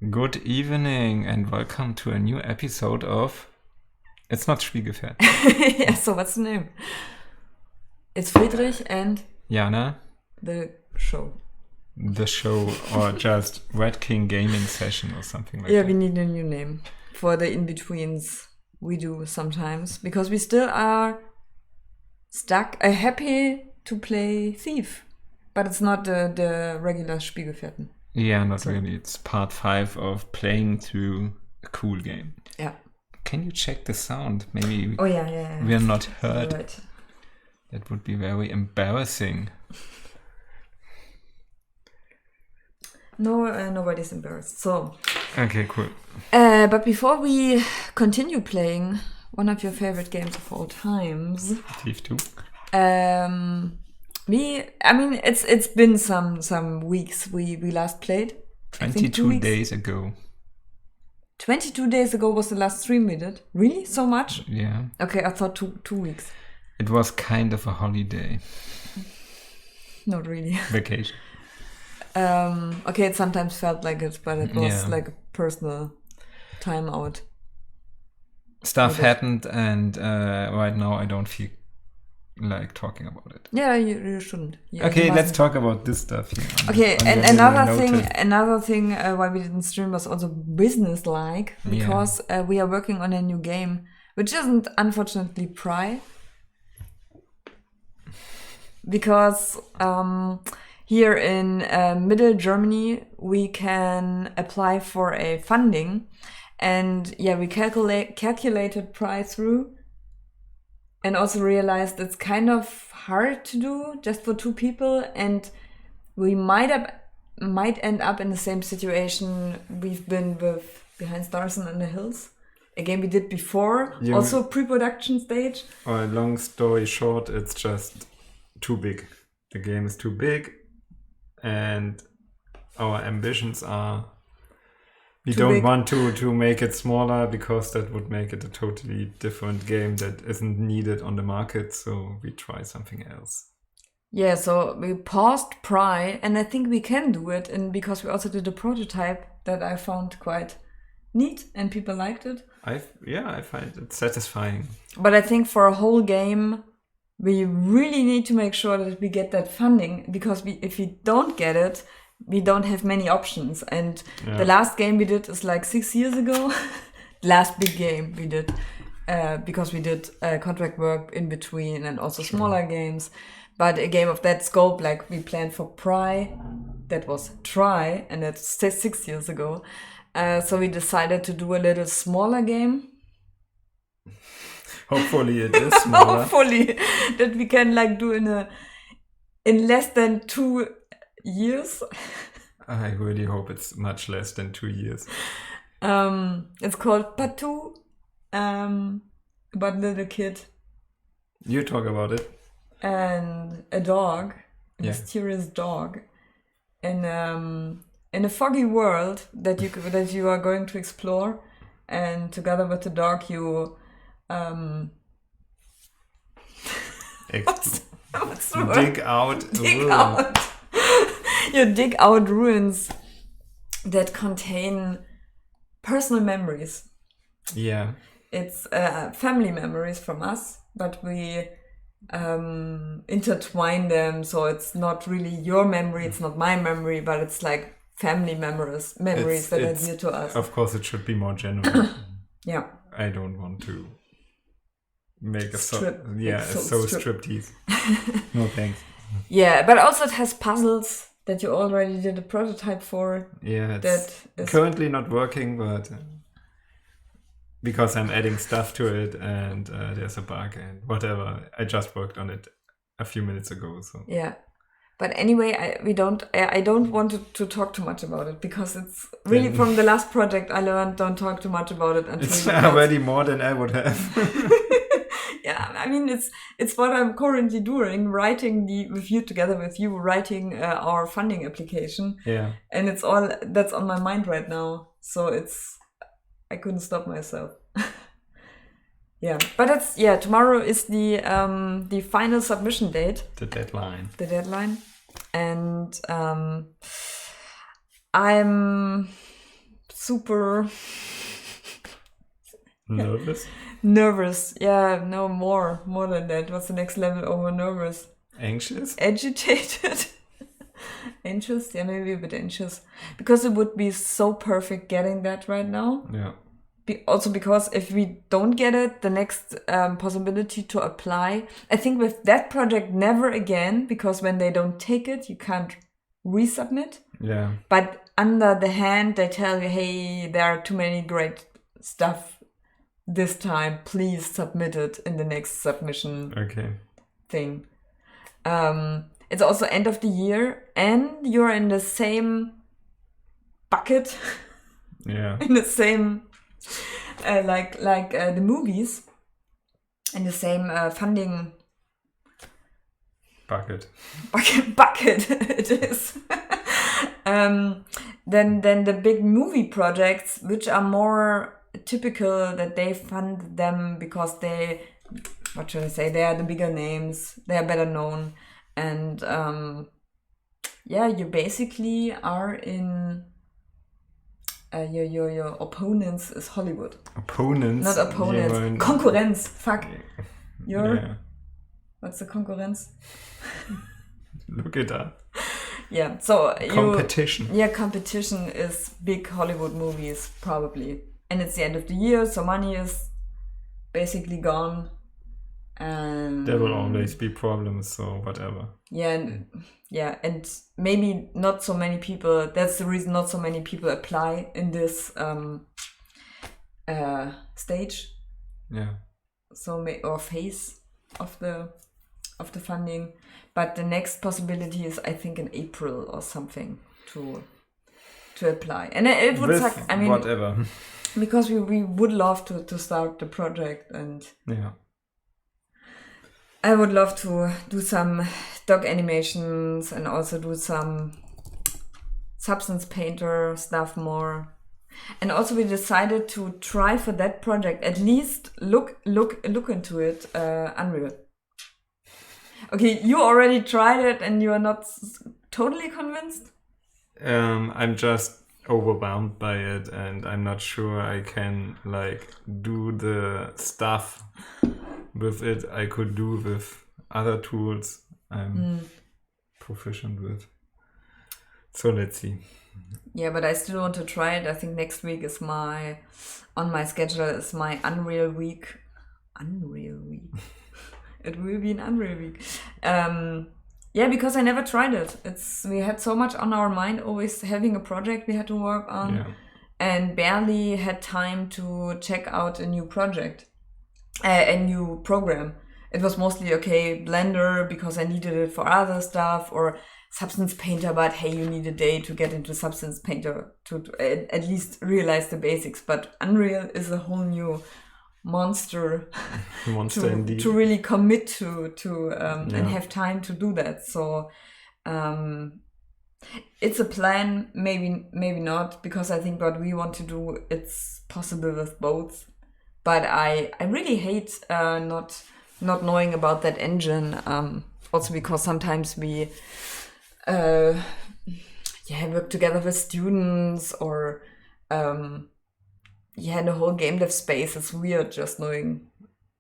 Good evening and welcome to a new episode of... It's not Spielgefährten. Yeah, so what's the name? It's Friedrich and... Jana. The show. The show, or just Red King Gaming Session or something like that. Yeah, we need a new name for the in-betweens we do sometimes. Because we still are stuck, happy to play Thief. But it's not the regular Spielgefährten. Yeah, not really. It's part 5 of playing through a cool game. Yeah. Can you check the sound? Maybe yeah. We're not heard. Right. That would be very embarrassing. No, nobody's embarrassed. So. Okay, cool. But before we continue playing one of your favorite games of all times, Thief 2. It's been some weeks we last played. 22 days ago. 22 days ago was the last stream we did. Really? So much? Yeah. Okay, I thought two weeks. It was kind of a holiday. Not really. Vacation. Okay, it sometimes felt like it, but it was like a personal time out. Stuff happened, and right now I don't feel like talking about it. Yeah, you shouldn't. Yeah, okay, let's talk about this stuff here. Okay, and another thing why we didn't stream was also business-like, because we are working on a new game, which isn't unfortunately Pry. Because here in middle Germany, we can apply for a funding, and we calculated Pry through. And also realized it's kind of hard to do just for 2 people, and we might end up in the same situation we've been with Behind Stars and in the Hills, a game we did before, also pre-production stage. Long story short, it's just too big. The game is too big, and our ambitions are... We don't want to make it smaller, because that would make it a totally different game that isn't needed on the market, so we try something else. Yeah, so we paused Pry, and I think we can do it, and because we also did a prototype that I found quite neat, and people liked it. I find it satisfying. But I think for a whole game, we really need to make sure that we get that funding, because if we don't get it, we don't have many options. And the last game we did is like 6 years ago. Last big game we did, because we did contract work in between and also smaller games. But a game of that scope, like we planned for Pry, that was Try, and that's 6 years ago. So we decided to do a little smaller game. Hopefully it is smaller. Hopefully that we can like do in less than 2 years. I really hope it's much less than 2 years. It's called Patou, about a little kid. You talk about it. And a dog, a mysterious dog, in a foggy world that you are going to explore, and together with the dog you dig out. You dig out ruins that contain personal memories. Yeah. It's family memories from us, but we intertwine them, so it's not really your memory, it's not my memory, but it's like family memories that are dear to us. Of course, it should be more general. Yeah. I don't want to make striptease. No thanks. Yeah, but also it has puzzles that you already did a prototype for. Yeah, it's currently not working, but because I'm adding stuff to it, and there's a bug and whatever. I just worked on it a few minutes ago. So yeah, but anyway, I don't want to talk too much about it, because it's really from the last project I learned don't talk too much about it until it's already more than I would have. Yeah, I mean it's what I'm currently doing, writing together with you, writing our funding application. Yeah, and it's all that's on my mind right now. So I couldn't stop myself. Yeah, but tomorrow is the final submission date. The deadline. And I'm super nervous. Yeah, no, more than that. What's the next level over nervous? Anxious? Agitated. Anxious? Yeah, maybe a bit anxious. Because it would be so perfect getting that right now. Yeah. Also because if we don't get it, the next possibility to apply, I think with that project, never again, because when they don't take it, you can't resubmit. Yeah. But under the hand, they tell you, hey, there are too many great stuff this time. Please submit it in the next submission thing. It's also end of the year, and you're in the same bucket. Yeah. In the same, like the movies, in the same funding bucket. It is. Then the big movie projects, which are more typical that they fund them because they, what should I say, they are the bigger names, they are better known, and you basically are in your opponents is Hollywood. Opponents? Not opponents. Konkurrenz. Fuck. What's the Konkurrenz? Look it up. Yeah, so competition. Competition is big Hollywood movies, probably. And it's the end of the year, so money is basically gone. And there will always be problems, so whatever. And maybe not so many people, that's the reason not so many people apply in this stage. Yeah. So or phase of the funding. But the next possibility is, I think, in April or something to apply. And it would suck. I mean, whatever. Because we would love to start the project, and I would love to do some dog animations and also do some Substance Painter stuff more. And also we decided to try for that project, at least look into it, Unreal. Okay, you already tried it and you are not totally convinced? I'm just overwhelmed by it, and I'm not sure I can do the stuff with it I could do with other tools I'm proficient with. So let's see. Yeah, but I still want to try it. I think next week is on my schedule is my Unreal week. It will be an Unreal week. Because I never tried it. We had so much on our mind, always having a project we had to work on, and barely had time to check out a new project, a new program. It was mostly Blender because I needed it for other stuff, or Substance Painter, but hey, you need a day to get into Substance Painter to at least realize the basics. But Unreal is a whole new monster indeed. To really commit to and have time to do that. So it's a plan, maybe not, because I think what we want to do, it's possible with both. But I really hate not knowing about that engine. Also because sometimes we work together with students, or in the whole game dev space, it's weird just knowing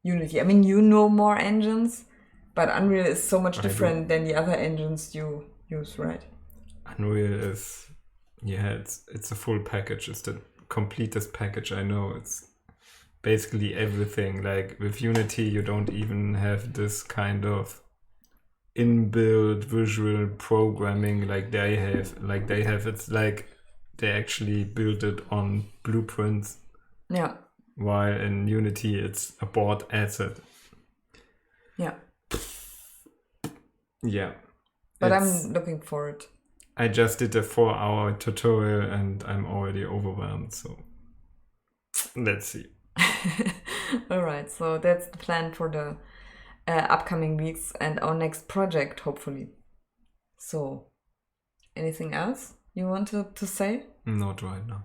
Unity. I mean, you know more engines, but Unreal is so much different than the other engines you use, right? Unreal is, it's a full package. It's the completest package I know. It's basically everything. Like with Unity, you don't even have this kind of inbuilt visual programming like they have. It's like they actually built it on blueprints. Yeah. While in Unity, it's a board asset. Yeah. Yeah. But I'm looking forward. I just did a 4-hour tutorial and I'm already overwhelmed. So let's see. All right. So that's the plan for the upcoming weeks and our next project, hopefully. So anything else you want to say? Not right now.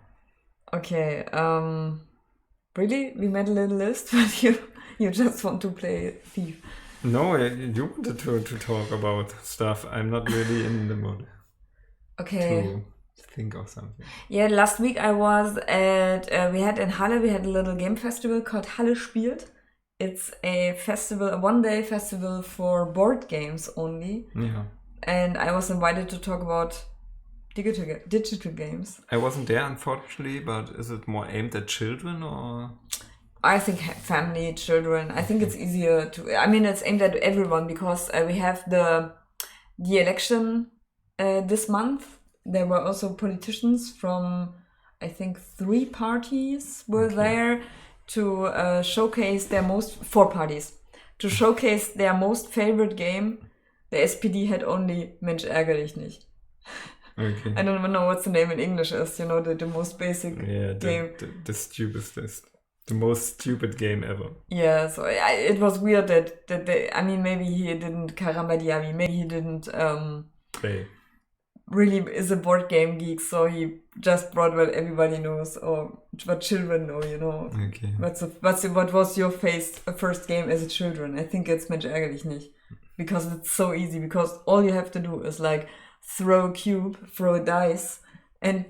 Okay. Really? We made a little list, but you just want to play Thief. No, you wanted to talk about stuff. I'm not really in the mood. Okay. think of something. Yeah, last week I was at, we had in Halle, we had a little game festival called Halle Spielt. It's a festival, a one-day festival for board games only. Yeah. And I was invited to talk about digital games. I wasn't there, unfortunately, but is it more aimed at children or? I think family, children. I think it's easier to. I mean, it's aimed at everyone because we have the election this month. There were also politicians from, I think, 3 parties were there to showcase their 4 parties to showcase their most favorite game. The SPD had only Mensch ärgere dich nicht. Okay. I don't even know what the name in English is. You know, the most basic game. The stupidest. The most stupid game ever. Yeah, so it was weird that they, I mean, maybe he didn't Karamba Diaby, maybe he didn't play. Really is a board game geek, so he just brought what everybody knows or what children know, you know. Okay. What was your first game as a children? I think it's Mensch ärgere dich nicht. Because it's so easy, because all you have to do is like throw a cube, throw a dice, and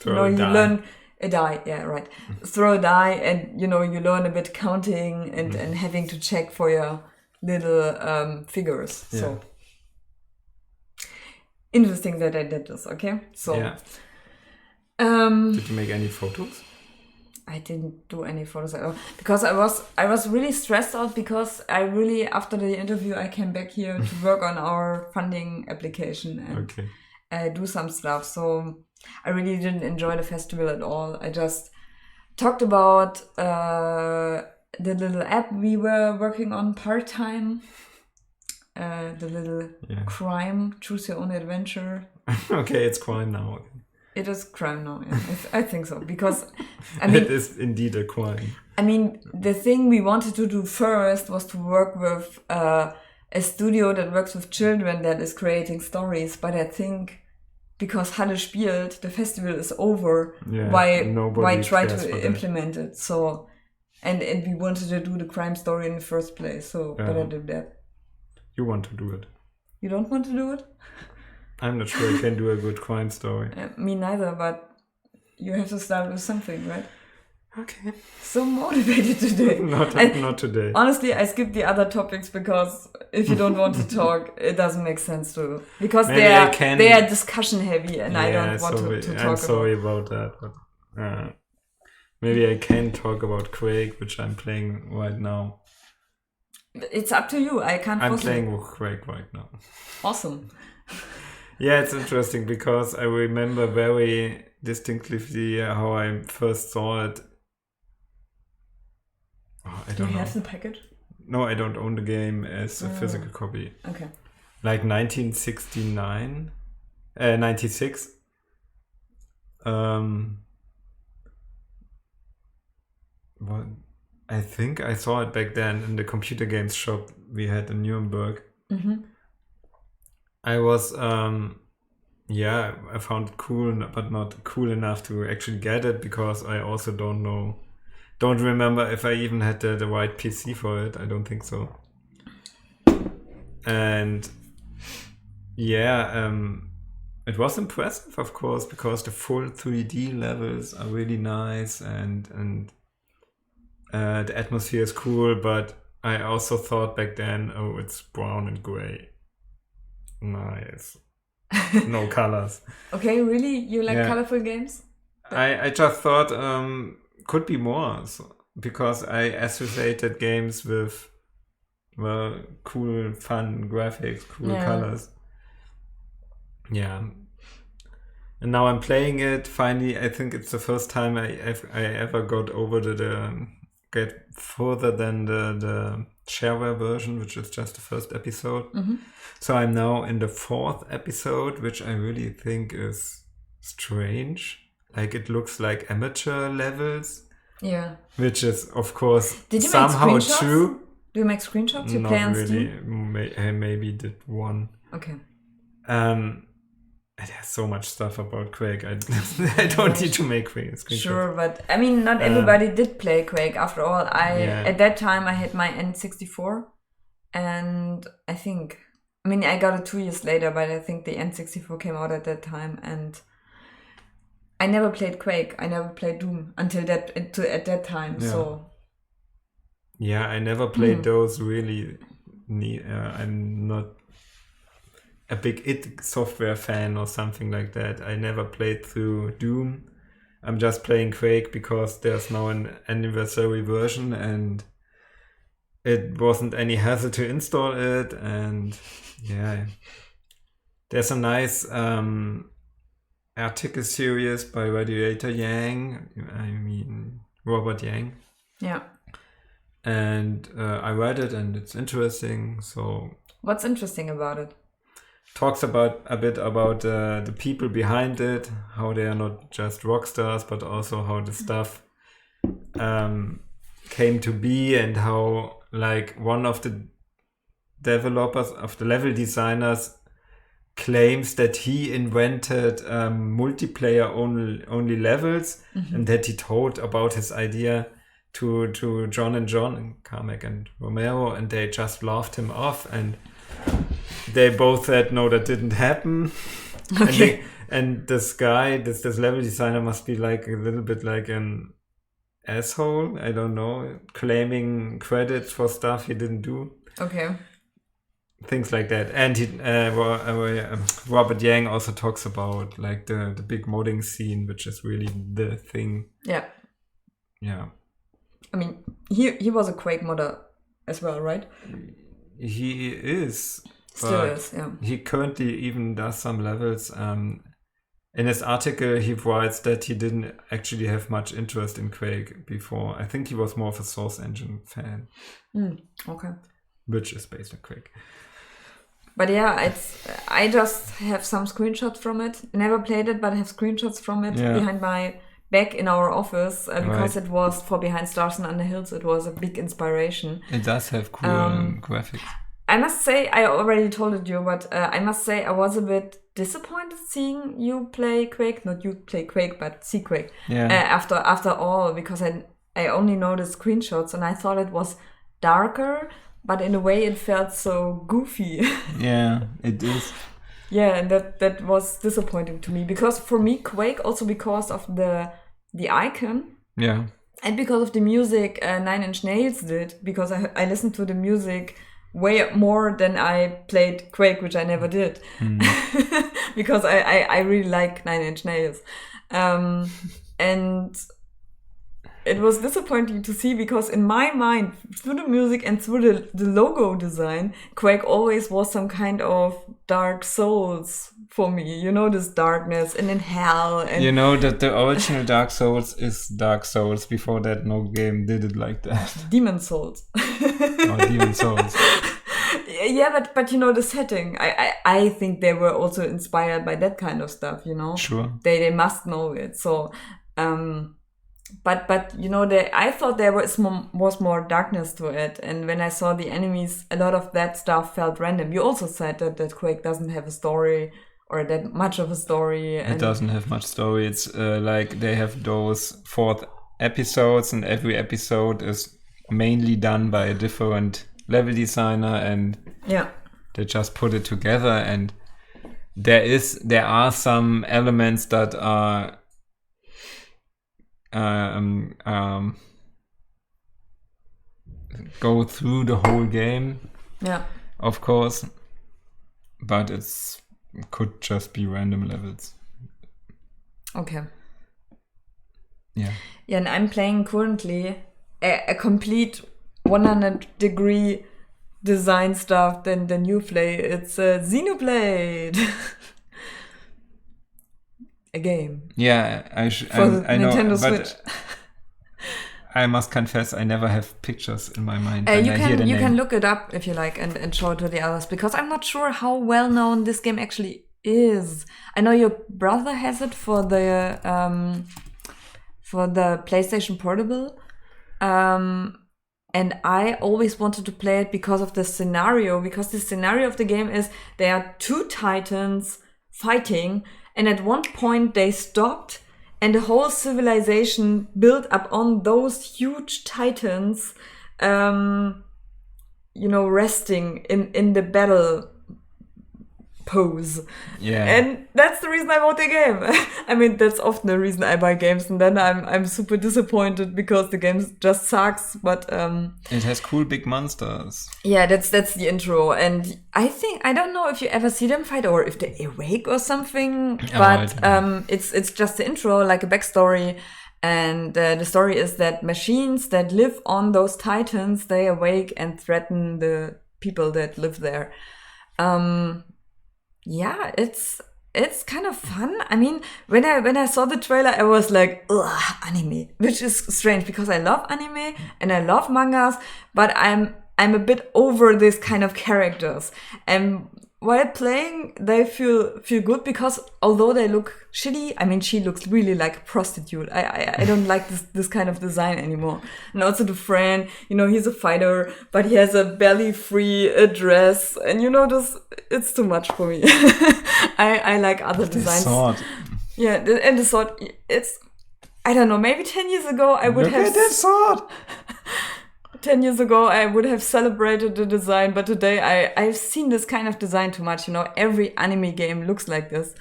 you learn a die, yeah, right. Throw a die, and you learn a bit counting and having to check for your little figures. Yeah. So interesting that I did this. Okay, so yeah. Did you make any photos? I didn't do any photos at all because I was really stressed out because I really, after the interview, I came back here to work on our funding application and do some stuff. So I really didn't enjoy the festival at all. I just talked about the little app we were working on part-time, the little crime, choose your own adventure. Okay, it's crime now. It is crime now, yeah. I think so, because, I mean... It is indeed a crime. I mean, the thing we wanted to do first was to work with a studio that works with children that is creating stories, but I think because Halle Spielt, the festival is over, why try to implement it? So, and we wanted to do the crime story in the first place, so better do that. You want to do it. You don't want to do it? I'm not sure I can do a good crime story. Me neither, but you have to start with something, right? Okay. So motivated today. Not today. Honestly, I skipped the other topics because if you don't want to talk, it doesn't make sense to. Because they are discussion heavy and I don't want to talk about. I'm sorry about that. But, maybe I can talk about Quake, which I'm playing right now. It's up to you. I can't. I'm playing with Quake right now. Awesome. Yeah, it's interesting because I remember very distinctly how I first saw it. Oh, I don't know. Do you have the package? No, I don't own the game as a physical copy. Okay. Like 1969, 96. Well, I think I saw it back then in the computer games shop we had in Nuremberg. Mm-hmm. I was, I found it cool, but not cool enough to actually get it because I also don't remember if I even had the right PC for it. I don't think so. And it was impressive, of course, because the full 3D levels are really nice and the atmosphere is cool, but I also thought back then, oh, it's brown and gray. Nice. No colors. Okay, really? You like colorful games? I just thought could be more because I associated games with cool, fun graphics, cool colors. Yeah. And now I'm playing it. Finally, I think it's the first time I ever got over get further than the shareware version, which is just the first episode. Mm-hmm. So I'm now in the 4th episode, which I really think is strange. Like it looks like amateur levels. Yeah. Which is, of course, somehow true. Do you make screenshots? You play on Steam? I maybe did one. Okay. There's so much stuff about Quake. I don't need to make screenshots. Sure, but I mean, not everybody did play Quake. After all, at that time I had my N64, and I got it 2 years later, but I think the N64 came out at that time, and I never played Quake. I never played Doom until at that time. Yeah. So. Yeah, I never played those really. I'm not a big id Software fan or something like that. I never played through Doom. I'm just playing Quake because there's now an anniversary version and it wasn't any hassle to install it. And yeah, there's a nice article series by Radiator Yang. I mean, Robert Yang. Yeah. And I read it and it's interesting. So what's interesting about it? Talks a bit about the people behind it, how they are not just rock stars, but also how the stuff came to be, and how like one of the developers, of the level designers, claims that he invented multiplayer only levels, and that he told about his idea to John and Carmack and Romero, and they just laughed him off, and they both said no, that didn't happen. Okay. And this guy, this level designer, must be like a little bit like an asshole. I don't know, claiming credits for stuff he didn't do. Okay. Things like that. And he, Robert Yang also talks about like the big modding scene, which is really the thing. Yeah. Yeah. I mean, he was a Quake modder as well, right? He is. Still is, yeah. He currently even does some levels. In his article, he writes that he didn't actually have much interest in Quake before. I think he was more of a Source Engine fan. Okay. Which is based on Quake. But yeah, I just have some screenshots from it. Never played it, but I have screenshots from it behind my back in our office because it was for Behind Stars and Under Hills. It was a big inspiration. It does have cool graphics. I must say, I already told it you, but I must say I was a bit disappointed seeing you play Quake. Not you play Quake, but see Quake. Yeah. After all, because I only know the screenshots and I thought it was darker, but in a way it felt so goofy. Yeah, it is. Yeah, and that was disappointing to me, because for me Quake, also because of the icon. Yeah. And because of the music Nine Inch Nails did, because I listened to the music way more than I played Quake, which I never did. Because I really like Nine Inch Nails. And it was disappointing to see, because in my mind, through the music and through the logo design, Quake always was some kind of Dark Souls for me. You know, this darkness and in hell. And you know that the original Dark Souls is Dark Souls. Before that, no game did it like that. Demon Souls. Oh, Demon Souls. Yeah, but you know, the setting. I think they were also inspired by that kind of stuff, you know? Sure. They must know it. So, but you know, I thought there was more darkness to it. And when I saw the enemies, a lot of that stuff felt random. You also said that Quake doesn't have a story, or that much of a story. It doesn't have much story. It's like they have those 4 episodes, and every episode is mainly done by a different level designer, and they just put it together. And there are some elements that are go through the whole game, of course, but it could just be random levels. Okay. Yeah, and I'm playing currently a complete 100-degree design stuff than you play. It's Xenoblade. A game. Yeah, I know, Nintendo but Switch. I must confess, I never have pictures in my mind. You can look it up if you like and show it to the others, because I'm not sure how well known this game actually is. I know your brother has it for the PlayStation Portable, and I always wanted to play it because of the scenario. Because the scenario of the game is there are 2 titans fighting, and at one point they stopped, and the whole civilization built up on those huge titans, you know, resting in the battle pose. Yeah. And that's the reason I bought the game. I mean, that's often the reason I buy games, and then I'm super disappointed because the game just sucks. But it has cool big monsters. Yeah, that's the intro, and I don't know if you ever see them fight or if they awake or something. But it's just the intro, like a backstory. And the story is that machines that live on those titans, they awake and threaten the people that live there. Yeah, it's kind of fun. I mean, when I saw the trailer, I was like, ugh, anime, which is strange because I love anime and I love mangas, but I'm a bit over this kind of characters. And while playing, they feel good because although they look shitty, I mean, she looks really like a prostitute. I don't like this kind of design anymore. And also the friend, he's a fighter, but he has a belly-free dress. And it's too much for me. I like other designs. The sword. Yeah, and the sword, I don't know, maybe 10 years ago I would have... Look at that sword! 10 years ago, I would have celebrated the design, but today I've seen this kind of design too much. Every anime game looks like this.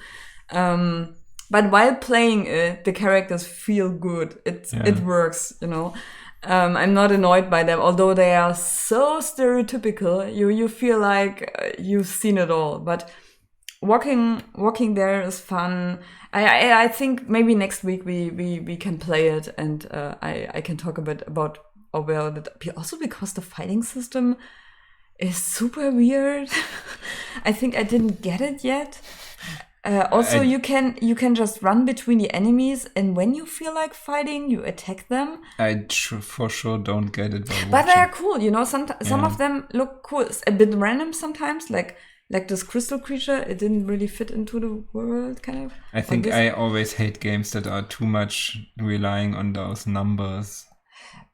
But while playing it, the characters feel good. It works, I'm not annoyed by them, although they are so stereotypical. You feel like you've seen it all. But walking there is fun. I think maybe next week we can play it, and I can talk a bit about also because the fighting system is super weird. I think I didn't get it yet. Also, you can just run between the enemies, and when you feel like fighting, you attack them. I for sure don't get it. But they are cool, Some of them look cool. It's a bit random sometimes, like this crystal creature. It didn't really fit into the world, kind of. I think I always hate games that are too much relying on those numbers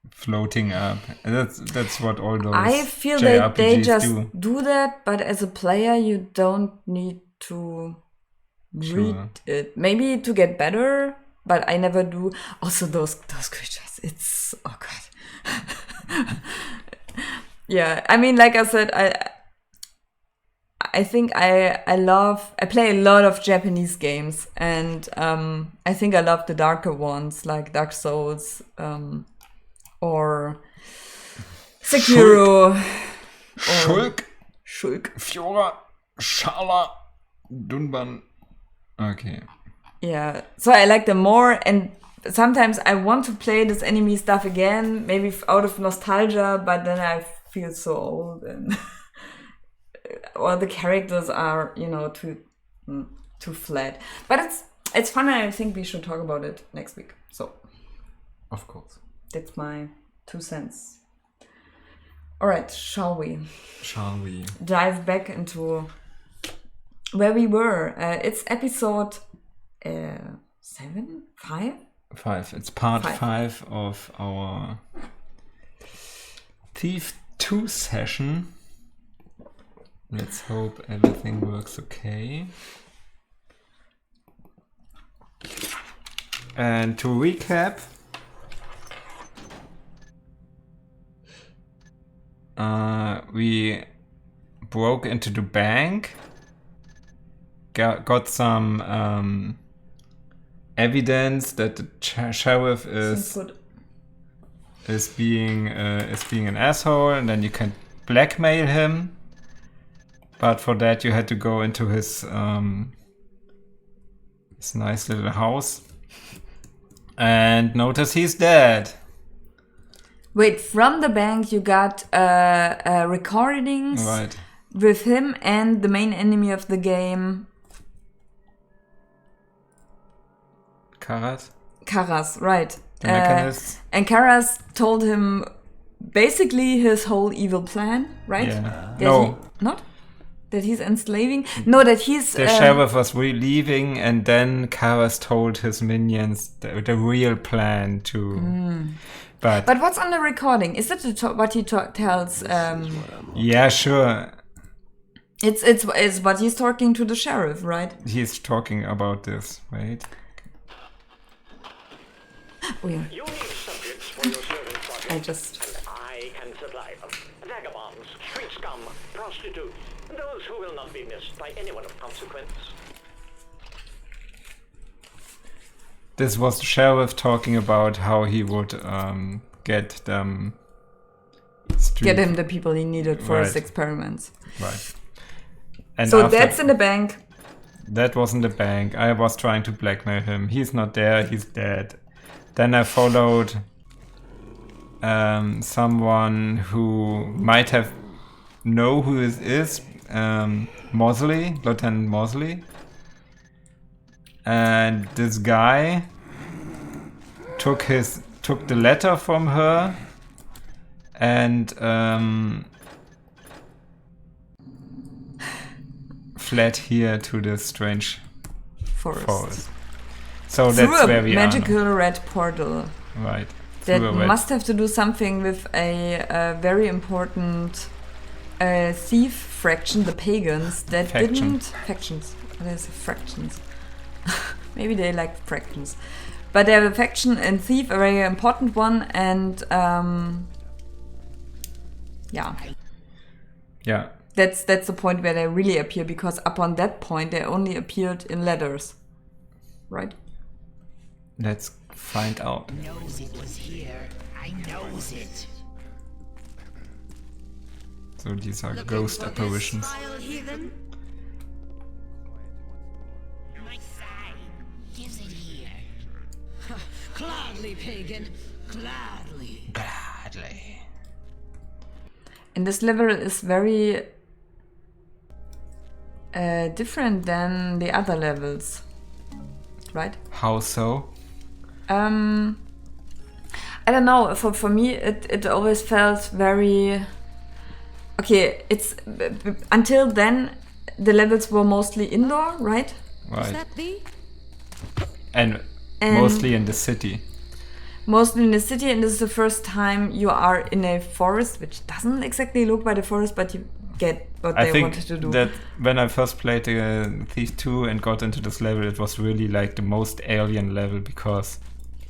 floating up. That's what all those I feel JRPGs they just do that, but as a player you don't need to read it. Maybe to get better, but I never do. Also those creatures, it's god. Yeah, I mean, like I said, I think I play a lot of Japanese games, and I think I love the darker ones like Dark Souls, or Sekiro, Shulk, Fiora, Shala, Dunban. Okay. Yeah, so I like them more, and sometimes I want to play this anime stuff again, maybe out of nostalgia, but then I feel so old, and or the characters are, too flat. But it's fun, and I think we should talk about it next week. So, of course. That's my 2 cents. All right, shall we dive back into where we were? It's episode 7? 5? 5. It's part 5 of our Thief 2 session. Let's hope everything works okay. And to recap, we broke into the bank, got some evidence that the sheriff is being an asshole, and then you can blackmail him. But for that, you had to go into his nice little house and notice he's dead. Wait, from the bank you got recordings with him and the main enemy of the game. Karas, right. The mechanists. And Karas told him basically his whole evil plan, right? Yeah. That he's enslaving? No, that he's... The sheriff was leaving, and then Karas told his minions the real plan to... But what's on the recording? Is it what he tells... Yeah, sure. It's what he's talking to the sheriff, right? He's talking about this, right? Weird. You need subjects for your service project. I can supply them. Vagabonds, street scum, prostitutes. Those who will not be missed by anyone of consequence. This was the sheriff talking about how he would get them. Get him the people he needed for his experiments. Right. And so that's in the bank. That was in the bank. I was trying to blackmail him. He's not there. He's dead. Then I followed someone who might have know who this is. Mosley, Lieutenant Mosley. And this guy took the letter from her and fled here to the strange forest. So through that's where we magical are now. red portal. Right. That must have to do something with a very important thief fraction, the pagans, that factions. There's fractions. Maybe they like fractions. But they have a faction and thief, a very important one, and yeah. That's the point where they really appear, because upon that point they only appeared in letters, right? Let's find out. Knows it was here. I knows it. So these are ghost apparitions. My side gives it here. Gladly, pagan. Gladly. And this level is very different than the other levels, right? How so? I don't know. For me, it always felt very. Okay, it's until then the levels were mostly indoor, right? Right. Is that thee? And mostly in the city. Mostly in the city, and this is the first time you are in a forest, which doesn't exactly look like a forest, but you get what they wanted to do. I think that when I first played Thief 2 and got into this level, it was really like the most alien level, because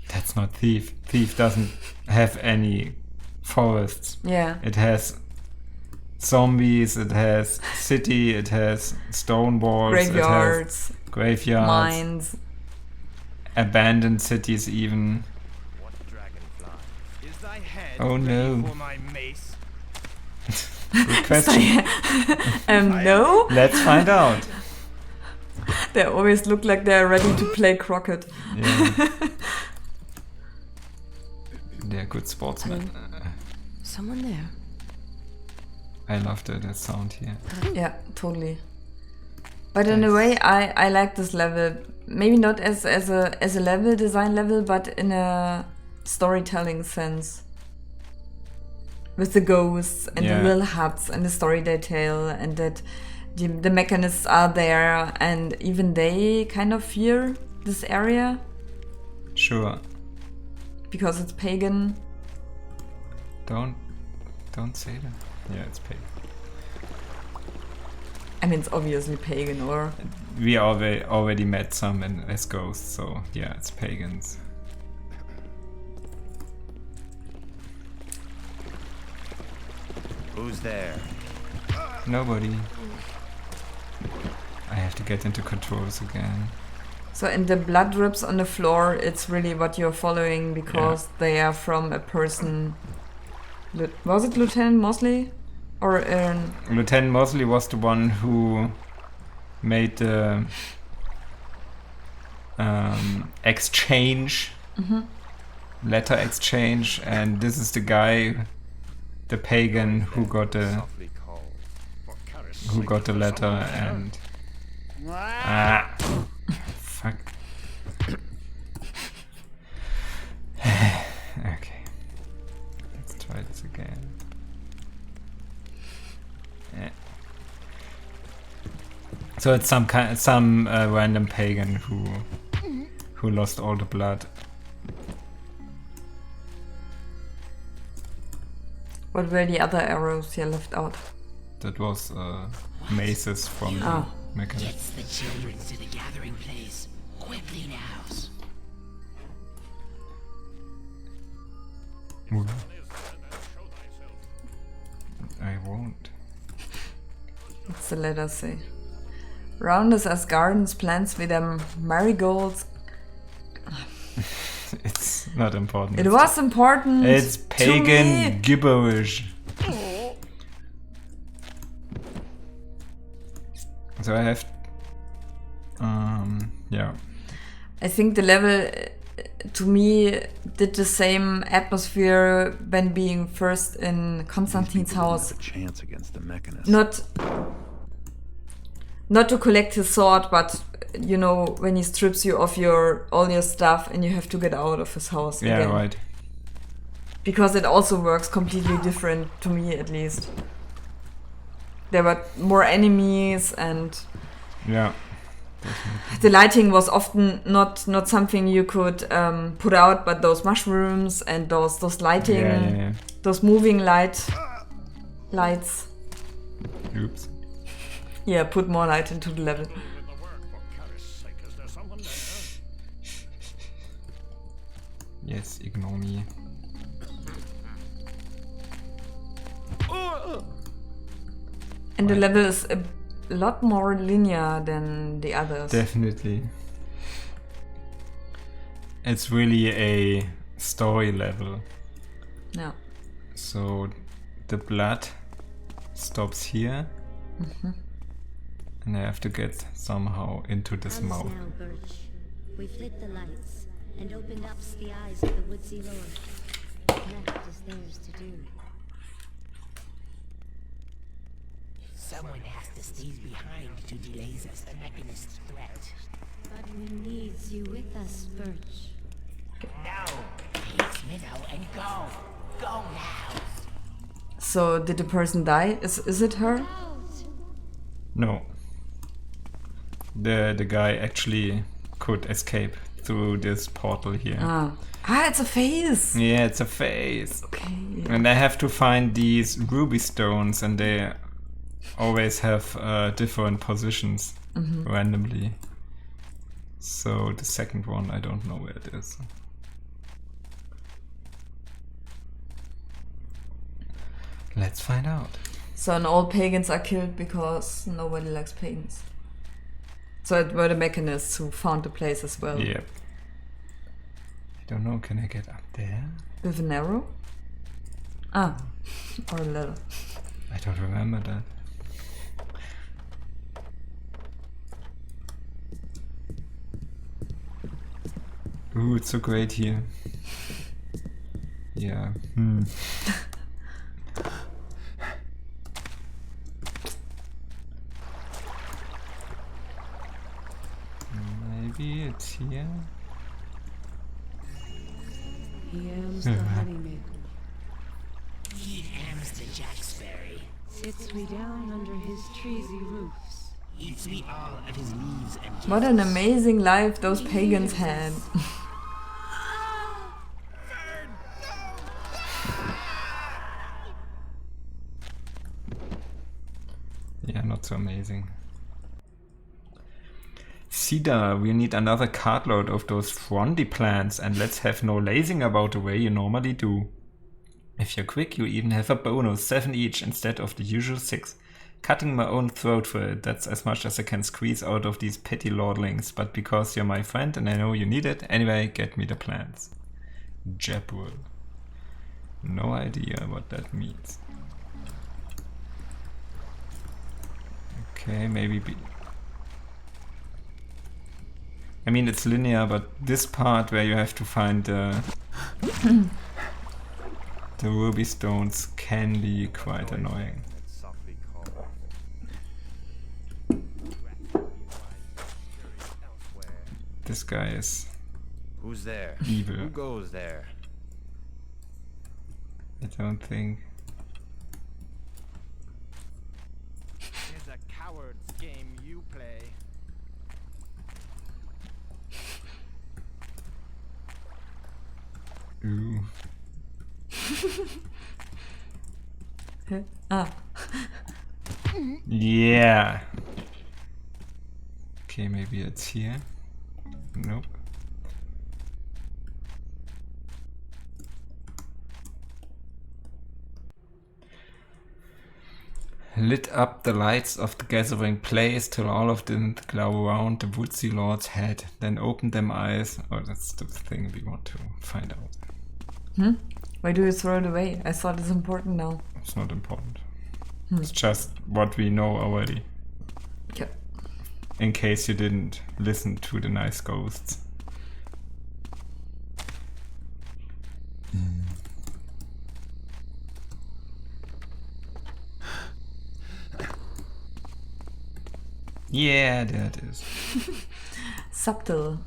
that's not Thief. Thief doesn't have any forests. Yeah. It has zombies, it has city, it has stone walls, graveyards, it has graveyards, mines, abandoned cities even. Oh no. Good question. No? Let's find out. They always look like they're ready to play croquet. Yeah. They're good sportsmen. Someone there. I love the sound here. Yeah, totally. But in a way, I like this level. Maybe not as a level design level, but in a storytelling sense. With the ghosts and the little huts and the story they tell, and that the mechanists are there, and even they kind of fear this area. Sure. Because it's pagan. Don't say that. Yeah, it's pagan. I mean, it's obviously pagan, or... We already met some as ghosts, so yeah, it's pagans. Who's there? Nobody. I have to get into controls again. So in the blood drips on the floor, it's really what you're following, because they are from a person... Was it Lieutenant Mosley? Or Lieutenant Mosley was the one who made the exchange, letter exchange, and this is the guy, the pagan, who got the letter, and fuck. Okay, let's try this again. So it's some random pagan who lost all the blood. what were the other arrows you left out? That was maces from the mechanists. Gets the children to the gathering place. Quickly now. I won't. It's the letter say? Round us as gardens, plants with them marigolds. It's not important. It was important. It's to pagan me. gibberish. So I have, yeah. I think the level, to me, did the same atmosphere when being first in Konstantin's house. A chance against the mechanists. Not to collect his sword, but you know, when he strips you of all your stuff and you have to get out of his house Yeah, again. right. Because it also works completely different, to me at least. There were more enemies and Yeah. the lighting was often not something you could put out, but those mushrooms and those lighting, Yeah. those moving lights. Oops. Yeah, put more light into the level. Yes, ignore me. And the level is a lot more linear than the others. Definitely. It's really a story level. Yeah. So the blood stops here. And I have to get somehow into this Alice mouth. now, Birch. We've lit the lights and opened up the eyes of the woodsy lord. Left is theirs to do. Someone has to stay behind to delay us the mechanist's threat. But we needs you with us, Birch. No! Take Minnow and go! Go now! So did the person die? Is it her? Out! No. The guy actually could escape through this portal here. It's a face. Yeah, it's a face. Okay. And I have to find these ruby stones, and they always have different positions randomly. So the second one, I don't know where it is. Let's find out. So and all pagans are killed because nobody likes pagans. So it were the mechanists who found the place as well. Yep. I don't know, can I get up there? With an arrow? Or a ladder. I don't remember that. Ooh, it's so great here. Yeah. Maybe it's here. He aims the honeymaker, He hams the jackberry. sits we down under his treesy roofs. Eats me all of his leaves and What an amazing life those pagans had. Yeah, not so amazing. Cedar, we need another cartload of those frondy plants, and let's have no lazing about the way you normally do. If you're quick, you even have a bonus, 7 each instead of the usual 6. Cutting my own throat for it, that's as much as I can squeeze out of these petty lordlings, but because you're my friend and I know you need it, anyway, get me the plants. Jabwell. No idea what that means. Okay, maybe I mean, it's linear, but this part where you have to find the ruby stones can be quite annoying. This guy is Who's there? evil. Who goes there? I don't think. It's a coward's game you play. Ooh. Yeah. Okay, maybe it's here. Nope. Lit up the lights of the gathering place till all of them glow around the woodsy lord's head. Then opened them eyes. Oh, that's the thing we want to find out. Why do you throw it away? I thought it's important now. It's not important. It's just what we know already. Okay. In case you didn't listen to the nice ghosts. Yeah, there it is. Subtle.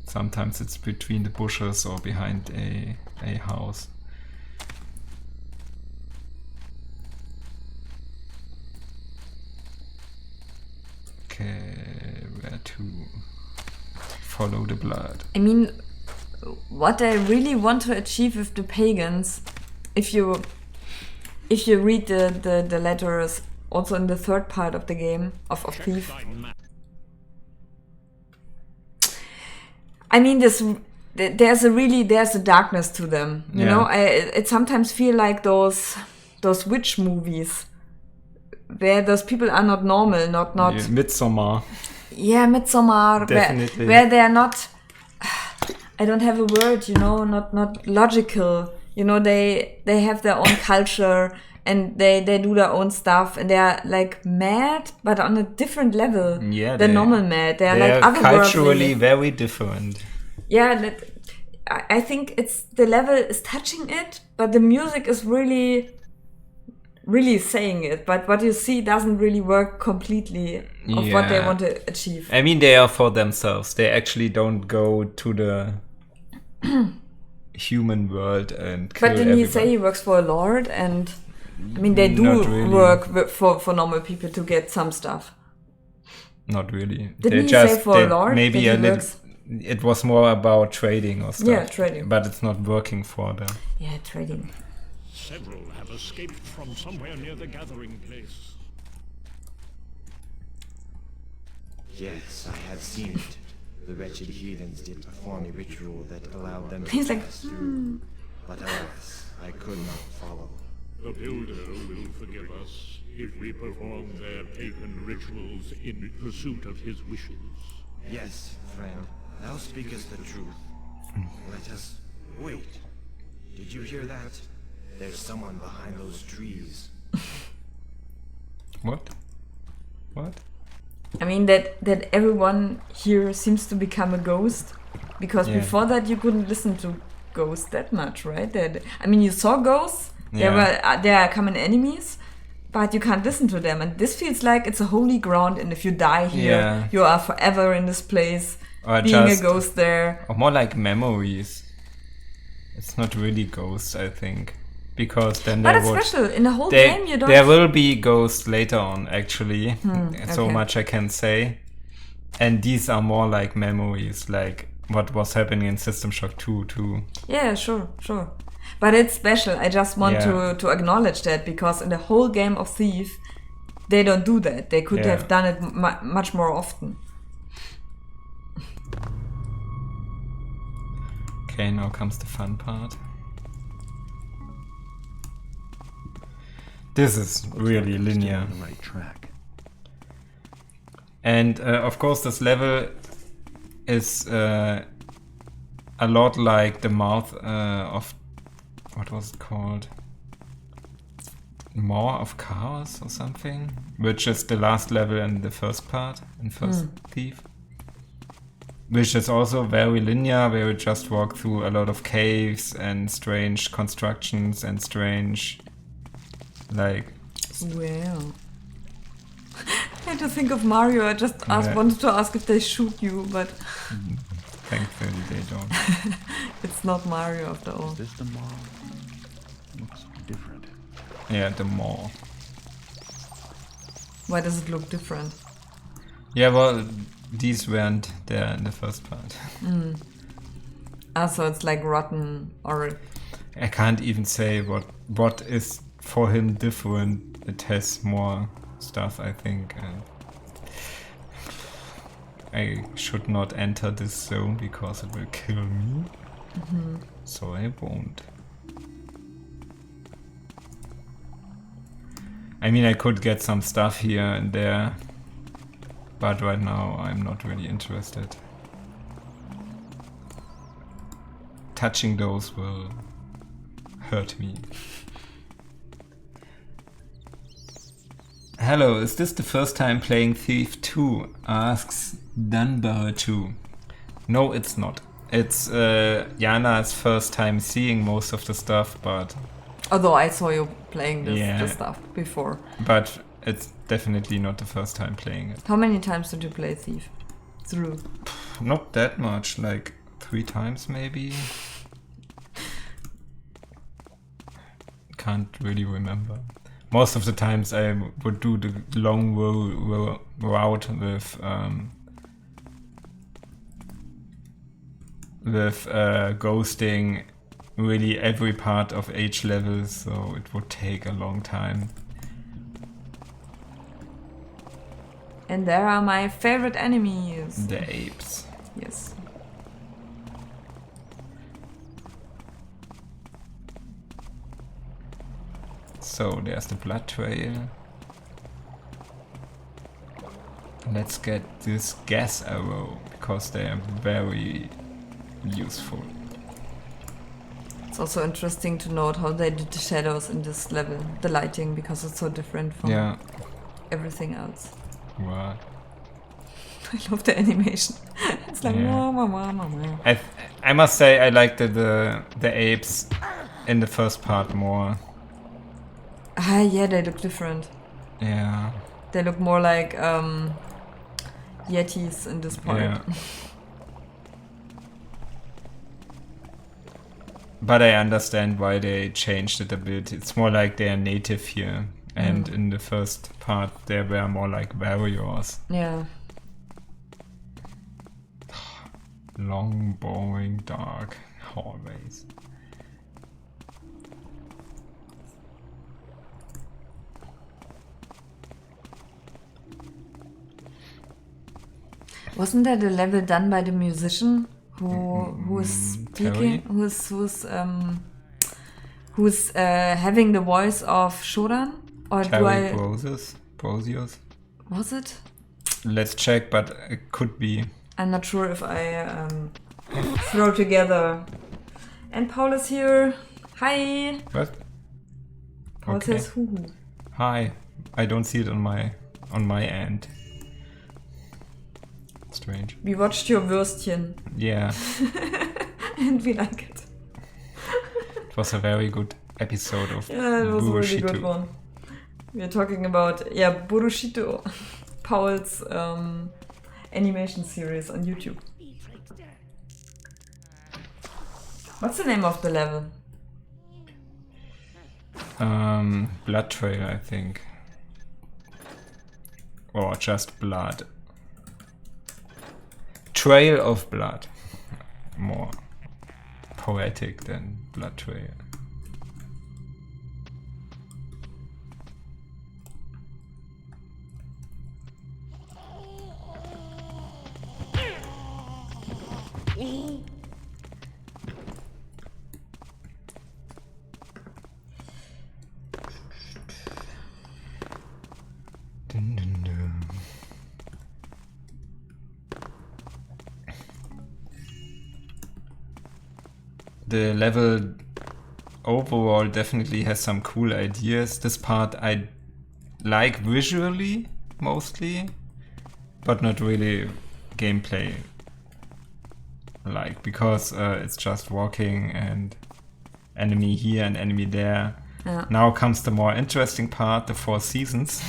Sometimes it's between the bushes or behind a house. Okay, where to follow the blood? I mean, what I really want to achieve with the pagans, if you read the letters also in the third part of the game of Thief. I mean, there's a darkness to them. You know, it sometimes feel like those witch movies where those people are not normal, not. Yeah, Midsommar. Yeah, Midsommar. Definitely. Where they are not. I don't have a word. You know, not logical. You know, they have their own culture and they do their own stuff and they are like mad, but on a different level than normal mad. They are like otherworldly. Culturally very different. Yeah, I think the level is touching it, but the music is really, really saying it. But what you see doesn't really work completely of what they want to achieve. I mean, they are for themselves. They actually don't go to the human world and kill But didn't everybody. he say he works for a lord? And I mean, they do really. work for normal people to get some stuff. Not really. Didn't he say for a lord? Maybe that a he little. works? It was more about trading or stuff. Yeah, trading. But it's not working for them. Yeah, trading. Several have escaped from somewhere near the gathering place. Yes, I have seen it. The wretched heathens did perform a ritual that allowed them to He's like, pass through. But alas, I could not follow. The Builder will forgive us if we perform their pagan rituals in pursuit of his wishes. Yes, friend, thou speakest the truth. Let us wait. Did you hear that? There's someone behind those trees. What? What? I mean, that everyone here seems to become a ghost. Because before that, you couldn't listen to ghosts that much, right? I mean, you saw ghosts. They are common enemies. But you can't listen to them. And this feels like it's a holy ground. And if you die here, you are forever in this place. Or being a ghost there. Or more like memories. It's not really ghosts, I think. Because then but it's special. In the whole game, you don't... There will be ghosts later on, actually. So okay. much I can say. And these are more like memories. Like what was happening in System Shock 2 too. Yeah, sure. But it's special. I just want to acknowledge that, because in the whole game of Thief, they don't do that. They could have done it much more often. Okay, now comes the fun part. This is really linear. On the right track. And of course, this level is a lot like the mouth of... What was it called? Maw of Chaos or something? Which is the last level in the first part, in first Thief. Which is also very linear, where you just walk through a lot of caves and strange constructions and strange... like... Well... I had to think of Mario. I just wanted to ask if they shoot you, but... Thankfully they don't. It's not Mario after all. Is this the mall? Looks different. Yeah, the maw. Why does it look different? Yeah, well, these weren't there in the first part. So it's like rotten or... I can't even say what is for him different. It has more stuff, I think. I should not enter this zone because it will kill me. So I won't. I mean, I could get some stuff here and there, but right now I'm not really interested. Touching those will hurt me. Hello, is this the first time playing Thief 2? Asks Dunbar2. No, it's not. It's Jana's first time seeing most of the stuff, but... Although I saw you playing this stuff before. But it's definitely not the first time playing it. How many times did you play Thief through? Not that much, like 3 times maybe. Can't really remember. Most of the times I would do the long route with ghosting really every part of H levels, so it would take a long time. And there are my favorite enemies. The apes. Yes. So there's the blood trail. Let's get this gas arrow, because they are very useful. It's also interesting to note how they did the shadows in this level, the lighting, because it's so different from everything else. What? I love the animation. It's like I must say I liked the apes in the first part more. Ah, yeah, they look different. Yeah. They look more like Yetis in this part. Yeah. But I understand why they changed it a bit. It's more like they are native here. And in the first part, they were more like warriors. Yeah. Long, boring, dark hallways. Wasn't that a level done by the musician who is speaking, who's having the voice of Shodan? Or Terry Brosius? Was it? Let's check, but it could be. I'm not sure if I throw together. And Paul is here. Hi. What? Paul says hoo. Hi. I don't see it on my end. Strange. We watched your Würstchen. Yeah. And we like it. It was a very good episode of Yeah, it was a really good one. We are talking about Burushito, Paul's animation series on YouTube. What's the name of the level? Blood Trail, I think. Or just blood. Trail of Blood. More poetic than Blood Trail. Dun, dun, dun. The level overall definitely has some cool ideas. This part I like visually mostly, but not really gameplay like, because it's just walking and enemy here and enemy there. Yeah. Now comes the more interesting part, the 4 seasons.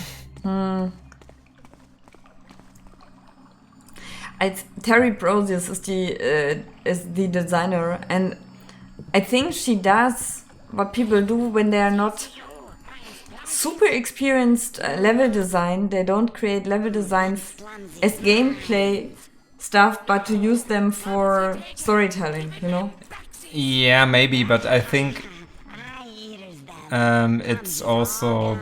Terry Brosius is the designer, and I think she does what people do when they are not super experienced level design. They don't create level design as gameplay stuff, but to use them for storytelling, you know? Yeah, maybe, but I think it's also...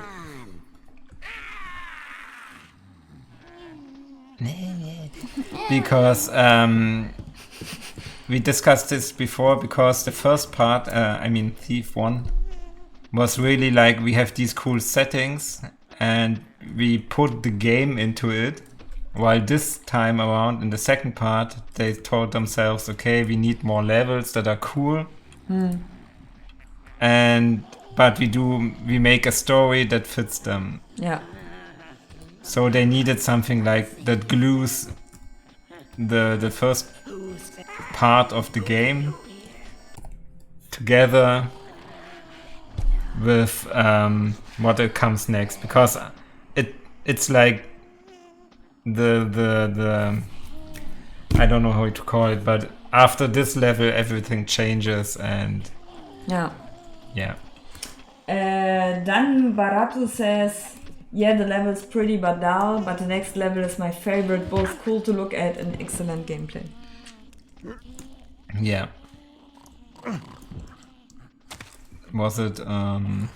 because we discussed this before, because the first part, I mean Thief 1, was really like we have these cool settings and we put the game into it. While this time around, in the second part, they told themselves, okay, we need more levels that are cool. But we make a story that fits them. Yeah. So they needed something like that glues the first part of the game together with what it comes next, because it's like the I don't know how to call it, but after this level everything changes and yeah. Then Baratu says, yeah, the level is pretty but dull, but the next level is my favorite, both cool to look at and excellent gameplay. Yeah. Was it the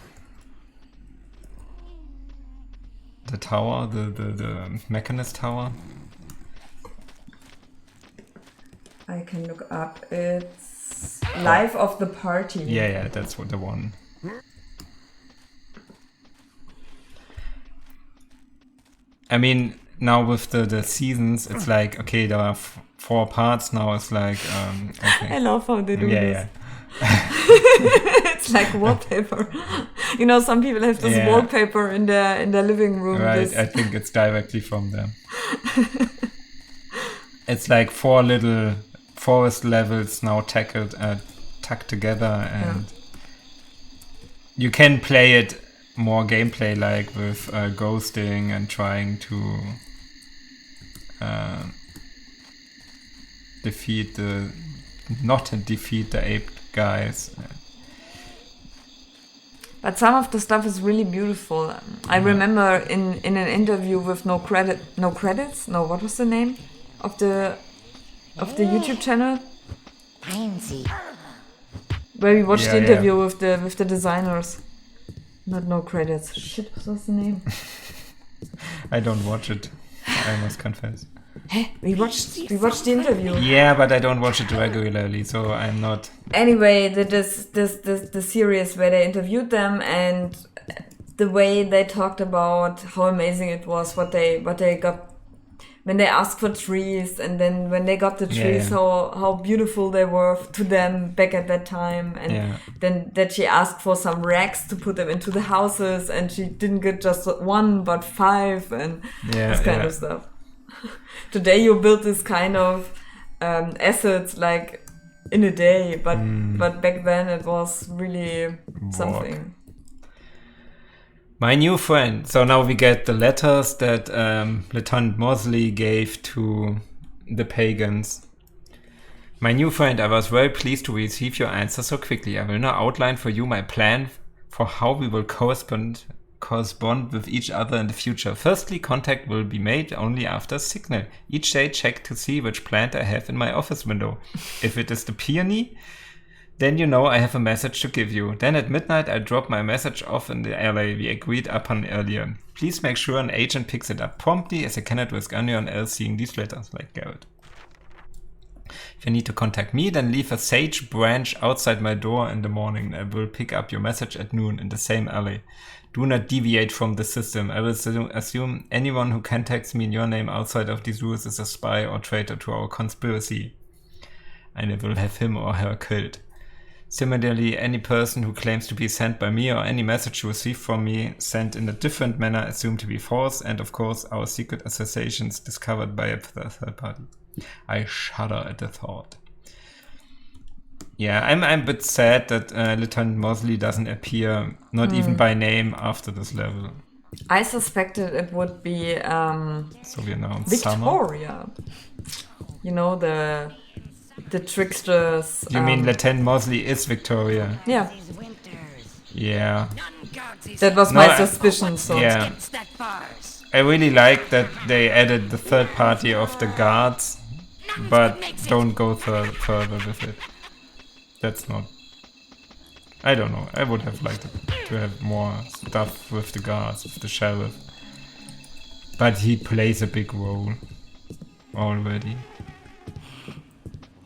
tower, the mechanist tower? I can look up. It's Life of the Party. Yeah, that's what the one. I mean, now with the seasons, it's like, okay, there are 4 parts now. It's like, okay. I love how they do this. Yeah. It's like wallpaper. You know, some people have this wallpaper in their living room. Right, I think it's directly from them. It's like 4 little forest levels now tucked together, and you can play it more gameplay like with ghosting and trying to defeat the ape guys. But some of the stuff is really beautiful. I remember in an interview with what was the name of the YouTube channel? Where we watched the interview with the designers. Not no credits. Shit, what's the name? I don't watch it, I must confess. Hey, we watched the interview. Yeah, but I don't watch it regularly, so I'm not. Anyway, the series where they interviewed them, and the way they talked about how amazing it was, what they got when they asked for trees, and then when they got the trees, how beautiful they were to them back at that time, and then that she asked for some racks to put them into the houses, and she didn't get just 1 but 5, and this kind of stuff. Today you build this kind of assets like in a day, but back then it was really something. My new friend. So now we get the letters that Lieutenant Mosley gave to the pagans. My new friend, I was very pleased to receive your answer so quickly. I will now outline for you my plan for how we will correspond with each other in the future. Firstly, contact will be made only after signal. Each day check to see which plant I have in my office window. If it is the peony, then you know I have a message to give you. Then at midnight I drop my message off in the alley we agreed upon earlier. Please make sure an agent picks it up promptly, as I cannot risk anyone else seeing these letters, like Garrett. If you need to contact me, then leave a sage branch outside my door in the morning. I will pick up your message at noon in the same alley. Do not deviate from the system. I will assume anyone who contacts me in your name outside of these rules is a spy or traitor to our conspiracy, and I will have him or her killed. Similarly, any person who claims to be sent by me or any message you receive from me sent in a different manner assumed to be false, and of course our secret associations discovered by a third party. I shudder at the thought. Yeah, I'm a bit sad that Lieutenant Mosley doesn't appear, not even by name, after this level. I suspected it would be so we announced Victoria. Summer. You know, the tricksters. You mean Lieutenant Mosley is Victoria? Yeah. Yeah. That was my suspicion. So yeah. I really like that they added the third party of the guards, but don't go further with it. That's not... I don't know. I would have liked to have more stuff with the guards, with the sheriff. But he plays a big role already.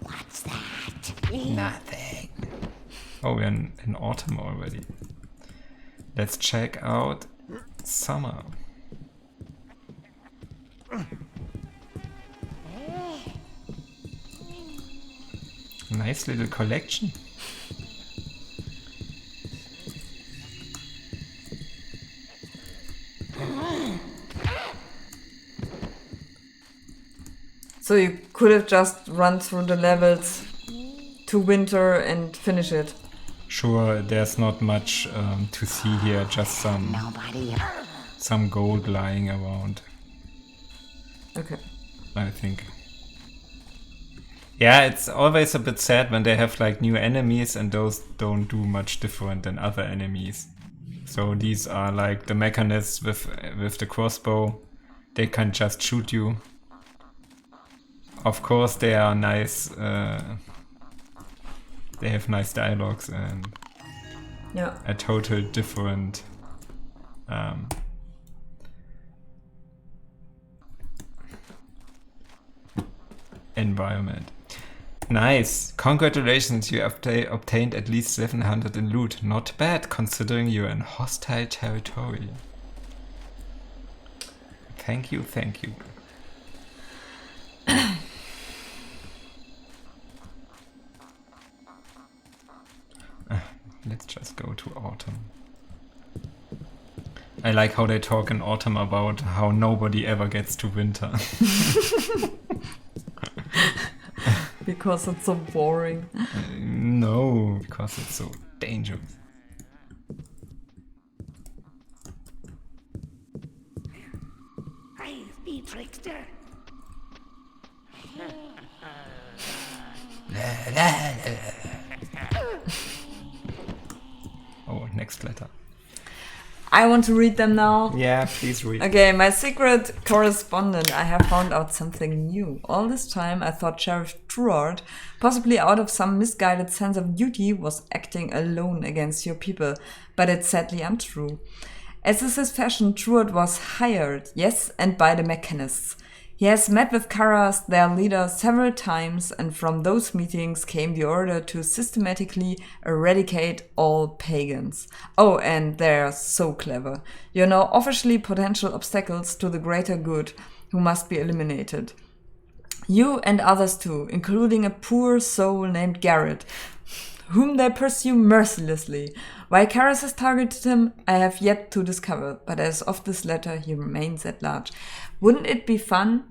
What's that? Nothing. Oh, we're in autumn already. Let's check out Summer. Nice little collection. So you could have just run through the levels to winter and finish it. Sure, there's not much to see here, just some gold lying around. Okay. I think. Yeah, it's always a bit sad when they have like new enemies and those don't do much different than other enemies. So these are like the mechanists with the crossbow. They can just shoot you. Of course, they are nice. They have nice dialogues and a total different environment. Nice. Congratulations, you obtained at least 700 in loot. Not bad, considering you're in hostile territory. Thank you, thank you. Let's just go to autumn. I like how they talk in autumn about how nobody ever gets to winter. Because it's so boring. No, because it's so dangerous. Praise be, trickster. Oh, next letter. I want to read them now. Yeah, please read. Okay, my secret correspondent. I have found out something new. All this time I thought Sheriff Truard, possibly out of some misguided sense of duty, was acting alone against your people, but it's sadly untrue. As is his fashion, Truard was hired, yes, and by the mechanists. He has met with Karas, their leader, several times, and from those meetings came the order to systematically eradicate all pagans. Oh, and they're so clever. You know, officially potential obstacles to the greater good who must be eliminated. You and others too, including a poor soul named Garrett, whom they pursue mercilessly. Why Karas has targeted him, I have yet to discover, but as of this letter, he remains at large. Wouldn't it be fun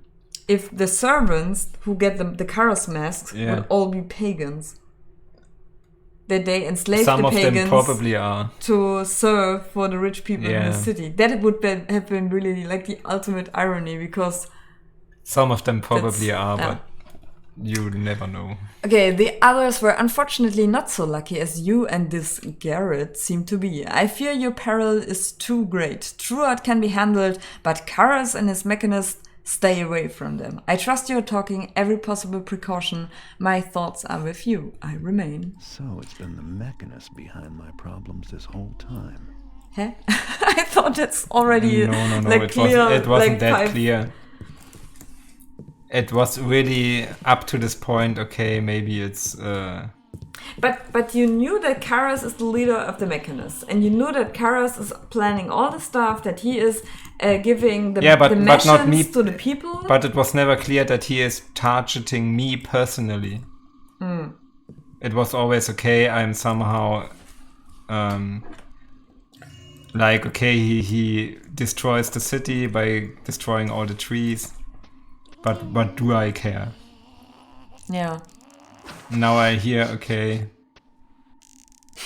if the servants who get the Karas masks would all be pagans? That they enslaved Some the of pagans them probably are. to serve for the rich people in the city. That would have been really like the ultimate irony, because some of them probably are, but you never know. Okay, the others were unfortunately not so lucky as you and this Garrett seem to be. I fear your peril is too great. Truard can be handled, but Karas and his mechanists, stay away from them. I trust you're taking every possible precaution. My thoughts are with you. I remain. So it's been the mechanist behind my problems this whole time. Huh? I thought it's already no. like clear. It wasn't like that clear. It was really up to this point. Okay, maybe it's. But you knew that Karas is the leader of the mechanists, and you knew that Karas is planning all the stuff, that he is giving the missions to the people. But it was never clear that he is targeting me personally. It was always okay. I'm somehow like okay. He destroys the city by destroying all the trees. But do I care? Yeah. Now I hear, okay,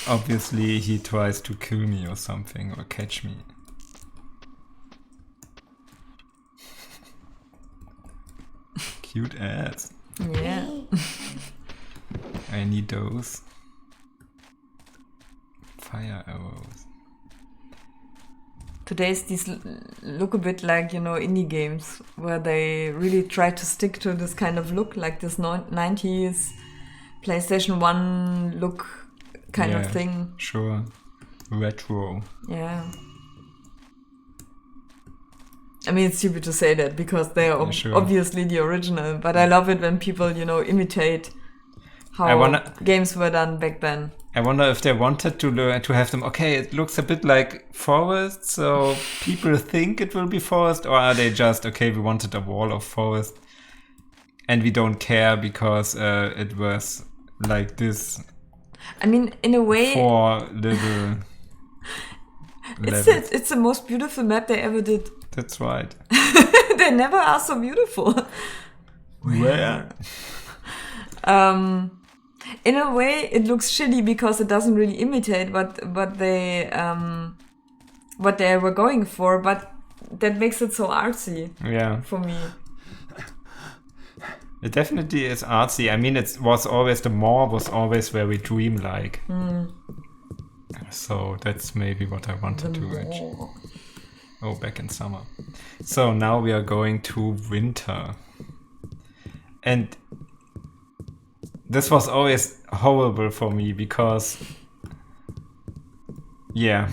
obviously he tries to kill me or something, or catch me. Cute ass. Yeah. I need those. Fire arrows. Today's these look a bit like, you know, indie games where they really try to stick to this kind of look, like this 90s PlayStation 1 look kind of thing. Sure. Retro. Yeah. I mean, it's stupid to say that because they are obviously the original, but I love it when people, you know, imitate how games were done back then. I wonder if they wanted to have them. Okay, it looks a bit like forest, so people think it will be forest, or are they just okay? We wanted a wall of forest, and we don't care because it was like this. I mean, in a way, 4 little. It's the most beautiful map they ever did. That's right. They never are so beautiful. Where? In a way, it looks shitty because it doesn't really imitate what they were going for, but that makes it so artsy. Yeah. For me. It definitely is artsy. I mean, the mall was always very dreamlike. So that's maybe what I wanted to reach. Oh, back in summer. So now we are going to winter. And this was always horrible for me because... Yeah.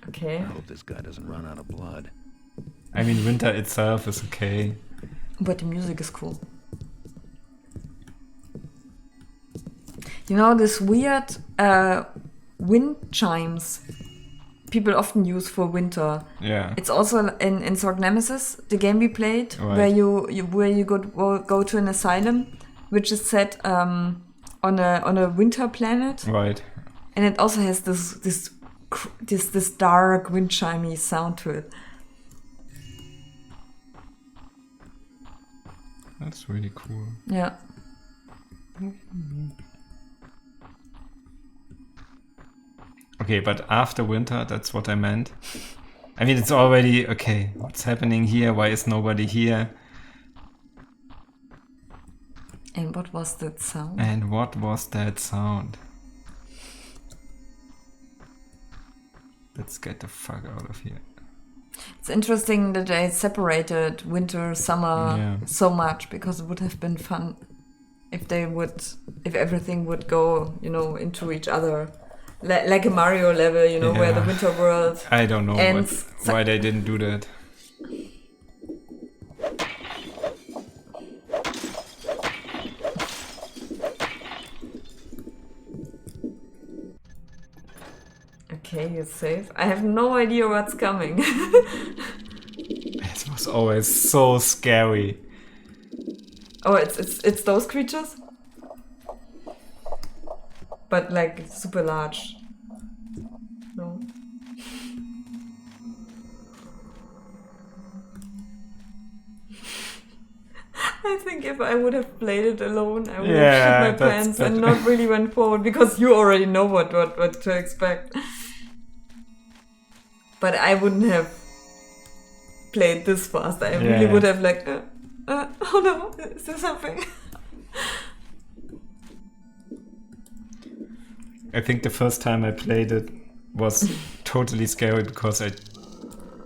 Okay. I hope this guy doesn't run out of blood. I mean, winter itself is okay. But the music is cool. You know, this weird wind chimes people often use for winter. Yeah. It's also in Sword Nemesis, the game we played, right. where you go to an asylum, which is set on a winter planet. Right. And it also has this dark wind chimey sound to it. That's really cool. Yeah. Okay, but after winter, that's what I meant. I mean, it's already, okay, what's happening here? Why is nobody here? And what was that sound? Let's get the fuck out of here. It's interesting that they separated winter, summer so much, because it would have been fun if everything would go, into each other. Like a Mario level, where the winter world I don't know ends. why they didn't do that. Okay, you're safe. I have no idea what's coming. It was always so scary. Oh, it's those creatures? But like super large. No. I think if I would have played it alone, I would have shit my pants and not really went forward, because you already know what to expect. But I wouldn't have played this fast. I really would have like, oh no, is there something? I think the first time I played it was totally scary because I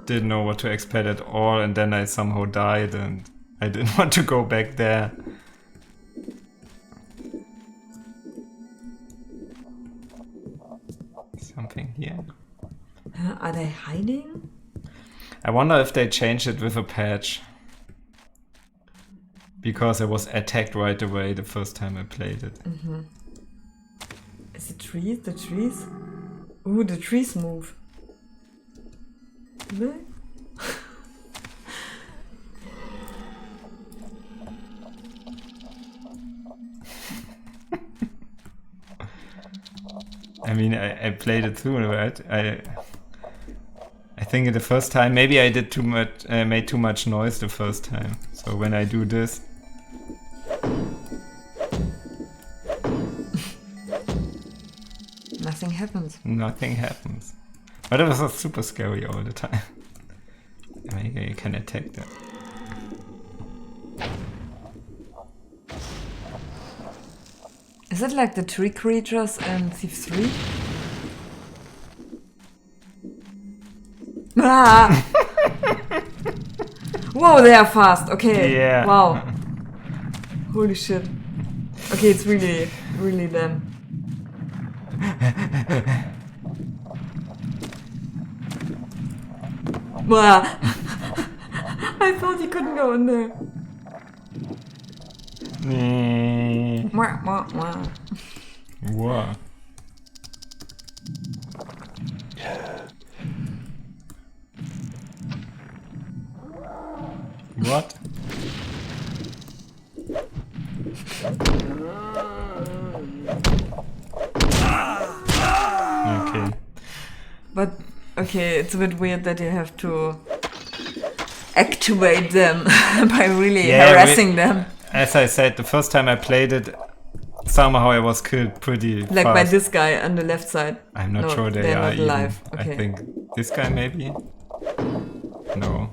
didn't know what to expect at all, and then I somehow died and I didn't want to go back there. Something here. Are they hiding? I wonder if they changed it with a patch. Because I was attacked right away the first time I played it. Mm-hmm. Is it trees? The trees? Ooh, the trees move. Really? I mean, I played it through, right? I think the first time, maybe I did made too much noise the first time. So when I do this, nothing happens. Nothing happens. But it was super scary all the time. Maybe you can attack them. Is it like the tree creatures in Thief 3? Ah! Whoa, they are fast. Okay. Yeah. Wow. Holy shit. Okay, it's really, really them. I thought you couldn't go in there. Whoa. Okay. But okay, it's a bit weird that you have to activate them by really harassing them. As I said, the first time I played it, somehow I was killed pretty like fast. By this guy on the left side. I'm not sure they're are not alive. even. Okay. I think this guy maybe. No.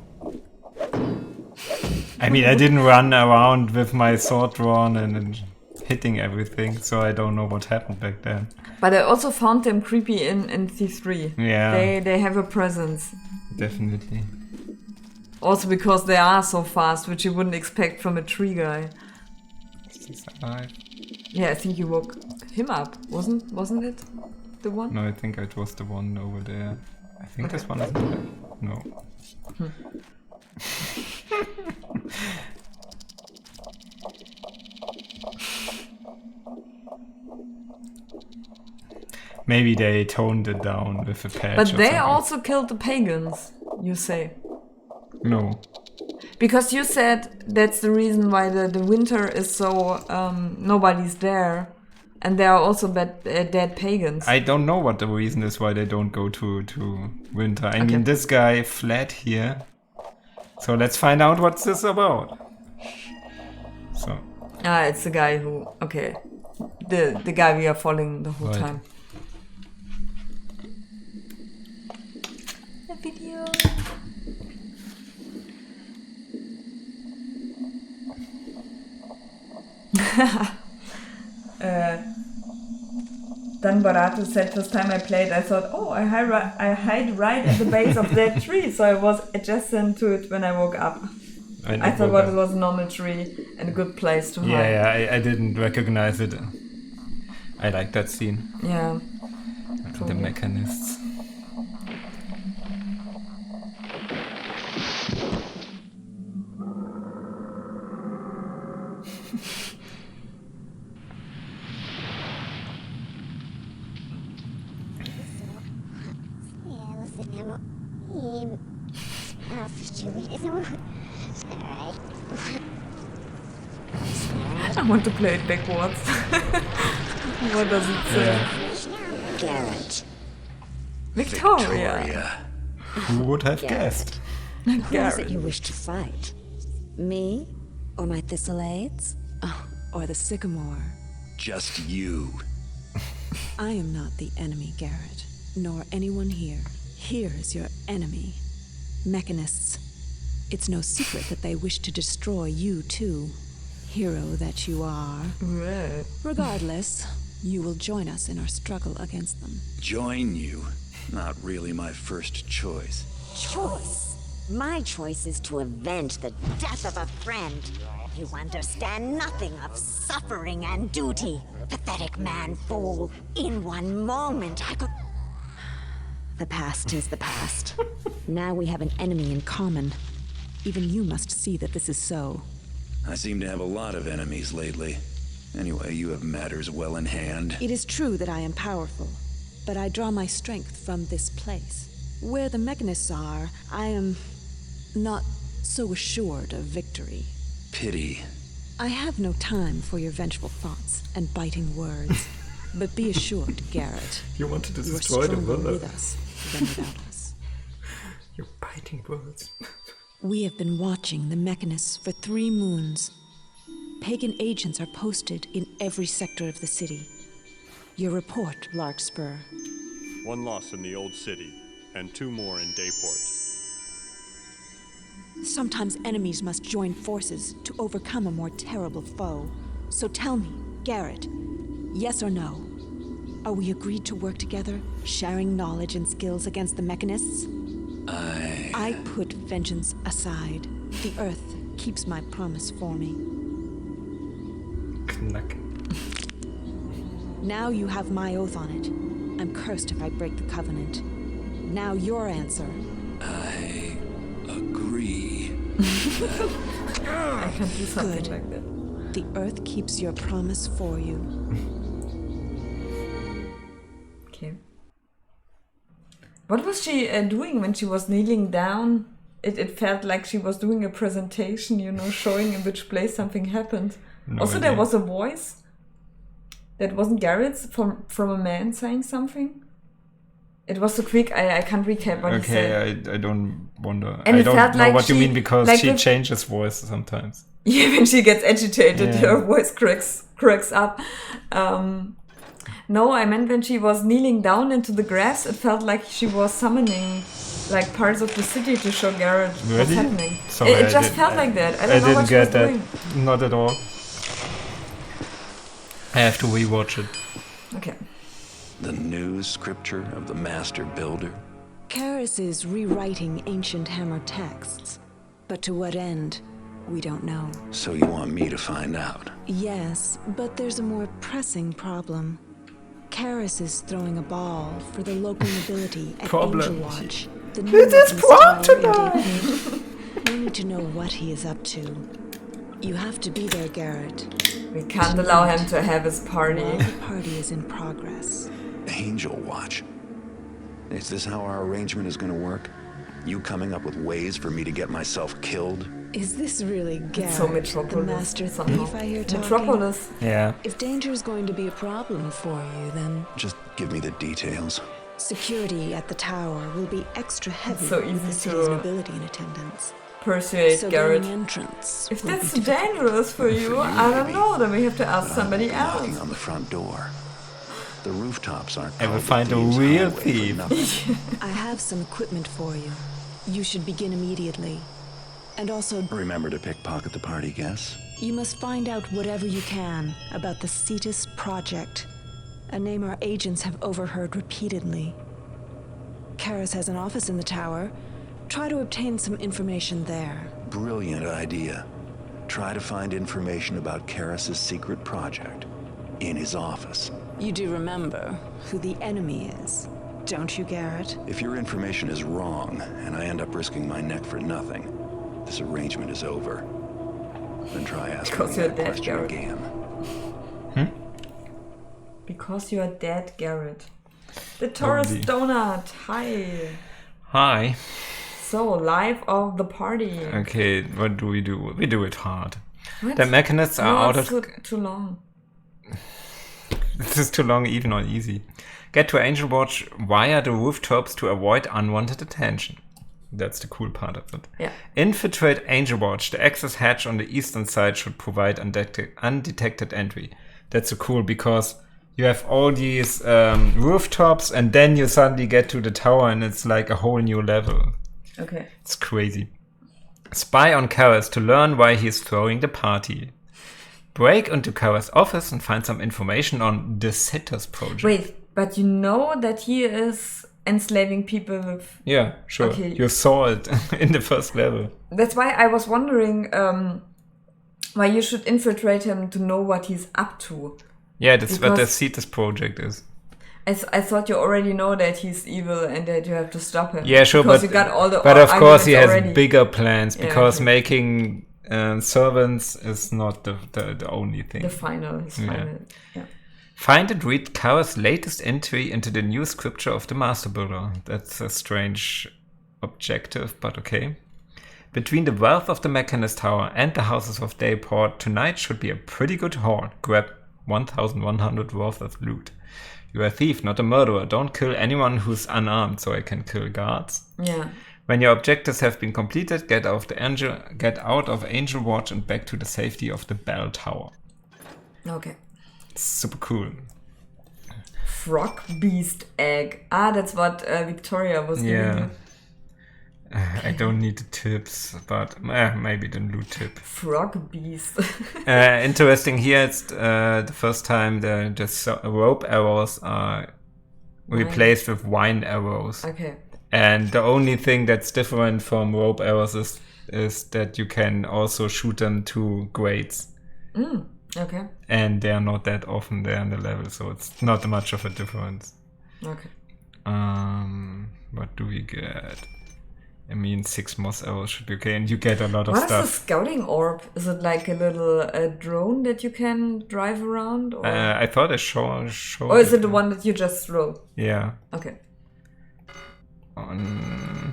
I mean, I didn't run around with my sword drawn and hitting everything, so I don't know what happened back then. But I also found them creepy in C3. Yeah. They have a presence. Definitely. Also because they are so fast, which you wouldn't expect from a tree guy. Is this alive? Yeah, I think you woke him up. Wasn't it the one? No, I think it was the one over there. I think this one is alive. No. Maybe they toned it down with a patch. But they something. also killed the pagans, you say. No. Because you said that's the reason why the winter is so nobody's there, and there are also dead pagans. I don't know what the reason is why they don't go to winter. I mean, this guy fled here, so let's find out what's this about. So. It's the guy who the guy we are following the whole time. A video. Dan Barato said first time I played, I thought, I hide right at the base of that tree, so I was adjacent to it when I woke up. I thought it was a normal tree and a good place to hide. Yeah, I didn't recognize it. I like that scene. Yeah. The mechanists. I want to play it backwards. What does it say? Garrett. Victoria. Who would have guessed? Who is it you wish to fight? Me? Or my Thistlades? Oh, or the Sycamore. Just you. I am not the enemy, Garrett, nor anyone here. Here is your enemy. Mechanists. It's no secret that they wish to destroy you too. Hero that you are. Right. Regardless, you will join us in our struggle against them. Join you? Not really my first choice. Choice? My choice is to avenge the death of a friend. You understand nothing of suffering and duty. Pathetic man fool. In one moment I could... The past is the past. Now we have an enemy in common. Even you must see that this is so. I seem to have a lot of enemies lately. Anyway, you have matters well in hand. It is true that I am powerful, but I draw my strength from this place. Where the mechanists are, I am not so assured of victory. Pity. I have no time for your vengeful thoughts and biting words. But be assured, Garrett, You wanted to you are destroy the stronger world. with us than without us. You're biting words. We have been watching the mechanists for 3 moons. Pagan agents are posted in every sector of the city. Your report, Larkspur. 1 loss in the old city, and 2 more in Dayport. Sometimes enemies must join forces to overcome a more terrible foe. So tell me, Garrett, yes or no? Are we agreed to work together, sharing knowledge and skills against the mechanists? I put vengeance aside. The Earth keeps my promise for me. Knack. Now you have my oath on it. I'm cursed if I break the covenant. Now your answer. I agree. I can do something Good. like that. The Earth keeps your promise for you. Okay. What was she doing when she was kneeling down? It felt like she was doing a presentation, showing in which place something happened. No also, idea. there was a voice that wasn't Garrett's from a man saying something. It was so quick, I can't recap what he said. I don't wonder. And I don't felt know like what you mean because like she changes voice sometimes. Yeah, when she gets agitated, her voice cracks up. No, I meant when she was kneeling down into the grass, it felt like she was summoning like parts of the city to show Garrett what's happening. Sorry, it just felt like that. I don't know didn't what she get was that. doing. Not at all. I have to rewatch it. Okay. The new scripture of the Master Builder. Karis is rewriting ancient hammer texts, but to what end, we don't know. So you want me to find out? Yes, but there's a more pressing problem. Karis is throwing a ball for the local nobility at Angelwatch. It is prom tonight! We need to know what he is up to. You have to be there, Garrett. We can't allow him to have his party. While the party is in progress. Angelwatch. Is this how our arrangement is going to work? You coming up with ways for me to get myself killed? Is this really Garrett, so Metropolis, the master thief I hear talking? Metropolis. Yeah. If danger is going to be a problem for you, then Just give me the details. security at the tower will be extra heavy So with the easy city's to nobility in attendance. Persuade So Garrett. getting entrance If will that's be difficult. dangerous for you, I don't know. Then we have to ask somebody Knocking else. on the front door. The rooftops aren't I will called find a thieves' real highway for thief. nothing. I have some equipment for you. You should begin immediately. And also, Remember to pickpocket the party guests? you must find out whatever you can about the Cetus Project, a name our agents have overheard repeatedly. Karis has an office in the tower. Try to obtain some information there. Brilliant idea. Try to find information about Karis' secret project in his office. You do remember who the enemy is, don't you, Garrett? If your information is wrong, and I end up risking my neck for nothing, this arrangement is over. Then try asking Because me you're that dead, question Garrett. again. Because you are dead, Garrett. The Taurus Donut. Hi. Hi. So, life of the party. Okay, what do? We do it hard. What? The mechanists are out of... too long. This is too long, even or easy. Get to Angelwatch via the rooftops to avoid unwanted attention. That's the cool part of it. Yeah. Infiltrate Angelwatch. The access hatch on the eastern side should provide undetected entry. That's so cool because you have all these rooftops and then you suddenly get to the tower and it's like a whole new level. Okay. It's crazy. Spy on Karis to learn why he's throwing the party. Break into Karis' office and find some information on the Cetus project. Wait, but you know that he is enslaving people with... Yeah, sure. Okay. You saw it in the first level. That's why I was wondering why you should infiltrate him to know what he's up to. Yeah, that's what the Because- Cetus project is. I thought you already know that he's evil and that you have to stop him. Yeah, sure, because but you got all the of course he has already. bigger plans Yeah, because okay. making servants is not the only thing. His final. Yeah. Find and read Karis' latest entry into the new scripture of the Master Builder. That's a strange objective, but okay. Between the wealth of the Mechanist Tower and the houses of Dayport, tonight should be a pretty good haul. Grab 1,100 worth of loot. You're a thief, not a murderer. Don't kill anyone who's unarmed, so I can kill guards. Yeah. When your objectives have been completed, get out of Angelwatch and back to the safety of the bell tower. Okay. Super cool. Frog beast egg. Ah, that's what Victoria was giving you. I don't need the tips, but maybe the loot tip. Frog beast. Interesting here, it's the first time the rope arrows are replaced with wine arrows. Okay. And the only thing that's different from rope arrows is that you can also shoot them to grades. Okay. And they are not that often there in the level, so it's not much of a difference. Okay. What do we get? I mean, 6 moss arrows should be okay, and you get a lot of What stuff. is the scouting orb? Is it like a little drone that you can drive around? Or, I thought I showed or is it the one that you just throw? Yeah. Okay.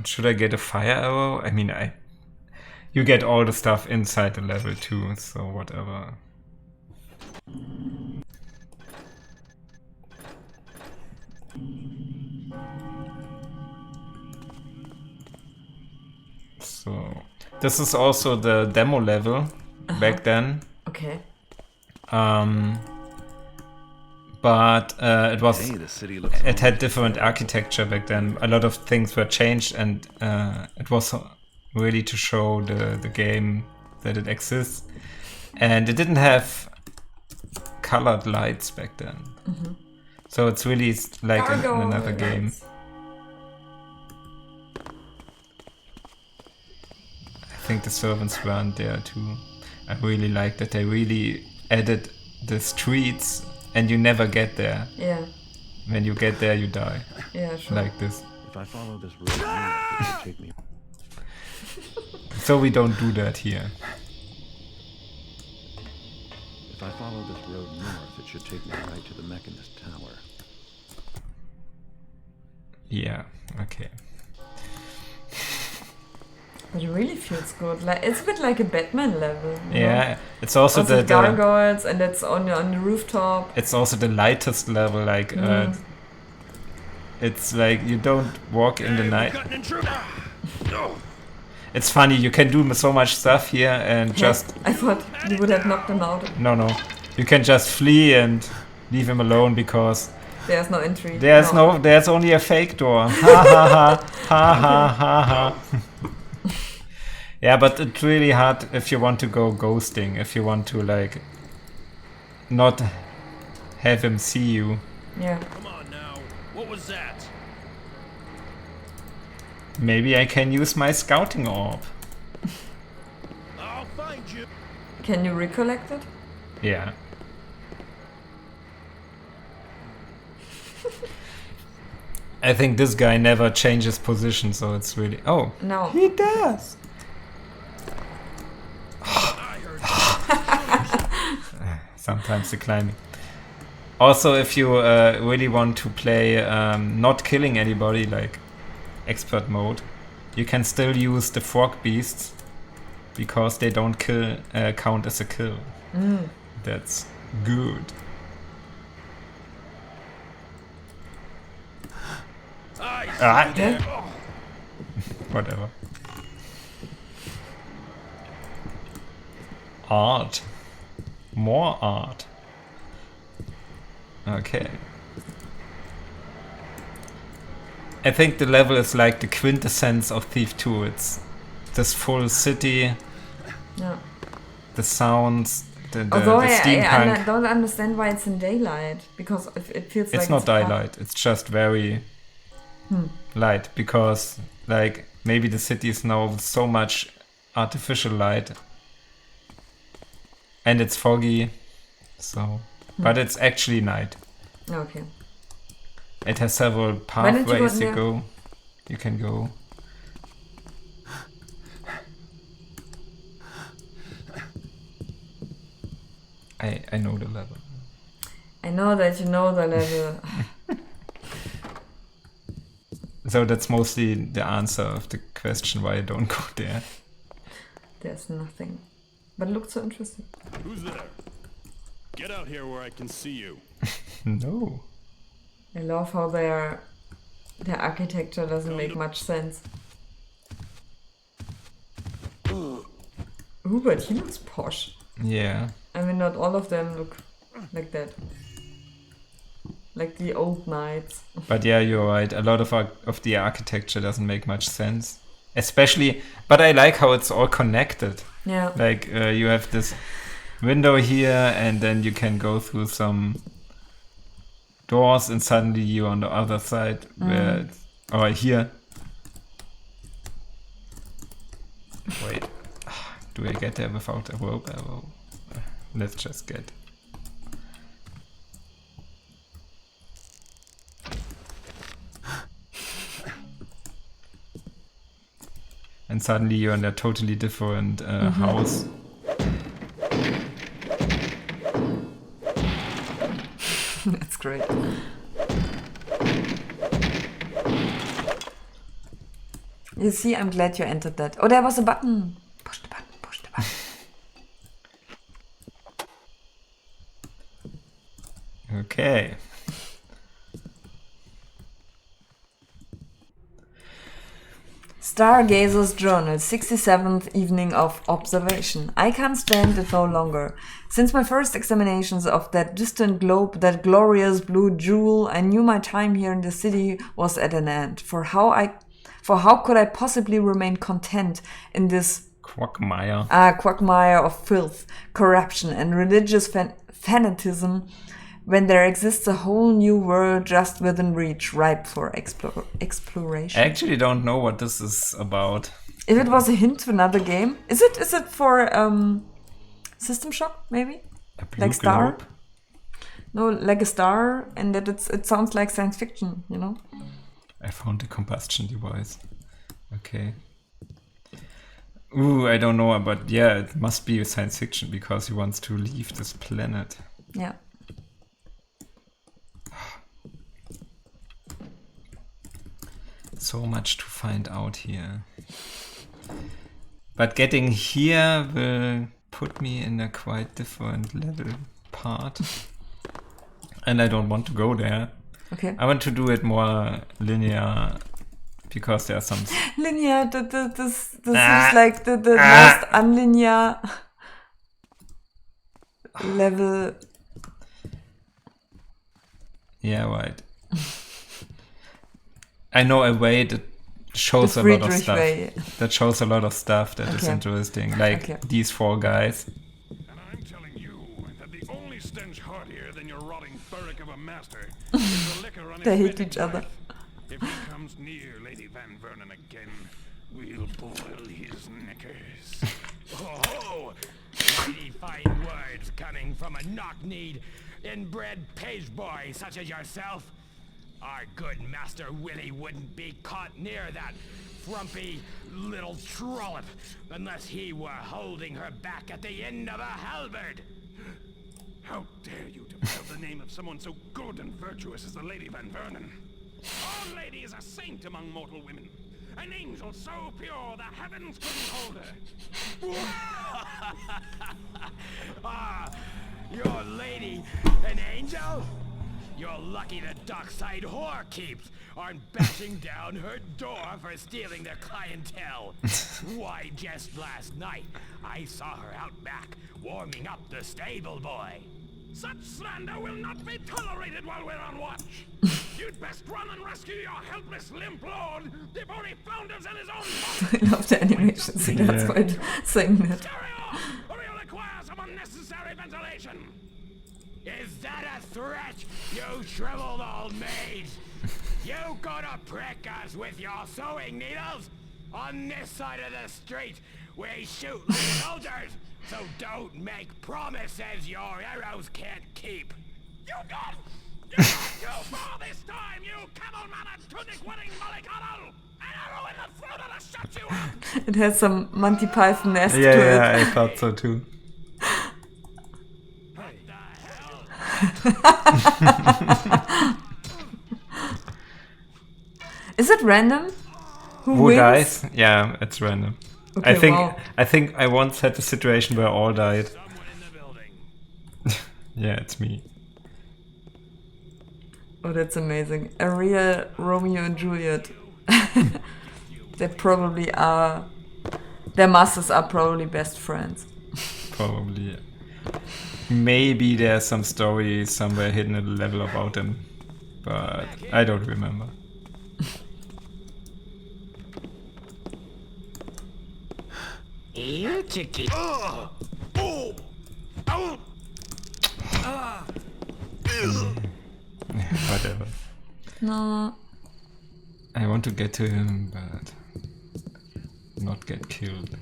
Should I get a fire arrow? I mean, you get all the stuff inside the level too, so whatever. So this is also the demo level back then. Okay. But it was Hey, the city looks it had different architecture back then. A lot of things were changed, and it was really to show the game that it exists. And it didn't have colored lights back then. So it's really like in another game. I think the servants weren't there too. I really like that they really added the streets, and you never get there. Yeah. When you get there, you die. Yeah, sure. Like this. If I follow this road north, it should take me. So we don't do that here. If I follow this road north, it should take me right to the mechanist tower. Yeah, okay. But it really feels good. Like it's a bit like a Batman level. Yeah, it's also the gargoyles, and it's on the rooftop. It's also the lightest level. Like it's like you don't walk in the night. It's funny. You can do so much stuff here and just. I thought you would have knocked him out. No. You can just flee and leave him alone because. There's no entry. There's There's only a fake door. Ha ha ha ha ha ha ha. Yeah, but it's really hard if you want to go ghosting, if you want to like not have him see you. Yeah. Come on now. What was that? Maybe I can use my scouting orb. I'll find you. Can you recollect it? Yeah. I think this guy never changes position, so it's really... Oh, no. He does! Sometimes the climbing. Also, if you really want to play not killing anybody, like expert mode, you can still use the frog beasts because they don't count as a kill. That's good. Whatever. Art. More art. Okay. I think the level is like the quintessence of Thief 2. It's this full city. Yeah. The sounds. The Although steampunk. I don't understand why it's in daylight, because it feels like it's not daylight. It's just very light, because like maybe the city is now with so much artificial light. And it's foggy, so... But it's actually night. Okay. It has several pathways you can go. I know the level. I know that you know the level. So that's mostly the answer of the question why I don't go there. There's nothing. But it looks so interesting. Who's there? Get out here where I can see you. No. I love how their architecture doesn't make much sense. Ooh, but he looks posh. Yeah. I mean, not all of them look like that. Like the old knights. But yeah, you're right. A lot of the architecture doesn't make much sense. Especially, but I like how it's all connected. Yeah. Like you have this window here, and then you can go through some doors, and suddenly you're on the other side, where or here. Wait, do I get there without a rope arrow? Let's just get. And suddenly you're in a totally different house. That's great. You see, I'm glad you entered that. Oh, there was a button. Push the button, push the button. Okay. Stargazer's Journal, 67th evening of observation. I can't stand it no longer. Since my first examinations of that distant globe, that glorious blue jewel, I knew my time here in the city was at an end. For how could I possibly remain content in this quagmire of filth, corruption, and religious fanatism when there exists a whole new world just within reach, ripe for exploration? I actually don't know what this is about. If it was a hint to another game, is it for System Shock maybe? Like Star? Globe? No, like a star, and that it sounds like science fiction, you know? I found the combustion device. Okay. Ooh, I don't know, but yeah, it must be science fiction because he wants to leave this planet. Yeah. So much to find out here. But getting here will put me in a quite different level part. And I don't want to go there. Okay. I want to do it more linear because there are some... Linear, this is like the most unlinear level. Yeah, right. I know a way that shows a lot of stuff. Way. That shows a lot of stuff that is interesting. Like these 4 guys. And I'm telling you that the only stench heartier than your rotting burrick of a master is the liquor on They his hate each other. If he comes near Lady Van Vernon again, we'll boil his knickers. Oh, mighty fine words coming from a knock-kneed, inbred page boy such as yourself. Our good Master Willie wouldn't be caught near that frumpy little trollop unless he were holding her back at the end of a halberd. How dare you defile the name of someone so good and virtuous as the Lady Van Vernon? Our lady is a saint among mortal women. An angel so pure the heavens couldn't hold her. Ah, your lady an angel? You're lucky the dockside whore keeps aren't bashing down her door for stealing their clientele. Why, just last night, I saw her out back warming up the stable boy. Such slander will not be tolerated while we're on watch. You'd best run and rescue your helpless limp lord before he flounders in his own I love the animation scene, that's quite saying that. or he'll require some unnecessary ventilation. Is that a threat, you shriveled old maid? You gonna prick us with your sewing needles? On this side of the street, we shoot like soldiers, so don't make promises your arrows can't keep. You got you for this time, you camel-mannered tunic-wearing mollycoddle! An arrow in the throat that'll shut you up! It has some Monty Python-esque to it. Yeah, I thought so too. Is it random? Who wins? Dies? Yeah, it's random. Okay, I think I once had a situation where all died. Yeah, it's me. Oh, that's amazing. A real Romeo and Juliet. They probably are... Their masters are probably best friends. Probably. Maybe there's some story somewhere hidden at the level about them. But I don't remember. Here, chicky. Whatever. No. I want to get to him, but not get killed.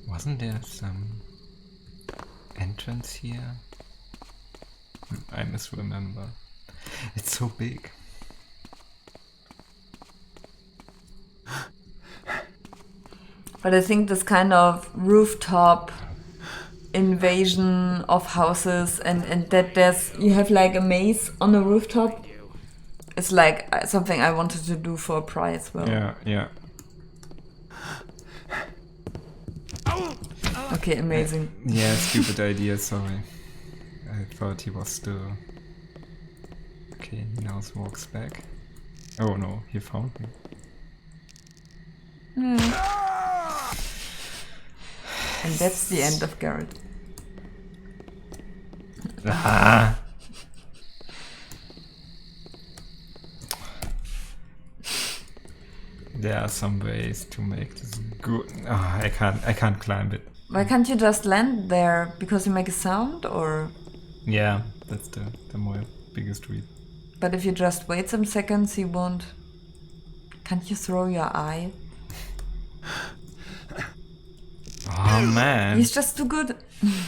Wasn't there some entrance here? I misremember. It's so big. But I think this kind of rooftop invasion of houses and that you have like a maze on the rooftop. It's like something I wanted to do for a prize as well. Yeah. Okay, amazing. Yeah, stupid idea, sorry. I thought he was still... Okay, he now walks back. Oh no, he found me. And that's the end of Garrett. Ah. There are some ways to make this good. Oh, I can't climb it. Why can't you just land there? Because you make a sound, or? Yeah, that's the more biggest reason. But if you just wait some seconds, he won't. Can't you throw your eye? Oh man. He's just too good.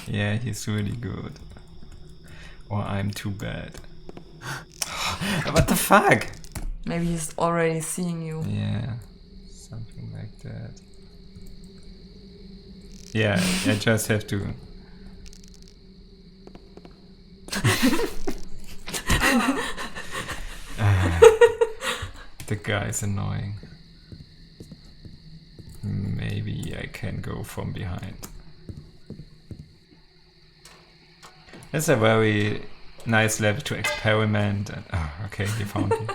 Yeah, he's really good. Or I'm too bad. What the fuck? Maybe he's already seeing you. Yeah, something like that. Yeah, I just have to. The guy's annoying. Maybe I can go from behind. It's a very nice level to experiment. And, oh, okay, he found me.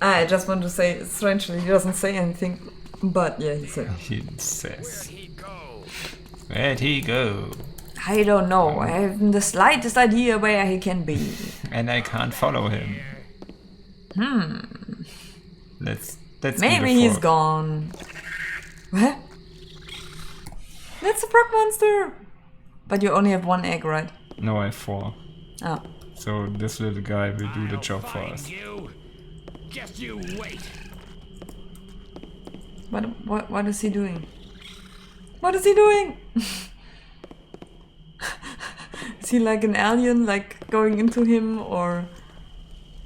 I just want to say, strangely, he doesn't say anything, but yeah, he said. He says. Where'd he go? I don't know. I haven't the slightest idea where he can be. And I can't follow him. Let's Maybe he's gone. What? That's a frog monster. But you only have one egg, right? No, I have 4. Oh. So this little guy will do the job for us. Just you wait. What is he doing? What is he doing? Is he like an alien, like going into him, or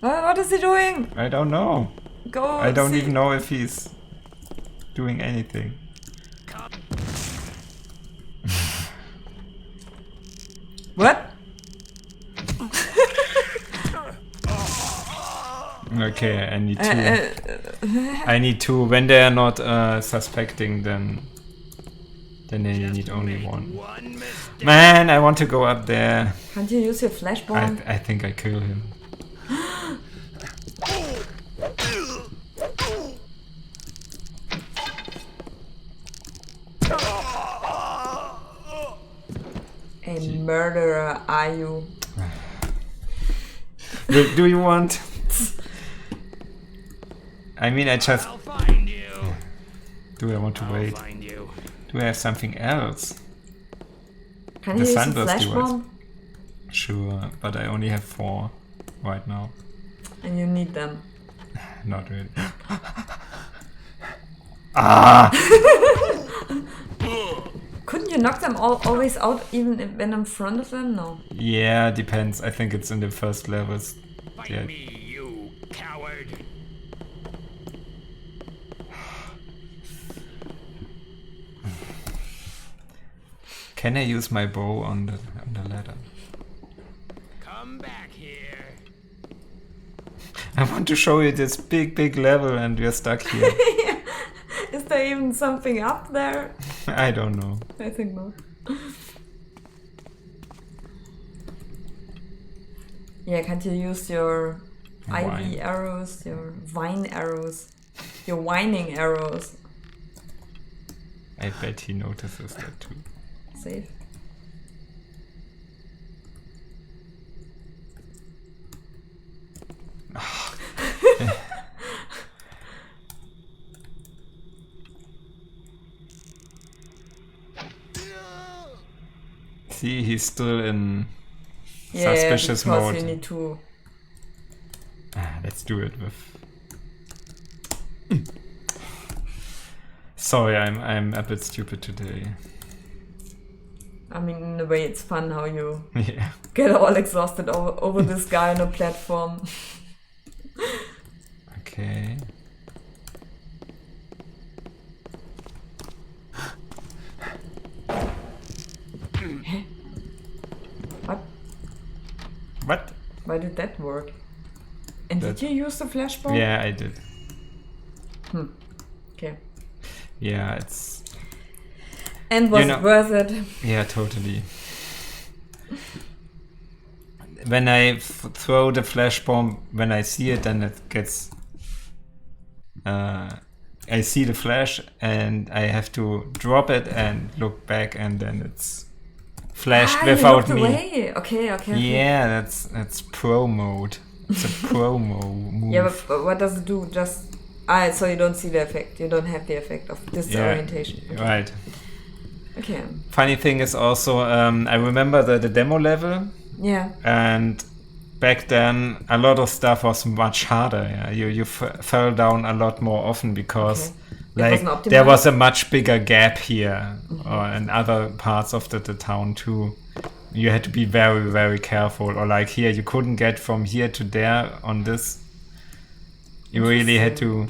what is he doing? I don't know. I don't even know if he's doing anything. What? Okay, I need 2. I need 2. When they are not suspecting, then they need only 1. Man, I want to go up there. Can't you use your flash bomb? I think I kill him. A murderer, are you? Do you want? I mean, I just. Do I want to wait? Do I have something else? Can you use a flash bomb? Sure, but I only have 4 right now. And you need them. Not really. Ah! Couldn't you knock them always out even when in front of them? No. Yeah, depends. I think it's in the first levels. Fight me, you coward. Can I use my bow on the ladder? Come back here. I want to show you this big level and we're stuck here. Is there even something up there? I don't know. I think not. Yeah, can't you use your ivy arrows, your vine arrows, your whining arrows? I bet he notices that too. Safe. See, he's still in suspicious mode. You need to. Let's do it with. Sorry, I'm a bit stupid today. I mean, in a way, it's fun how you yeah. get all exhausted over this guy on a platform. Okay. What? What? Why did that work? And did you use the flash bomb? Yeah, I did. Okay. Yeah, it's... And was it worth it? Yeah, totally. When I throw the flash bomb, when I see it, then it gets I see the flash and I have to drop it and look back, and then it's flashed without me. Away. Okay. Yeah, that's pro mode. It's a pro move. Yeah, but what does it do? Just so you don't see the effect. You don't have the effect of disorientation. Yeah, right. Okay. Funny thing is also, I remember the demo level. Yeah. And back then, a lot of stuff was much harder. Yeah, you fell down a lot more often because, there was a much bigger gap here, and other parts of the town too. You had to be very, very careful. Or like here, you couldn't get from here to there on this. You really had to.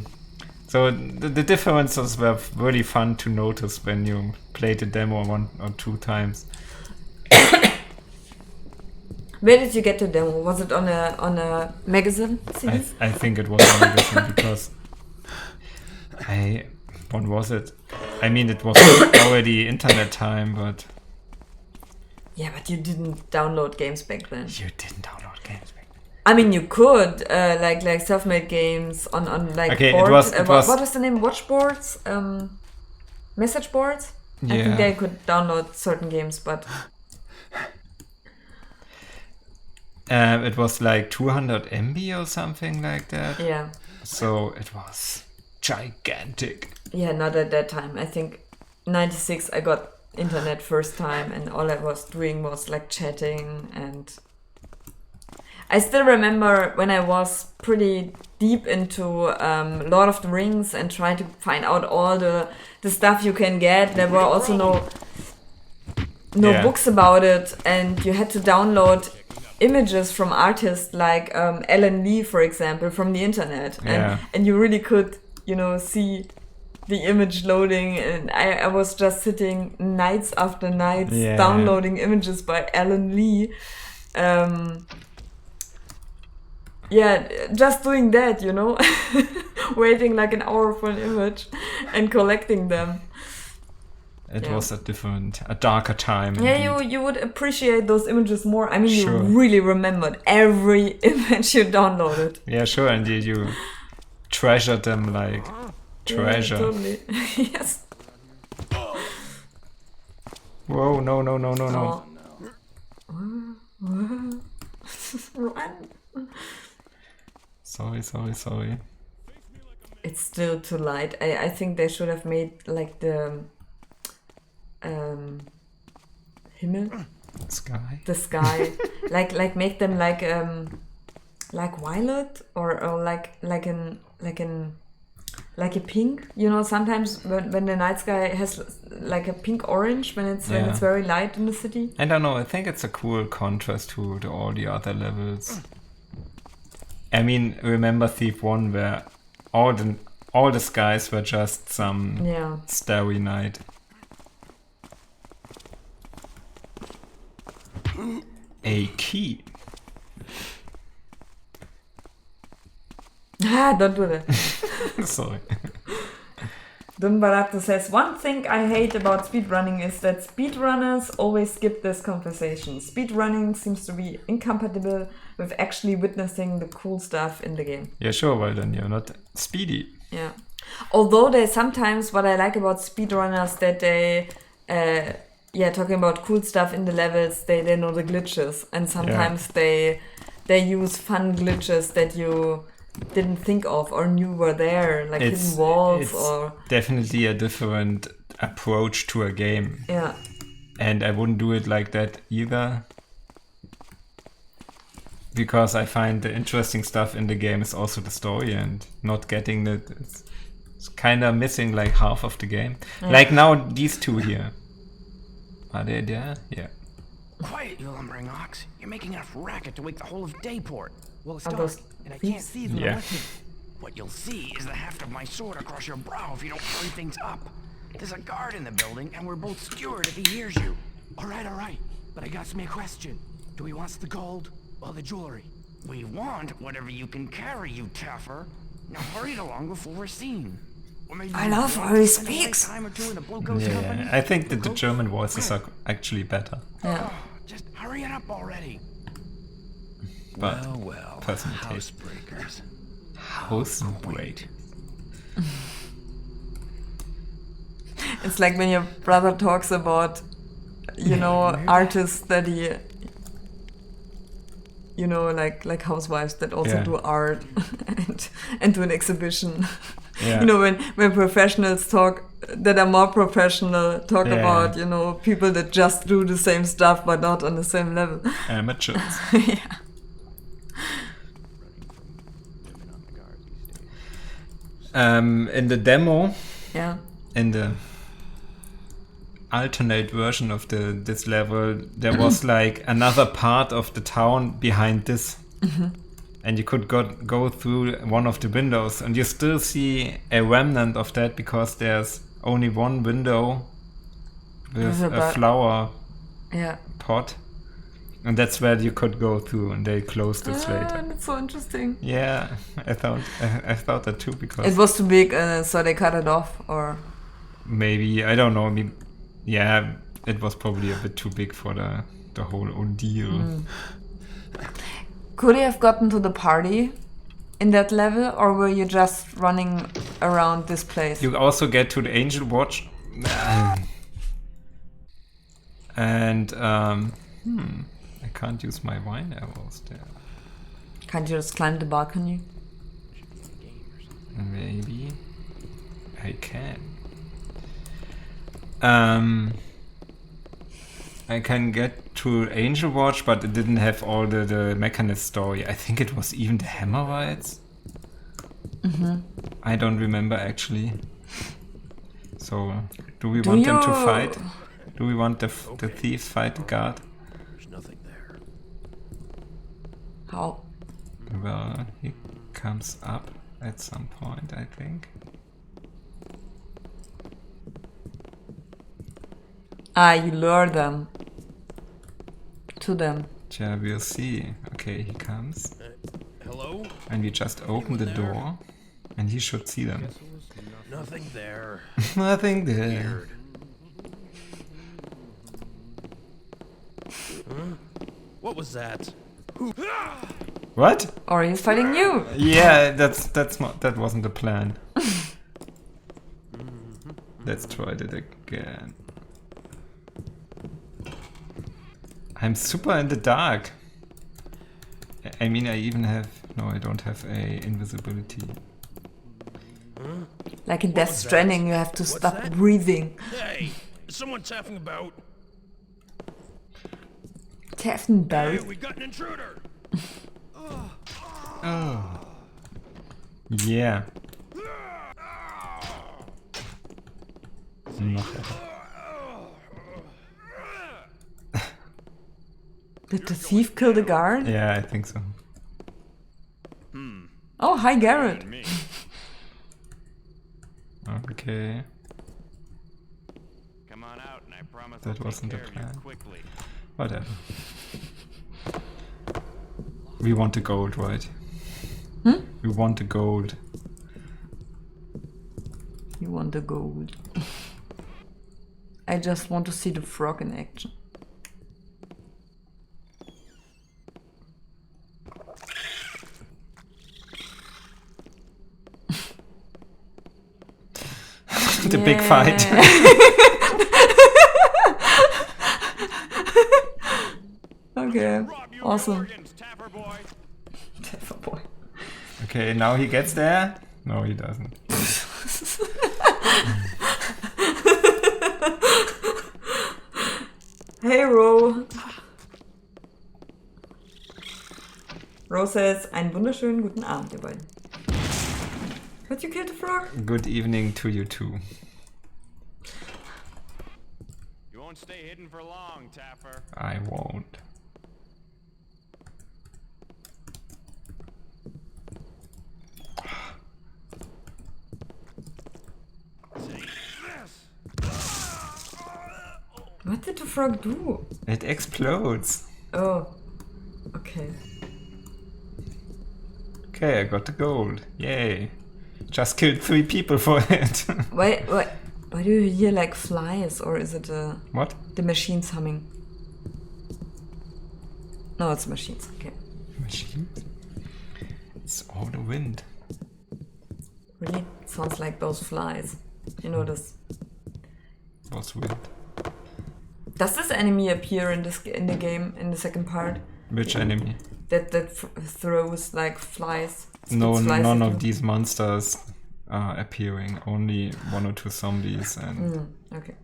So the differences were really fun to notice when you played the demo 1 or 2 times. Where did you get the demo? Was it on a magazine CD? I think it was a magazine because when was it? I mean, it was already internet time, but yeah, but you didn't download games back then. You didn't download games back then. I mean, you could like self-made games on like boards. It was what was the name? Watchboards, message boards. Yeah. I think they could download certain games, but it was like 200 MB or something like that. Yeah. So it was gigantic. Yeah, not at that time. I think 96 I got internet first time, and all I was doing was like chatting, and I still remember when I was pretty deep into Lord of the Rings and trying to find out all the stuff you can get. There were also no books about it, and you had to download images from artists like Alan Lee, for example, from the internet, and you really could, see the image loading, and I was just sitting nights after nights downloading images by Alan Lee. Just doing that, waiting like an hour for an image and collecting them. It was a darker time. Yeah, you would appreciate those images more. I mean, you really remembered every image you downloaded. Yeah, sure, and you treasured them like treasure. Yeah, totally. Yes. Whoa, no. Run. Sorry. It's still too light. I think they should have made like the Himmel, the sky, like make them like violet or like a pink. Sometimes when the night sky has like a pink orange when it's very light in the city. I don't know. I think it's a cool contrast to all the other levels. I mean, remember Thief 1 where all the skies were just some starry night. A key. Don't do that. Sorry. Don Barato says, one thing I hate about speedrunning is that speedrunners always skip this conversation. Speedrunning seems to be incompatible with actually witnessing the cool stuff in the game. Yeah, sure, well then you're not speedy. Yeah. Although they sometimes, what I like about speedrunners, that they, talking about cool stuff in the levels, they know the glitches. And sometimes they use fun glitches that you didn't think of or knew were there, like hidden walls or... definitely a different approach to a game. Yeah. And I wouldn't do it like that either. Because I find the interesting stuff in the game is also the story, and not getting it, it's kind of missing like half of the game. Yeah. Like now these two here. Are they there? Yeah. Quiet, you lumbering ox. You're making enough racket to wake the whole of Dayport. Well, it's dark, and I can't see them. Yeah. What you'll see is the heft of my sword across your brow if you don't hurry things up. There's a guard in the building, and we're both skewered if he hears you. All right. But I got me a question. Do we want the gold or the jewelry? We want whatever you can carry, you tougher. Now hurry it along before we're seen. I love how he speaks. Yeah, I think that the German voices are actually better. Yeah. Just hurry it up already. But well, personal housebreakers. Housebreak. It's like when your brother talks about, you know, artists that he, you know, like housewives that also do art and do an exhibition. Yeah. You know, when professionals talk that are more professional talk about, you know, people that just do the same stuff but not on the same level. Amateurs. Yeah. In the demo, in the alternate version of this level, there was like another part of the town behind this. And you could go through one of the windows, and you still see a remnant of that because there's only one window with a flower pot, and that's where you could go through. And they closed this later. And it's so interesting. Yeah, I thought that too because it was too big, so they cut it off, or maybe I don't know. I mean, yeah, it was probably a bit too big for the whole ordeal. Could you have gotten to the party in that level, or were you just running around this place? You also get to the Angelwatch. And, I can't use my wine arrows there. Can't you just climb the balcony? Maybe. I can. I can get to Angelwatch, but it didn't have all the mechanist story. I think it was even the Hammerites. I don't remember actually. So, do we want them to fight? Do we want the thieves fight the guard? There's nothing there. How? Well, he comes up at some point, I think. You lure them. To them. Yeah, we'll see. Okay, he comes. Hello? And we just open the door, and he should see them. Nothing there. Nothing there. Huh? What was that? What? Or he's fighting you. Yeah, that wasn't the plan. Let's try that again. I'm super in the dark. I mean, I even have... No, I don't have a invisibility. Like in Death Stranding, you have to stop breathing. Hey, is someone tapping about? Tapping about? Hey, we got an intruder! Oh. Yeah. Did the thief kill the guard? Yeah, I think so. Oh, hi Garrett. Okay. Come on out, and I promise That I'll wasn't the take care of plan. you quickly. Whatever. We want the gold, right? We want the gold. You want the gold. I just want to see the frog in action. The big fight. Okay, awesome. Tapper boy. Okay, now he gets there. No, he doesn't. Hey, Ro. Ro says, einen wunderschönen guten Abend, ihr beiden. But you killed the frog? Good evening to you too. You won't stay hidden for long, Tapper. I won't. What did the frog do? It explodes. Oh, okay. Okay, I got the gold. Yay. Just killed 3 people for it. Why do you hear like flies, or is it What? the machines humming? No, it's machines. Okay. Machines? It's all the wind. Really? So sounds like those flies. You know this. What's weird? Does this enemy appear in the game in the second part? Which enemy? That throws like flies. No, flies none of these monsters are appearing. Only 1 or 2 zombies and. Okay.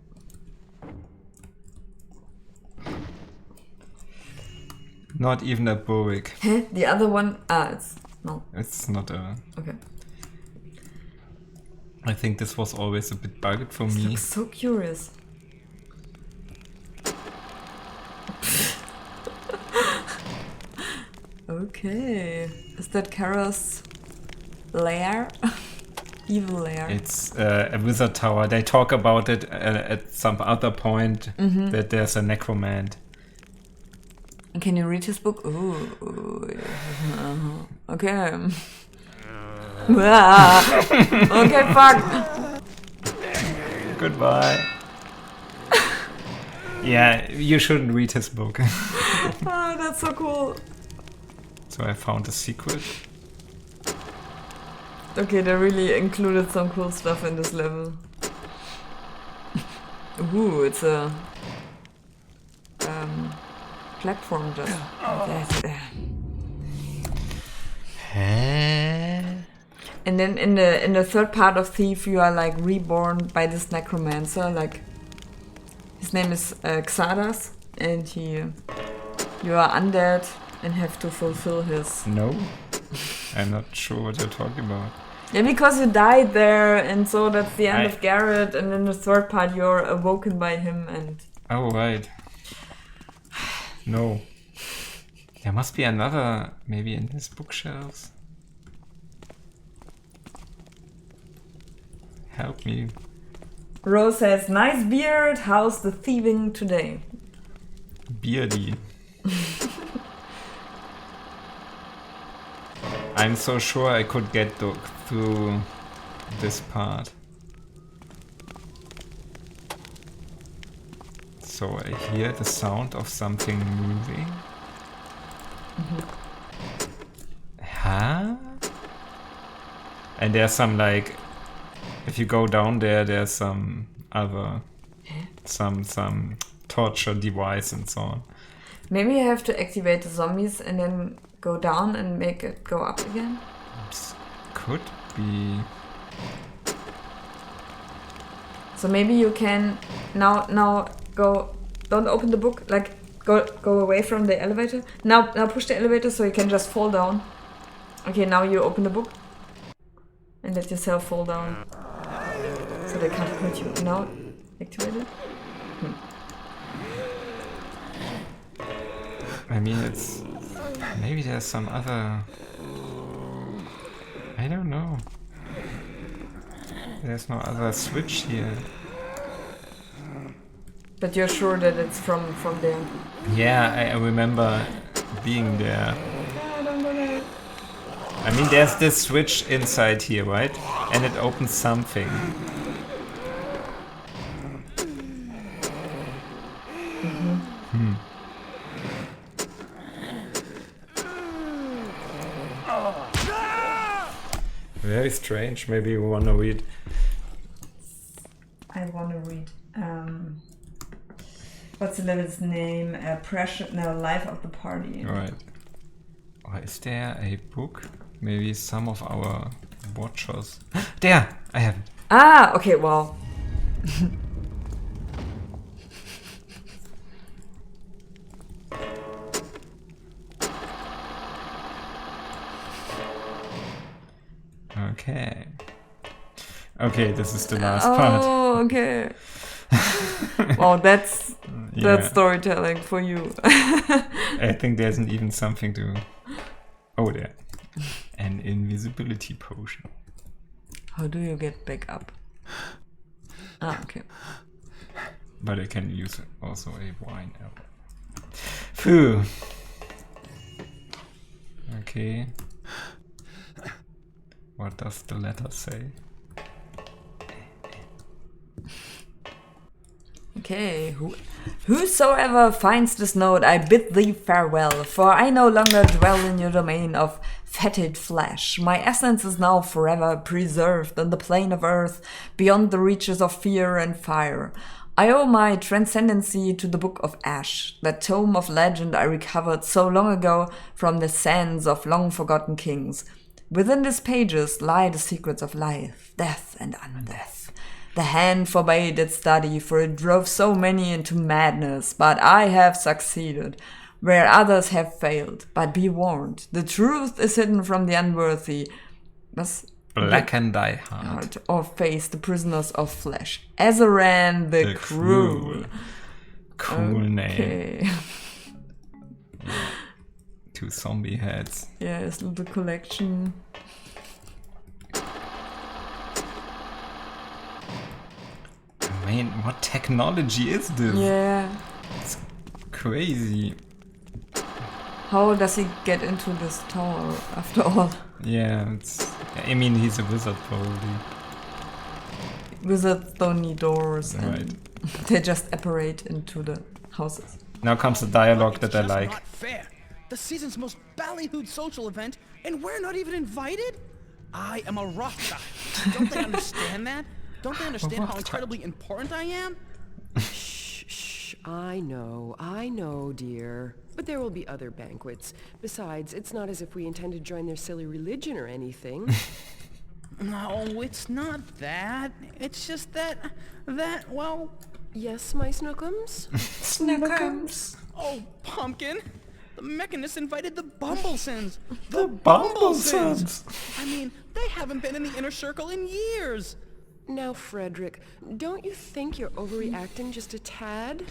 Not even a Bowick. The other one, it's no. It's not a. Okay. I think this was always a bit bugged for me. Looks so curious. Okay, is that Kara's lair? Evil lair. It's a wizard tower. They talk about it at some other point that there's a necromant. And can you read his book? Ooh. Okay. Okay, fuck. Goodbye. Yeah, you shouldn't read his book. Oh, that's so cool. So I found a secret. Okay, they really included some cool stuff in this level. Ooh, it's a platform just like that. And then in the third part of Thief, you are like reborn by this necromancer. Like his name is Xardas, and you are undead and have to fulfill his. No, I'm not sure what you're talking about. Yeah, because you died there, and so that's the end of Garrett. And in the third part, you're awoken by him, and. Oh right. No. There must be another, maybe in his bookshelves. Help me. Rose says, nice beard, how's the thieving today? Beardy. I'm so sure I could get through this part. So I hear the sound of something moving. Huh? And there's some like, if you go down there, there's some other, some torture device and so on. Maybe you have to activate the zombies and then go down and make it go up again? Could be. So maybe you can now go. Don't open the book. Like go away from the elevator. Now push the elevator so you can just fall down. Okay, now you open the book and let yourself fall down. So they can't hurt you. Now activate it. I mean, it's maybe there's some other. I don't know. There's no other switch here. But you're sure that it's from there? Yeah, I remember being there. I mean, there's this switch inside here, right? And it opens something. Very strange. Maybe you want to read. I want to read. What's the level's name? Pressure. No, Life of the Party. Alright. Or is there a book? Maybe some of our watchers. There! I have it. Ah, okay, well. Okay. Okay, this is the last part. Oh, okay. Well, that's storytelling for you. I think there's even something to. Oh, there. An invisibility potion. How do you get back up? Ah, okay. But I can use also a wine arrow. Phew. Okay. What does the letter say? Okay, whosoever finds this note, I bid thee farewell, for I no longer dwell in your domain of petted flesh. My essence is now forever preserved in the plane of earth, beyond the reaches of fear and fire. I owe my transcendency to the Book of Ash, that tome of legend I recovered so long ago from the sands of long-forgotten kings. Within these pages lie the secrets of life, death, and undeath. The hand forbade its study, for it drove so many into madness, but I have succeeded, where others have failed. But be warned, the truth is hidden from the unworthy. Black and Die Hard. Or face the prisoners of flesh. Azaran the Cruel. Cool name. Two zombie heads. Yeah, it's the collection. Man, what technology is this? Yeah. It's crazy. How does he get into this tower after all? Yeah, I mean, he's a wizard probably. Wizards don't need doors, Right. and they just apparate into the houses. Now comes the dialogue that I like. Not fair. The season's most ballyhooed social event, and we're not even invited? I am a Rothschild. Don't they understand that? Don't they understand how incredibly important I am? Shh, I know, dear. But there will be other banquets. Besides, it's not as if we intend to join their silly religion or anything. No, it's not that. It's just that, well... Yes, my Snookums? Snookums. Oh, Pumpkin! The mechanists invited the Bumblesons! The Bumblesons! I mean, they haven't been in the inner circle in years! Now, Frederick, don't you think you're overreacting just a tad?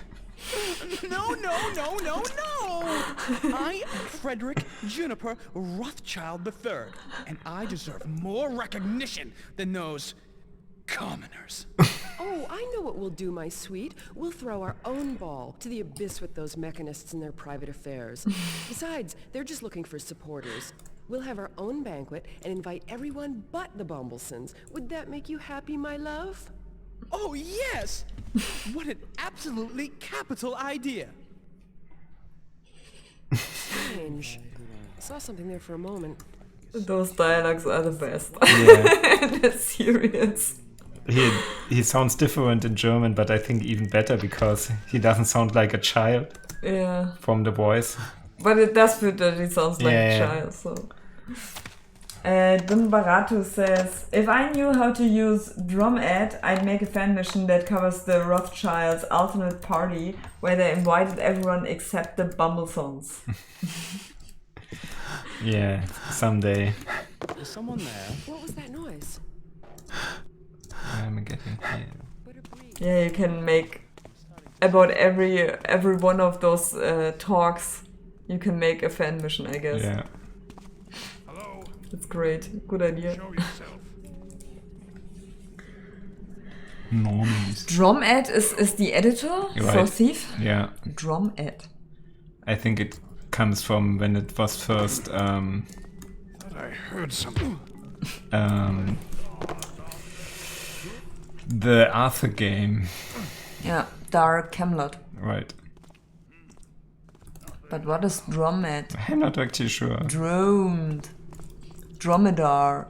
No! I am Frederick Juniper Rothschild III, and I deserve more recognition than those commoners. Oh, I know what we'll do, my sweet. We'll throw our own ball to the abyss with those mechanists and their private affairs. Besides, they're just looking for supporters. We'll have our own banquet and invite everyone but the Bumblesons. Would that make you happy, my love? Oh, yes! What an absolutely capital idea! Strange. I saw something there for a moment. Those dialogues are the best. Yeah. They're serious. He sounds different in German, but I think even better because he doesn't sound like a child. Yeah. From the voice. But it does fit that he sounds like a child, so... Dun Baratu says, if I knew how to use Drum-Ad, I'd make a fan mission that covers the Rothschilds' alternate party, where they invited everyone except the Bumblesons. Yeah, someday. Is someone there? What was that noise? I'm getting here. Yeah, you can make about every one of those talks. You can make a fan mission, I guess. Yeah. Hello. It's great. Good idea. Show yourself. Normies. Drum-Ad is the editor for Thief? Yeah. Drum-Ad. I think it comes from when it was first I heard something. The Arthur game. Yeah, Dark Camelot. Right. But what is Drum-Ad? I'm not actually sure. Droned. Dromedar.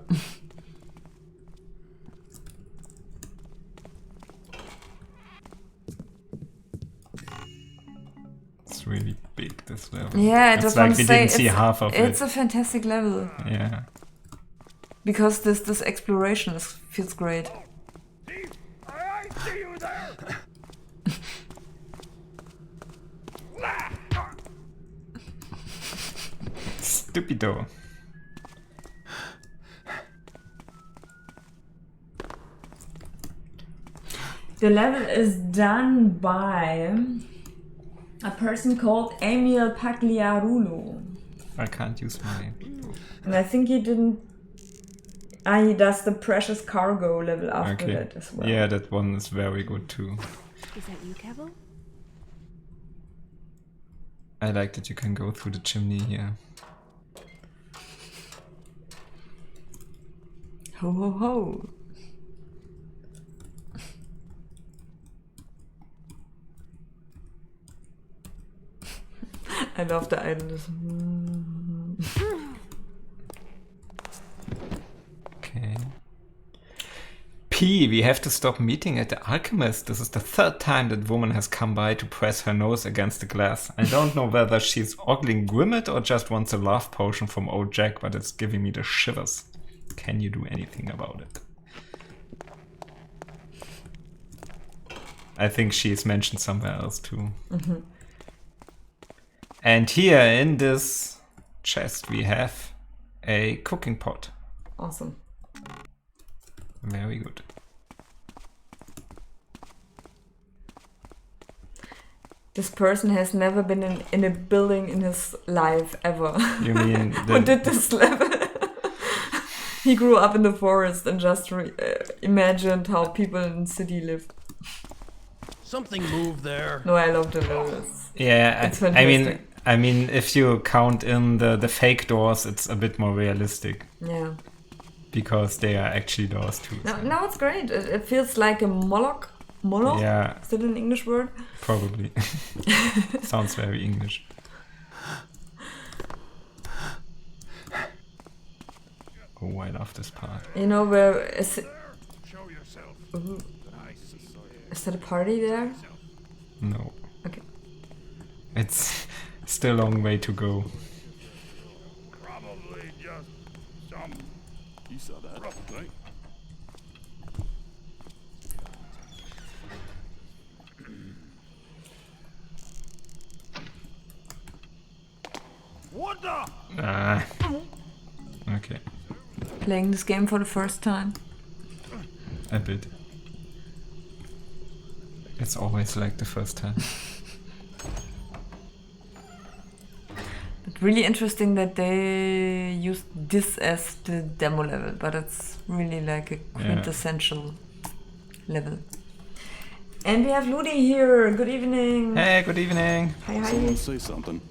It's really big, this level. Yeah, it's like we didn't see half of it. It's a fantastic level. Yeah. Because this exploration feels great. I see you there! Stupido. The level is done by a person called Emil Pagliarulo. I can't use my... And I think he didn't... he does the Precious Cargo level after that as well. Yeah, that one is very good too. Is that you, Kevo? I like that you can go through the chimney here. Ho ho ho! I love the idleness. P, we have to stop meeting at the Alchemist. This is the 3rd time that woman has come by to press her nose against the glass. I don't know whether she's ogling Grimmet or just wants a love potion from old Jack, but it's giving me the shivers. Can you do anything about it? I think she's mentioned somewhere else too. Mm-hmm. And here in this chest we have a cooking pot. Awesome. Very good. This person has never been in a building in his life ever. You mean who did this level? He grew up in the forest and just imagined how people in the city live. Something moved there. No, I love the levels. Yeah, it's fantastic. I mean, if you count in the fake doors, it's a bit more realistic. Yeah. Because they are actually doors too. No, it's great. It feels like a Moloch. Moloch? Yeah. Is it an English word? Probably. Sounds very English. Oh, I love this part. You know where is it? Show yourself. Ooh. Is that a party there? No. Okay. It's still a long way to go. Probably just some. You saw that, right? What the? Ah. Okay. Playing this game for the first time. A bit. It's always like the first time. But really interesting that they used this as the demo level, but it's really like a quintessential level. And we have Ludi here. Good evening. Hey, good evening. Hi, hi. Someone say something.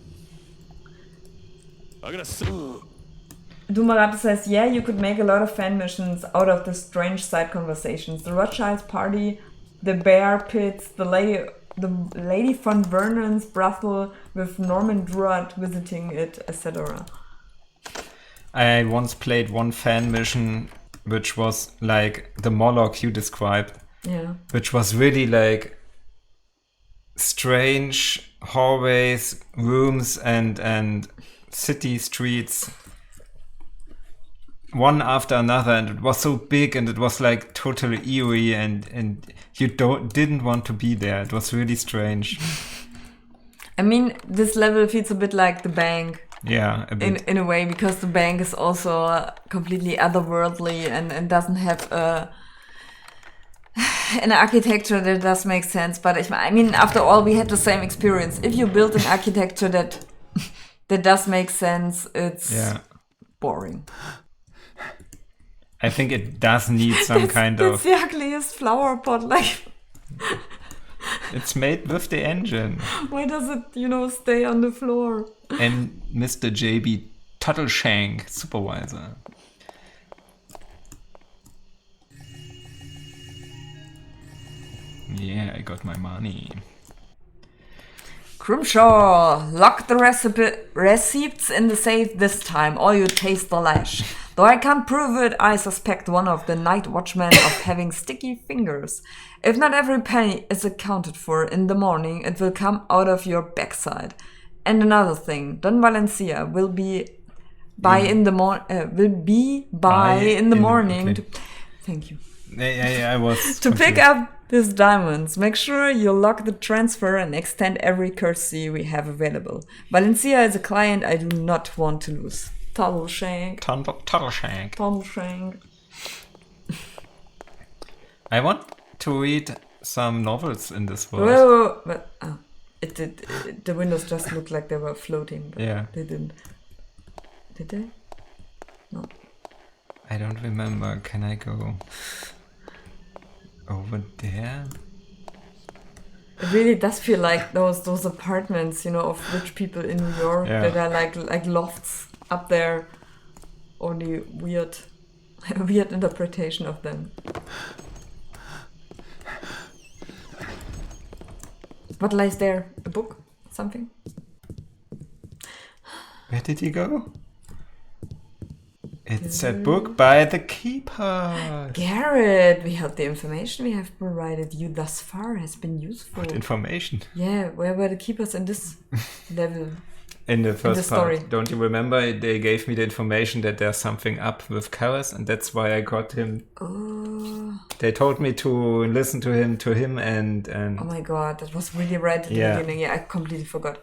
I gotta say. Dumarate says, yeah, you could make a lot of fan missions out of the strange side conversations. The Rothschilds party, the bear pits, the Lady von Vernon's brothel with Norman Druid visiting it, etc. I once played one fan mission which was like the Moloch you described. Yeah. Which was really like strange hallways, rooms and city streets. One after another, and it was so big and it was like totally eerie and you didn't want to be there. It was really strange. I mean, this level feels a bit like the bank. Yeah, a bit. In a way, because the bank is also completely otherworldly and doesn't have an architecture that does make sense. But I mean, after all, we had the same experience. If you build an architecture that does make sense, it's boring. I think it does need some kind of... That's the ugliest flower pot, like... It's made with the engine. Why does it, stay on the floor? And Mr. JB Tuttleshank, supervisor. Yeah, I got my money. Grimshaw, lock the receipts in the safe this time, or you taste the lash. Though I can't prove it, I suspect one of the night watchmen of having sticky fingers. If not every penny is accounted for in the morning, it will come out of your backside. And another thing, Don Valencia will be by in the morning. Okay. Thank you. I was to pick up his diamonds. Make sure you lock the transfer and extend every courtesy we have available. Valencia is a client I do not want to lose. Tuttleshank. Tuttleshank. I want to read some novels in this world. Whoa, but the windows just looked like they were floating. But yeah. They didn't. Did they? No. I don't remember. Can I go over there? It really does feel like those apartments, of rich people in New York that are like lofts up there. Only weird interpretation of them. What lies there? A book? Something? Where did he go? It's a book by the Keeper. Garrett, we hope the information we have provided you thus far has been useful. What information? Yeah, where were the Keepers in this level? In the first story. part. Don't you remember? They gave me the information that there's something up with Karas, and that's why I got him. Oh. They told me to listen to him and Oh my god, that was really right at the beginning. Yeah, I completely forgot.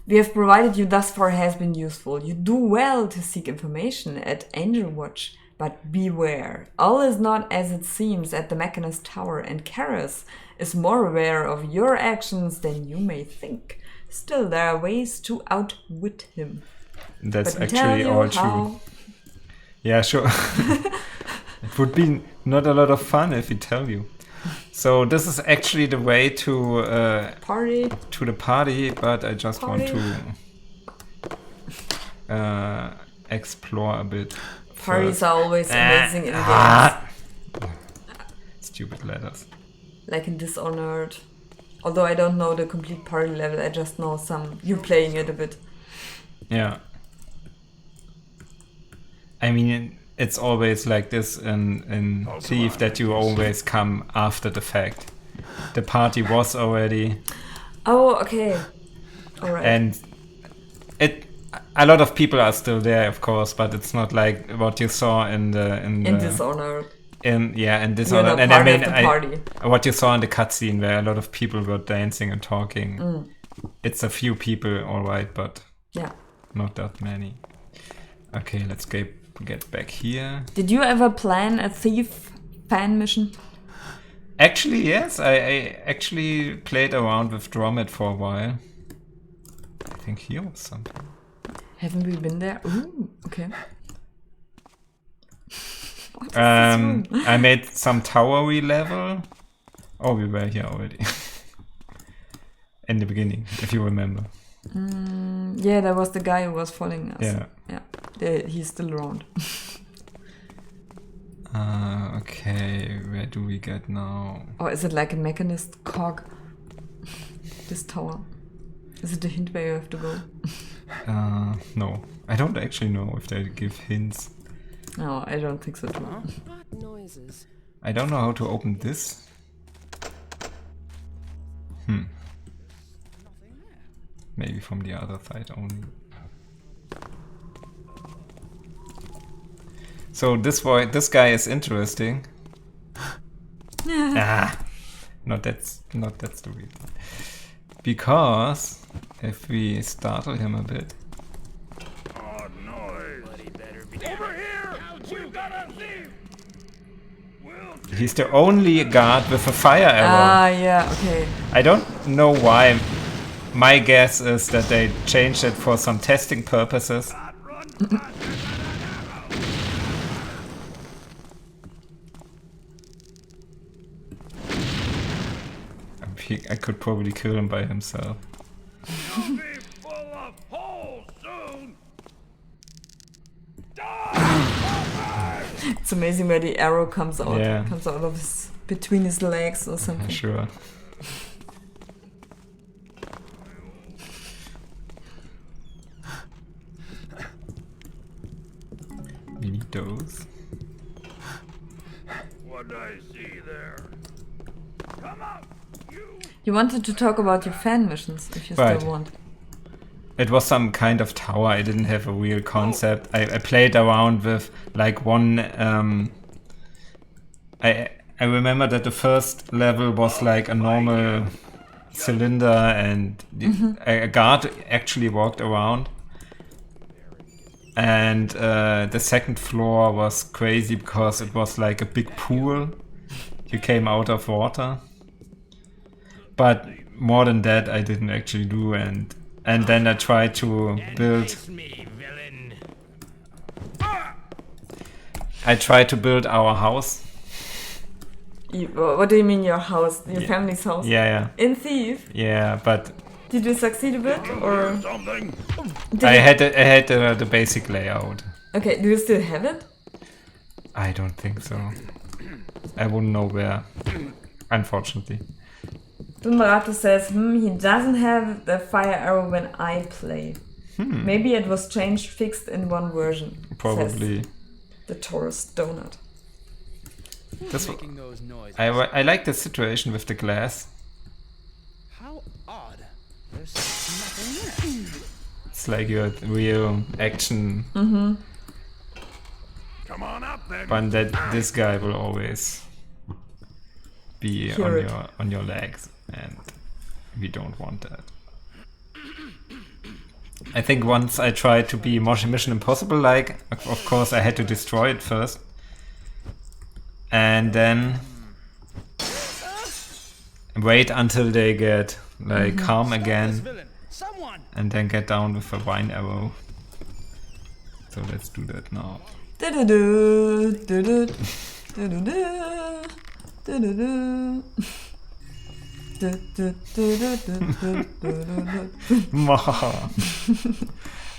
We have provided you thus far has been useful. You do well to seek information at Angelwatch, but beware. All is not as it seems at the Mechanist Tower, and Karas is more aware of your actions than you may think. Still, there are ways to outwit him. That's actually all true. Yeah, sure. It would be not a lot of fun if we tell you. So this is actually the way to the party, but I just want to explore a bit. Parties are always amazing in games. Stupid letters. Like in Dishonored. Although I don't know the complete party level, I just know you playing it a bit. Yeah. I mean, it's always like this in Thief that you always come after the fact. The party was already. Oh, okay. Alright. And a lot of people are still there, of course, but it's not like what you saw in Dishonored. In Dishonored. And I mean, what you saw in the cutscene where a lot of people were dancing and talking. It's a few people, alright, but not that many. Okay, let's get back here. Did you ever plan a Thief fan mission? Actually, yes. I actually played around with Dromit for a while. I think here was something. Haven't we been there? Ooh, okay. I made some towery level. Oh, we were here already. In the beginning, if you remember. Yeah, there was the guy who was following us. Yeah. He's still around. Okay, where do we get now? Or is it like a mechanist cog? This tower. Is it the hint where you have to go? No. I don't actually know if they give hints. No, I don't think so too. Noises. I don't know how to open this. Maybe from the other side only. So this guy is interesting. Not that's the reason. Because if we startle him a bit. Oh noise! Over here! We've got a thief! He's the only guard with a fire arrow. Yeah, okay. I don't know why. My guess is that they changed it for some testing purposes. I could probably kill him by himself. You'll be full of holes soon! It's amazing where the arrow comes out. Yeah. Comes out of between his legs or something. Sure. We need those. What do I see there? Come up, you! You wanted to talk about your fan missions, if you still want. It was some kind of tower. I didn't have a real concept. I played around with like one. I remember that the first level was like a normal cylinder, and a guard actually walked around. And the second floor was crazy because it was like a big pool. You came out of water. But more than that, I didn't actually do, and then I tried to build. I tried to build our house. What do you mean your house? Your family's house? Yeah. In Thief? Yeah, but. Did you succeed a bit, or? I had the basic layout. Okay, do you still have it? I don't think so. I wouldn't know where, unfortunately. Dumerato says, he doesn't have the fire arrow when I play. Maybe it was fixed in one version. Probably. Says. The tourist donut. Who's making those noises? I like the situation with the glass. How odd. There's nothing there. It's like your real action. Mm-hmm. Come on up then. But that this guy will always be on your legs, and we don't want that. I think once I tried to be Mission Impossible like, of course I had to destroy it first. And then wait until they get like calm again. And then get down with a wine arrow. So let's do that now.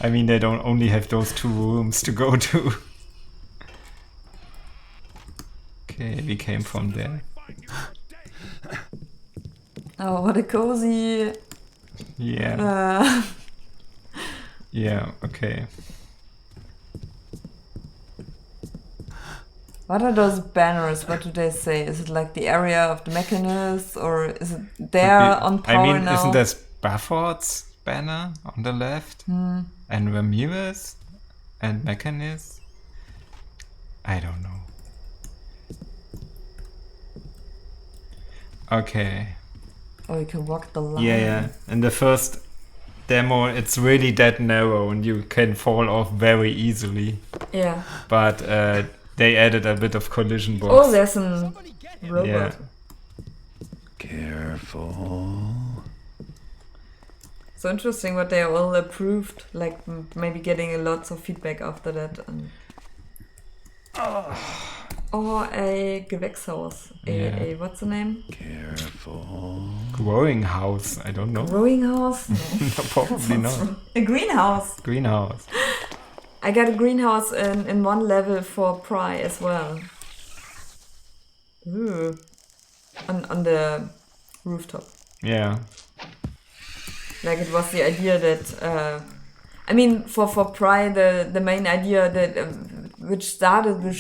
I mean, they don't only have those 2 rooms to go to. Okay, we came from there. Oh, what a cozy. Yeah. Yeah, okay. What are those banners? What do they say? Is it like the area of the mechanists, or is it there on power I mean, now? isn't there Spafford's banner on the left? And Ramirez and mechanists? I don't know. Okay. Oh, you can walk the line. Yeah. In the first demo, it's really that narrow and you can fall off very easily. Yeah. But they added a bit of collision box. Oh, there's a robot. Yeah. Careful. So interesting what they all approved, like maybe getting lots of feedback after that. And a Gewächshaus. A what's the name? Careful. Growing house, I don't know. Growing house? No. No, probably not. A greenhouse. Greenhouse. I got a greenhouse in one level for Pry as well. Ooh. On the rooftop. Yeah. Like it was the idea that I mean for Pry the main idea that which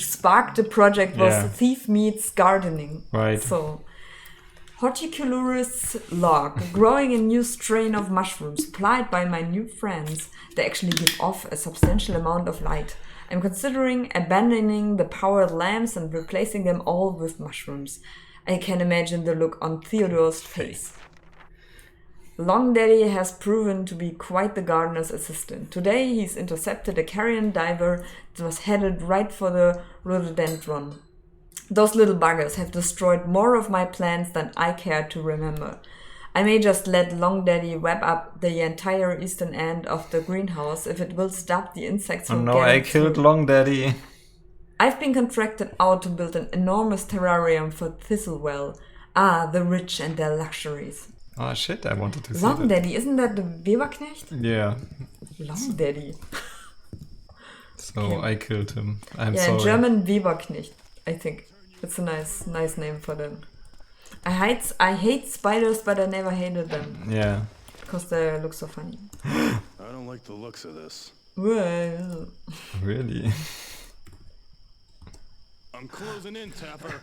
sparked the project was thief meets gardening. Right. So horticulturist's log, growing a new strain of mushrooms supplied by my new friends. They actually give off a substantial amount of light. I'm considering abandoning the powered lamps and replacing them all with mushrooms. I can imagine the look on Theodore's face. Long Daddy has proven to be quite the gardener's assistant. Today he's intercepted a carrion diver that was headed right for the rhododendron. Those little buggers have destroyed more of my plants than I care to remember. I may just let Long Daddy wrap up the entire eastern end of the greenhouse if it will stop the insects from getting I killed Long Daddy. I've been contracted out to build an enormous terrarium for Thistlewell. Ah, the rich and their luxuries. Oh shit, I wanted to see Long that. Daddy, isn't that the Weberknecht? Yeah. Long Daddy. So Okay. I killed him. I'm Yeah, sorry. in German Weberknecht, I think. It's a nice name for them. I hate spiders, but I never hated them. Yeah. Because they look so funny. I don't like the looks of this. Well. Really? I'm closing in, Tapper.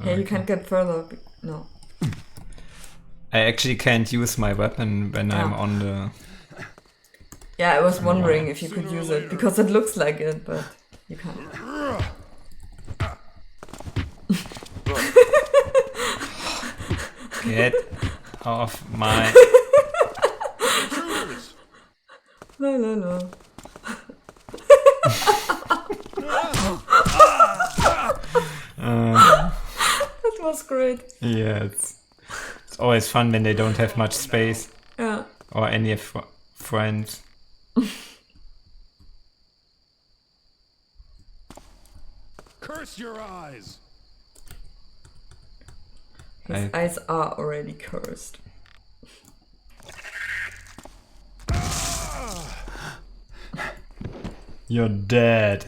Yeah, you can't get further. No. I actually can't use my weapon when I'm on the... Yeah, I was wondering if you could use it, because it looks like it, but you can't. Get off my... No. That was great. Yeah, it's always fun when they don't have much space. Yeah. Or any friends. Curse your eyes! His eyes are already cursed. You're dead.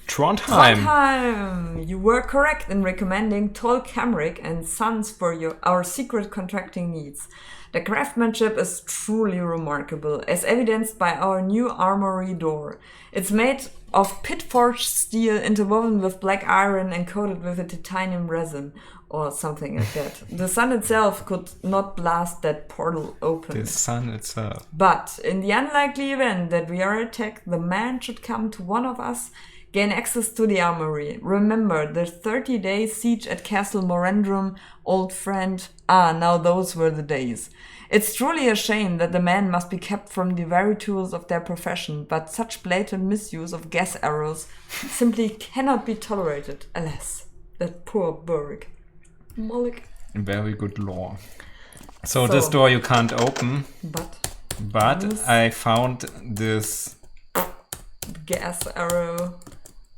Trondheim! You were correct in recommending tall cambric and sons for our secret contracting needs. The craftsmanship is truly remarkable, as evidenced by our new armory door. It's made of pit-forged steel interwoven with black iron and coated with a titanium resin, or something like that. The sun itself could not blast that portal open. The sun itself. But in the unlikely event that we are attacked, the man should come to one of us, gain access to the armory. Remember the 30-day siege at Castle Morendrum, old friend. Now those were the days. It's truly a shame that the men must be kept from the very tools of their profession, but such blatant misuse of gas arrows simply cannot be tolerated. Alas, that poor Burrick. Moloch. Very good lore. So this door you can't open. But I found this gas arrow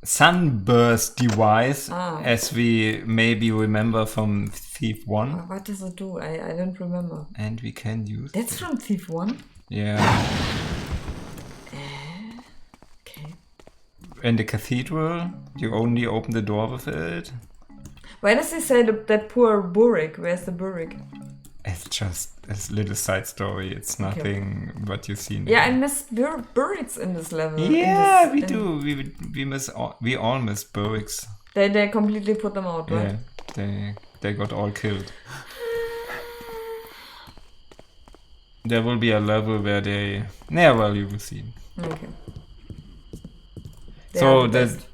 sunburst device, as we maybe remember from Thief 1. What does it do? I don't remember. And we can use That's from Thief 1? Yeah. Okay. In the cathedral, you only open the door with it. Why does he say that poor Burrick? Where's the Burrick? It's just a little side story. It's nothing what you see. Yeah, I miss Burricks in this level. Yeah, we do. We all miss Burricks. They completely put them out, right? Yeah, they got all killed. There will be a level where they... Yeah, well, you will see. Okay. So that...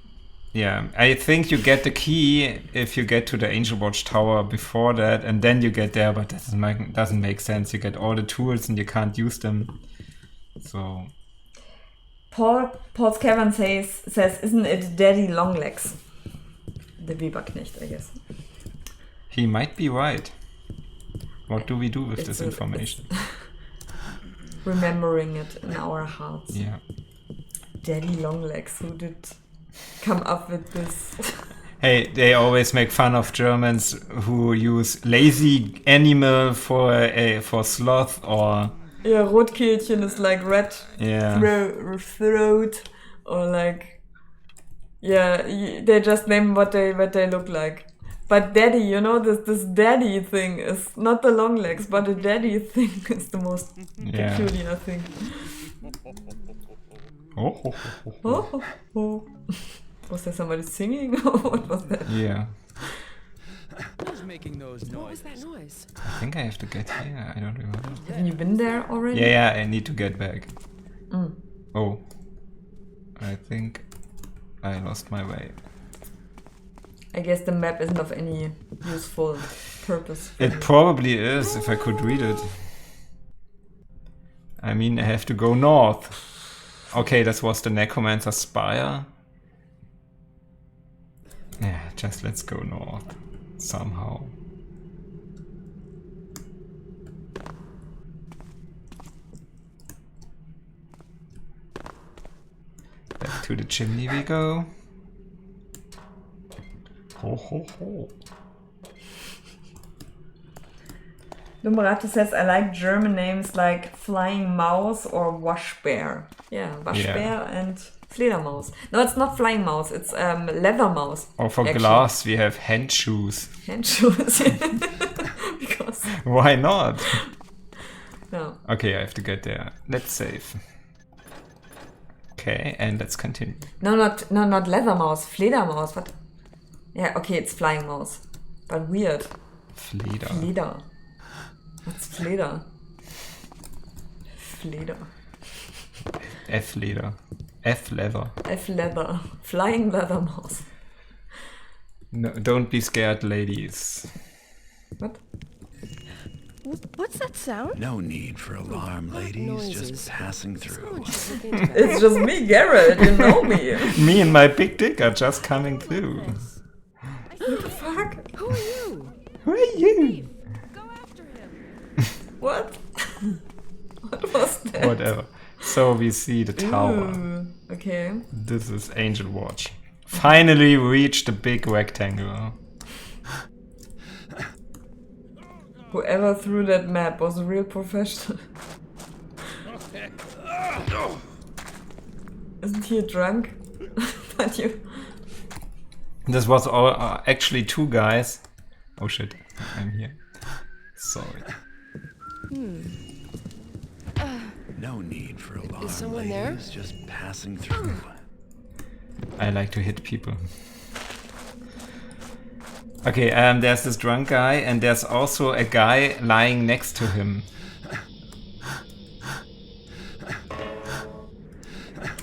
Yeah, I think you get the key if you get to the Angelwatch tower before that, and then you get there, but that doesn't make sense. You get all the tools and you can't use them. So... Paul's Cavern says, isn't it Daddy Longlegs? The Weberknecht, I guess. He might be right. What do we do with this information? Remembering it in our hearts. Yeah. Daddy Longlegs, who did come up with this? Hey, they always make fun of Germans who use lazy animal for sloth, or... Yeah, Rotkehlchen is like red throat, or like... Yeah, they just name what they look like. But daddy, you know, this daddy thing is not the long legs, but the daddy thing is the most peculiar thing. Oh. Was there somebody singing, or what was that? Yeah. Who's making those noises? What was that noise? I think I have to get here. I don't remember. Have you been there already? Yeah, I need to get back. Oh. I think I lost my way. I guess the map isn't of any useful purpose. It probably is, if I could read it. I mean, I have to go north. Okay, this was the Necromancer's Spire. Yeah, just let's go north. Somehow. Back to the chimney we go. Ho ho ho. Numerato says, I like German names like Flying Mouse or Waschbär. Yeah, Waschbär and Fledermaus. No, it's not Flying Mouse, it's Leather Mouse. Or for glass, we have hand shoes. Hand shoes, because... Why not? No. Okay, I have to get there. Let's save. Okay, and let's continue. No, not Leather Mouse, Fledermaus. What? Yeah, okay, it's Flying Mouse. But weird. Fleder. What's Fleder? Fleder. F-Leder. F-Leather. F-Leather. Flying Leather Mouse. No, don't be scared, ladies. What? What's that sound? No need for alarm, ladies. Just passing through. It's just me, Garrett. You know me. Me and my big dick are just coming through. What the fuck? Who are you? Who are you? Go after him. What? What was that? Whatever. So we see the tower. Ooh, okay. This is Angelwatch. Finally reached the big rectangle. Whoever threw that map was a real professional. Isn't he drunk? But you... This was all, actually 2 guys. Oh shit, I'm here. Sorry. No need for alarm, Is someone there? ladies, just passing through. I like to hit people. Okay, there's this drunk guy, and there's also a guy lying next to him.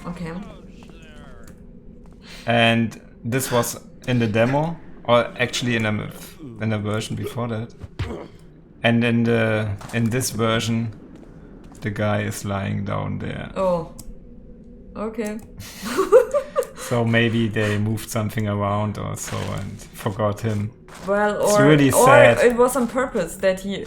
Okay. And this was in the demo, or actually in a version before that. And in this version, the guy is lying down there. Oh. Okay. So maybe they moved something around or so and forgot him. Well, it's really sad. Or it was on purpose that he,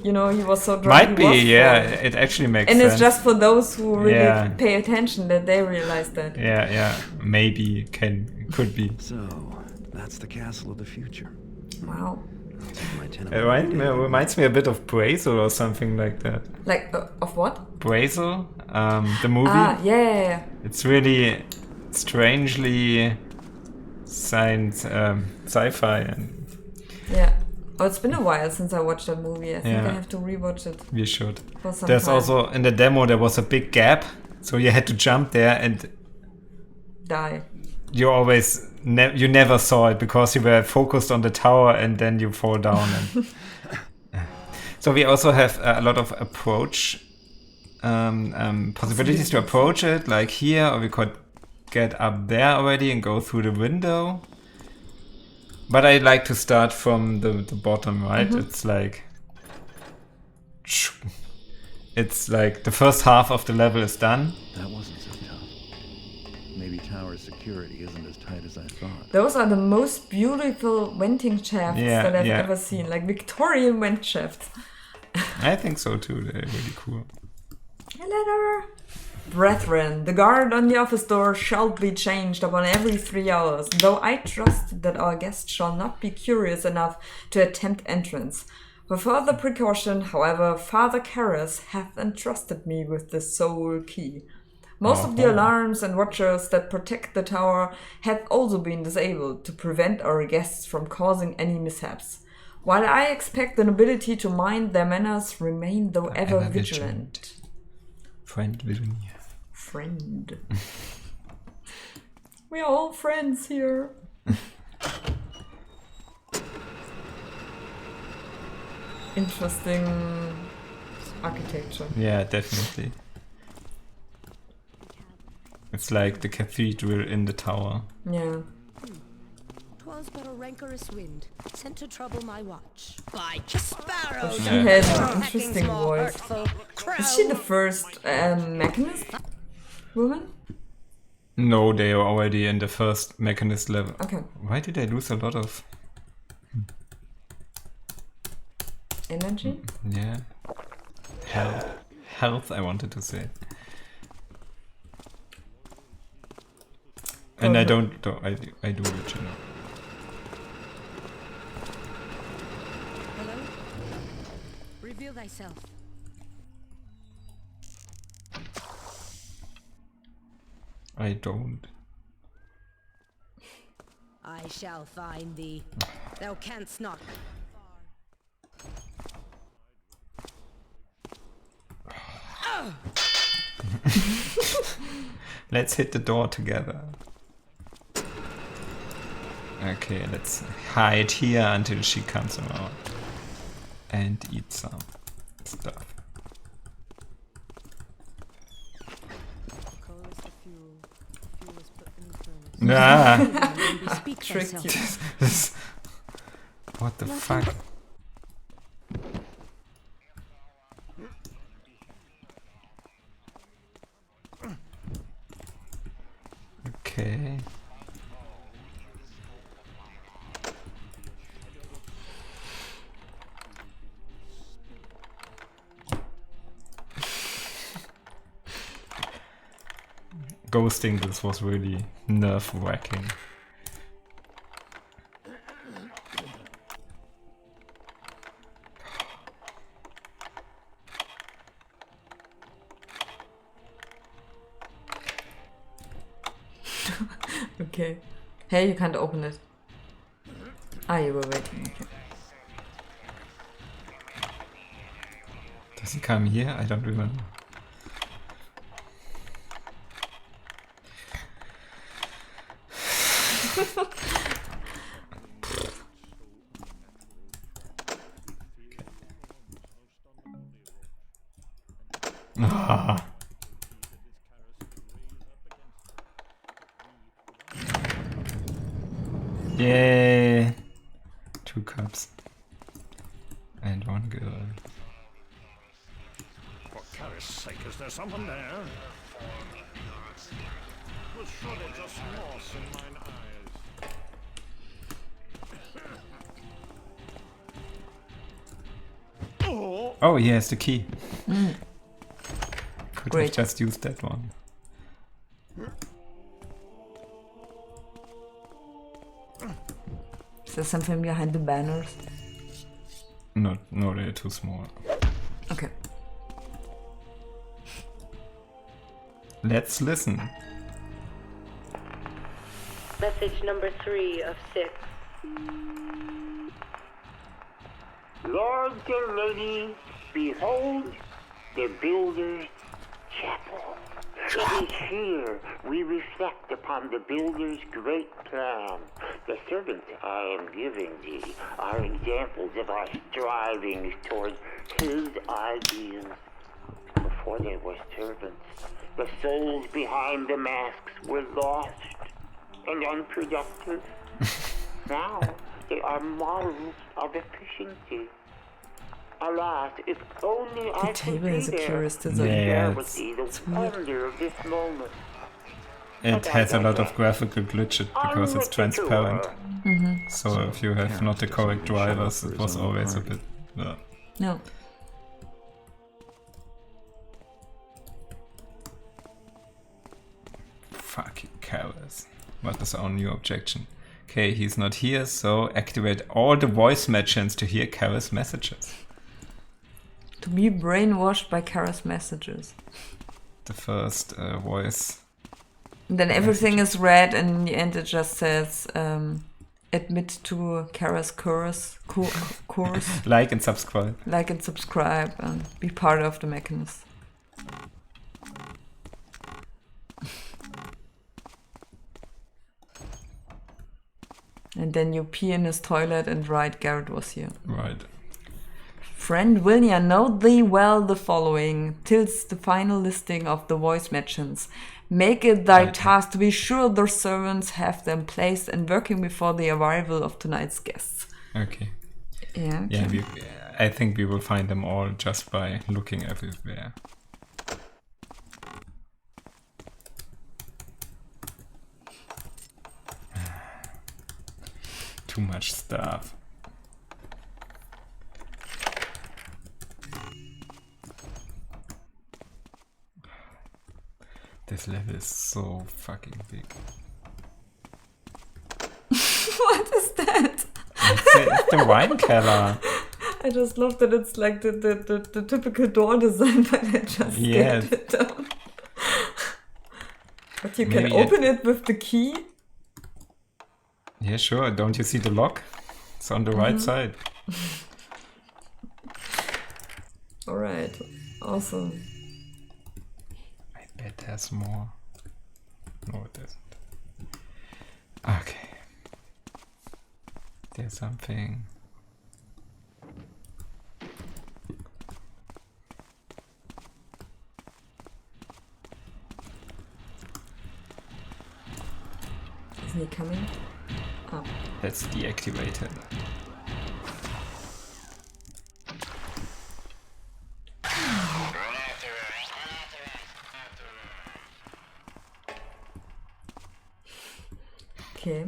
you know, he was so drunk. Might be, yeah. It actually makes sense. And it's just for those who really pay attention that they realize that. Yeah. Maybe could be. So that's the castle of the future. Wow. It reminds me a bit of Brazel or something like that. Like of what? Brazel, the movie. Ah, yeah. It's really strangely sci-fi and yeah. Oh, it's been a while since I watched that movie. I think I have to rewatch it. We should. There's also in the demo there was a big gap, so you had to jump there and die. You always you never saw it because you were focused on the tower and then you fall down. And so we also have a lot of approach possibilities to approach it, like here, or we could get up there already and go through the window. But I like to start from the bottom, right? It's like the first half of the level is done. That wasn't so tough. Maybe tower security isn't as tight as I thought. Those are the most beautiful venting shafts that I've ever seen, like Victorian vent shafts. I think so too. They're really cool. A letter. Brethren, the guard on the office door shall be changed upon every 3 hours, though I trust that our guest shall not be curious enough to attempt entrance. For further precaution, however, Father Karras hath entrusted me with the sole key. Most of the alarms and watchers that protect the tower have also been disabled to prevent our guests from causing any mishaps. While I expect the nobility to mind their manners, remain though ever vigilant. Friend Virginia. Friend. We are all friends here. Interesting architecture. Yeah, definitely. It's like the cathedral in the tower. Yeah. 'Twas but a rancorous wind sent to trouble my watch. By sparrows! She has an interesting voice. Is she the first mechanist woman? No, they are already in the first mechanist level. Okay. Why did I lose a lot of energy? Yeah. Health, I wanted to say. And I do it, you know. Hello? Reveal thyself. I don't. I shall find thee. Thou canst not. Let's hit the door together. Okay, let's hide here until she comes around and eat some stuff. Tricked you. What the fuck? Okay. Ghosting this was really nerve-wracking. Okay. Hey, you can't open it. Ah, you were waiting. Okay. Does he come here? I don't remember. Ah. Yay! 2 cups. And 1 girl. For Christ's sake, is there someone there? Was surely just lost in mine eyes. Oh, he has the key. Could Great. have just used that one. Is there something behind the banners? No, they're too small. Okay. Let's listen. Message number 3 of 6. Lords and ladies, behold the Builder's Chapel. It is here we reflect upon the Builder's great plan. The servants I am giving thee are examples of our strivings towards his ideals. Before they were servants, the souls behind the masks were lost and unproductive. Now they are models of efficiency. Alas, if only I could table be is a there curious to design. share Yeah, with thee the wonder of this moment. It has a lot of graphical glitches because it's transparent. So if you have not the correct drivers, it was always a bit... No. Fucking cowards. What is our new objection? Okay, he's not here, so activate all the voice machines to hear Kara's messages. To be brainwashed by Kara's messages. The first voice. And then everything is red, and in the end it just says, admit to Kara's course. Like and subscribe. Like and subscribe, and be part of the mechanists. And then you pee in his toilet and write Garrett was here. Right. Friend Wilnia, note thee well the following, tilts the final listing of the voice machines. Make it thy task to be sure the servants have them placed and working before the arrival of tonight's guests. Okay. Yeah. Yeah, I think we will find them all just by looking everywhere. Too much stuff. This level is so fucking big. What is that? It's the wine cellar. I just love that it's like the typical door design, but I just scaled it down. But you can open it with the key. Yeah, sure. Don't you see the lock? It's on the right side. Alright. Awesome. I bet there's more. No, it isn't. Okay. There's something. Isn't he coming? Oh. Let's deactivate it. Okay.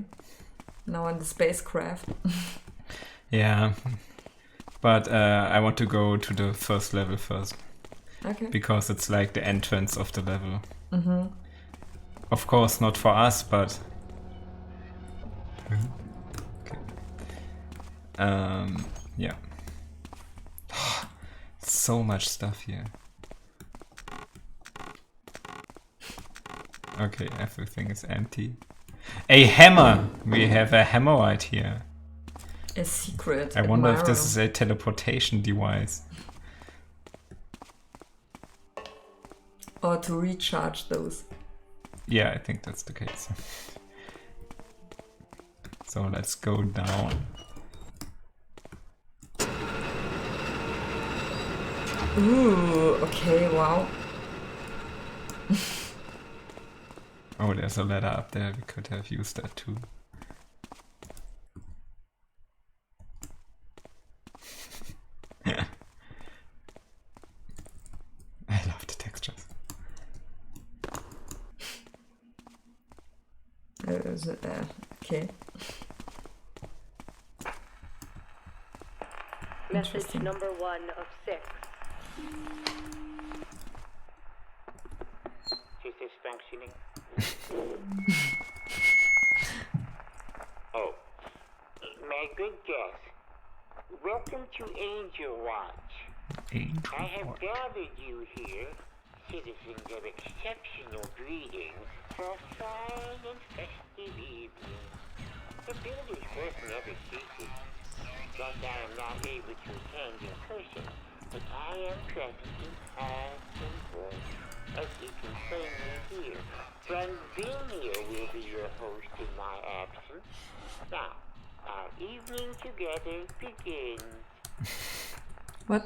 Now on the spacecraft. Yeah. But I want to go to the first level first. Okay. Because it's like the entrance of the level. Mm-hmm. Of course, not for us, but... Okay. Yeah. So much stuff here. Okay, everything is empty. A hammer! We have a hammer right here. A secret. I wonder if this is a teleportation device. Or to recharge those. Yeah, I think that's the case. So let's go down. Ooh, okay, wow. Oh, there's a ladder up there. We could have used that too. I love the textures. Okay. Message number 1 of 6. Is this functioning? Oh, my good guess. Welcome to Angelwatch. I have gathered you here, citizens of exceptional breeding, for a fine and festive evening. The builder's work never ceases. That I am not able to attend in person, but I am present in heart and voice, as you can plainly hear. Franvinia will be your host in my absence. Now, our evening together begins. What?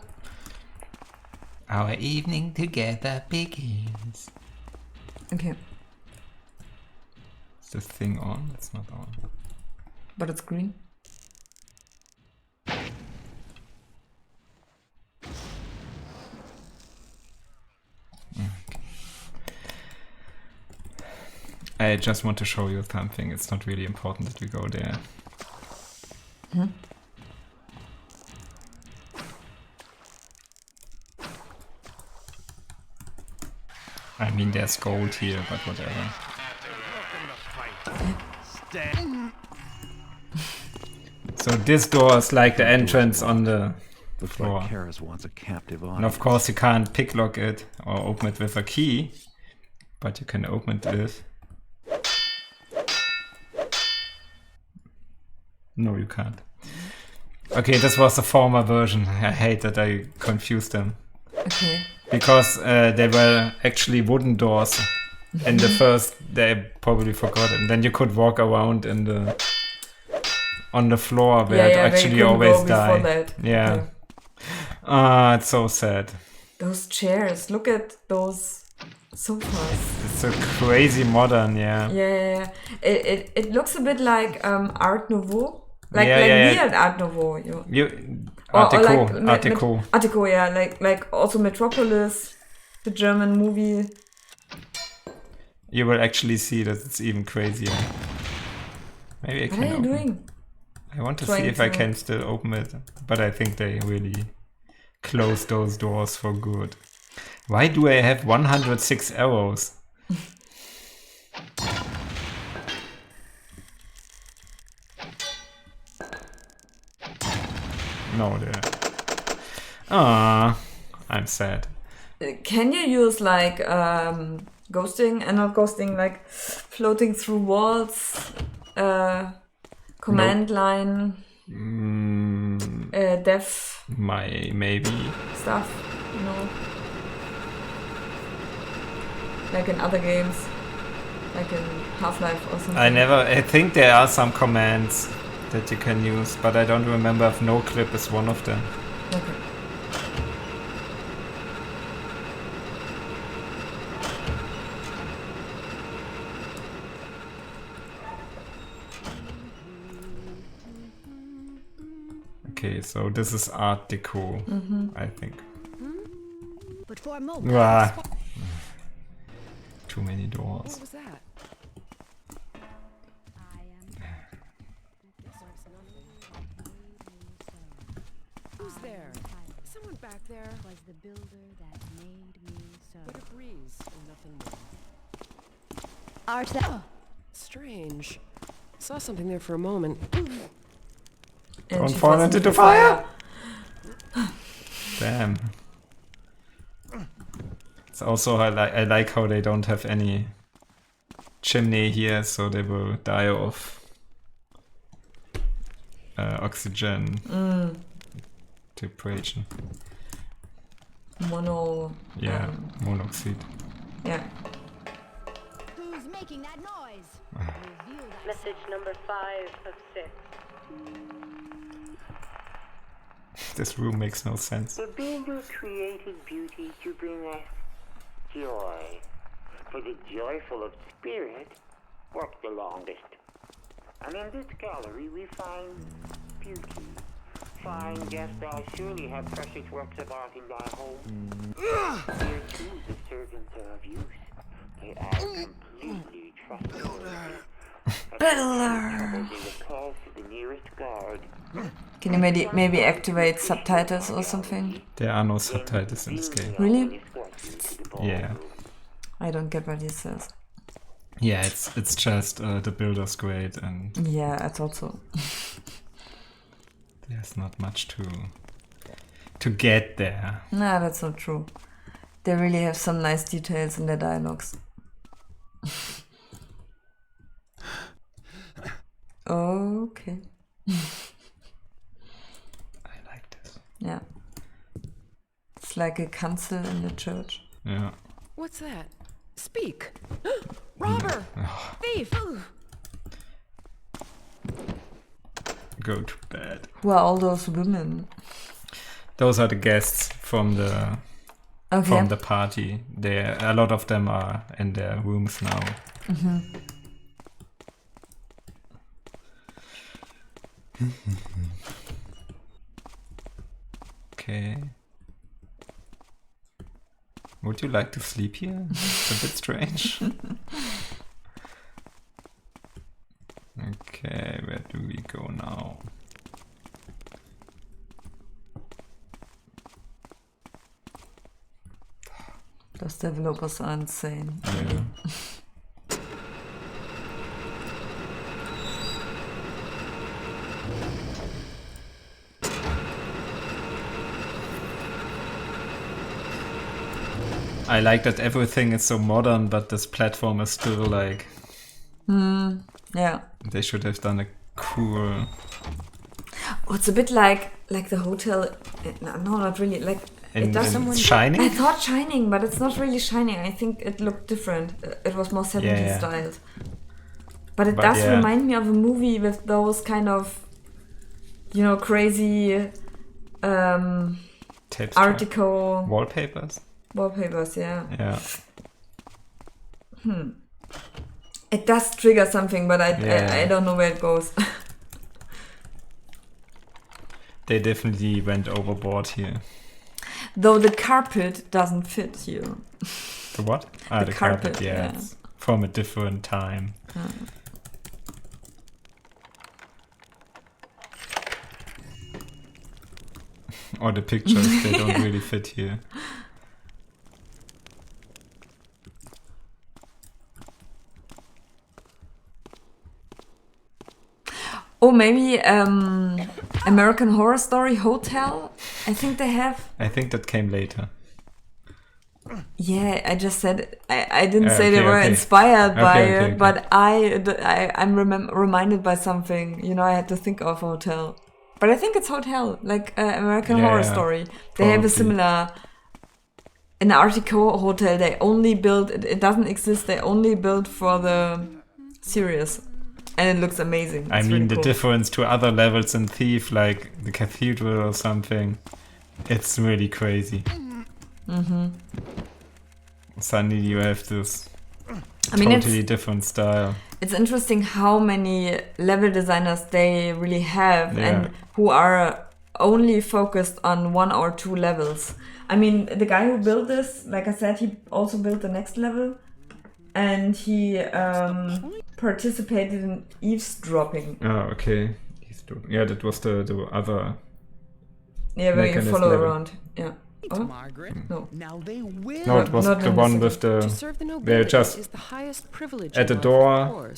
Our evening together begins. Okay. Is this thing on? It's not on. But it's green. I just want to show you something. It's not really important that we go there. I mean, there's gold here, but whatever. So this door is like the entrance on the floor. Like Karis wants a captive audience. And of course you can't picklock it or open it with a key, but you can open it with... No, you can't. Okay, this was the former version. I hate that I confused them. Okay. Because they were actually wooden doors. And the first, they probably forgot it. And then you could walk around in the... on the floor where it actually always died. That. Yeah. Okay. Ah, it's so sad. Those chairs, look at those sofas. It's so crazy modern, yeah. Yeah. It looks a bit like Art Nouveau. Like weird Art Nouveau. Art Deco, yeah. Like also Metropolis, the German movie. You will actually see that it's even crazier. Maybe I can What are you doing? I want to see if I can still open it, but I think they really closed those doors for good. Why do I have 106 arrows? No, there. Ah, I'm sad. Can you use like ghosting and not ghosting, like floating through walls, command line, dev? Maybe stuff, you know, like in other games, like in Half-Life or something. I think there are some commands that you can use, but I don't remember if no clip is one of them. Okay. Okay, so this is Art Deco, I think. But for a moment, too many doors. What was that? Who's there? Someone back there. Was the builder that made me so. What a breeze and nothing more. Art thou? Strange. Saw something there for a moment. Don't fall into the fire! Damn. It's also, I like how they don't have any chimney here, so they will die of oxygen deprivation. Monoxide. Yeah. Who's making that noise? Message number 5 of 6. This room makes no sense. The builder created beauty to bring us joy. For the joyful of spirit work the longest. And in this gallery we find beauty. Fine guest, thou surely have precious works of art in thy home. Here too the servants are of use. They are completely trustworthy. Builder. To the nearest guard. Can you maybe activate subtitles or something? There are no subtitles in this game. Really? Yeah. I don't get what he says. Yeah, it's just the builder's great and yeah, I thought so. There's not much to get there. Nah, that's not true. They really have some nice details in their dialogues. Okay. I like this. Yeah. It's like a council in the church. Yeah. What's that? Speak! Robber! Thief! Go to bed. Who are all those women? Those are the guests from the party. A lot of them are in their rooms now. Okay. Would you like to sleep here? It's a bit strange. Okay, where do we go now? Those developers are insane. Yeah. I like that everything is so modern, but this platform is still like... Yeah. They should have done a cool... Oh, it's a bit like the hotel... No, not really. Like it does Shining? I thought Shining, but it's not really Shining. I think it looked different. It was more 70s styled. But it does remind me of a movie with those kind of, crazy article... Wallpapers? Wallpapers, yeah. Yeah. It does trigger something, but I don't know where it goes. They definitely went overboard here. Though the carpet doesn't fit here. The what? The carpet, yeah. It's from a different time. Or the pictures, they don't really fit here. Oh, maybe American Horror Story Hotel? I think they have. I think that came later. Yeah, I just said I didn't say they were inspired by it, but I'm reminded by something. I had to think of hotel, but I think it's hotel, like American Horror Story. They have a similar. In Artico Hotel, they only built it doesn't exist. They only built for the series. And it looks amazing. It's I mean, the cool. difference to other levels in Thief, like the cathedral or something, it's really crazy. Suddenly you have this totally different style. It's interesting how many level designers they really have and who are only focused on 1 or 2 levels. I mean, the guy who built this, like I said, he also built the next level. And he participated in eavesdropping. Oh, okay. Yeah, that was the other. Yeah, where you follow around. Yeah. Oh? Margaret. No. Now they will. No, it was the one with the. They're just at the door.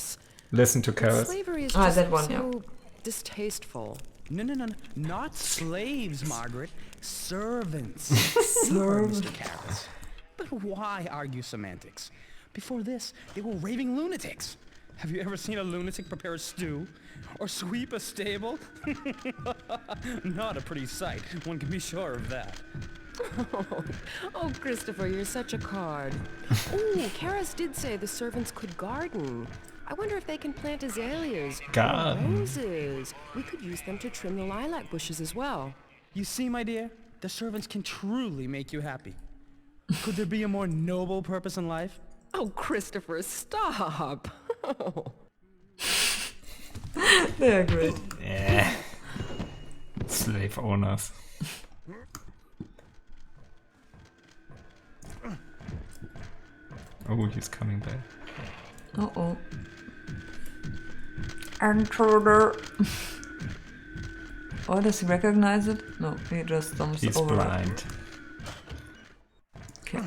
Listen to carols. Slavery is that one. So distasteful. No. Not slaves, Margaret. Servants. Servants. Mr. Karras. But why argue semantics? Before this, they were raving lunatics. Have you ever seen a lunatic prepare a stew? Or sweep a stable? Not a pretty sight, one can be sure of that. Oh, Christopher, you're such a card. Oh, Karis did say the servants could garden. I wonder if they can plant azaleas or roses. We could use them to trim the lilac bushes as well. You see, my dear, the servants can truly make you happy. Could there be a more noble purpose in life? Oh, Christopher, stop. They're great. Yeah. Slave owners. Oh, he's coming back. Uh-oh. Intruder. Oh, does he recognize it? No, he just jumps He's over blind. it. Okay.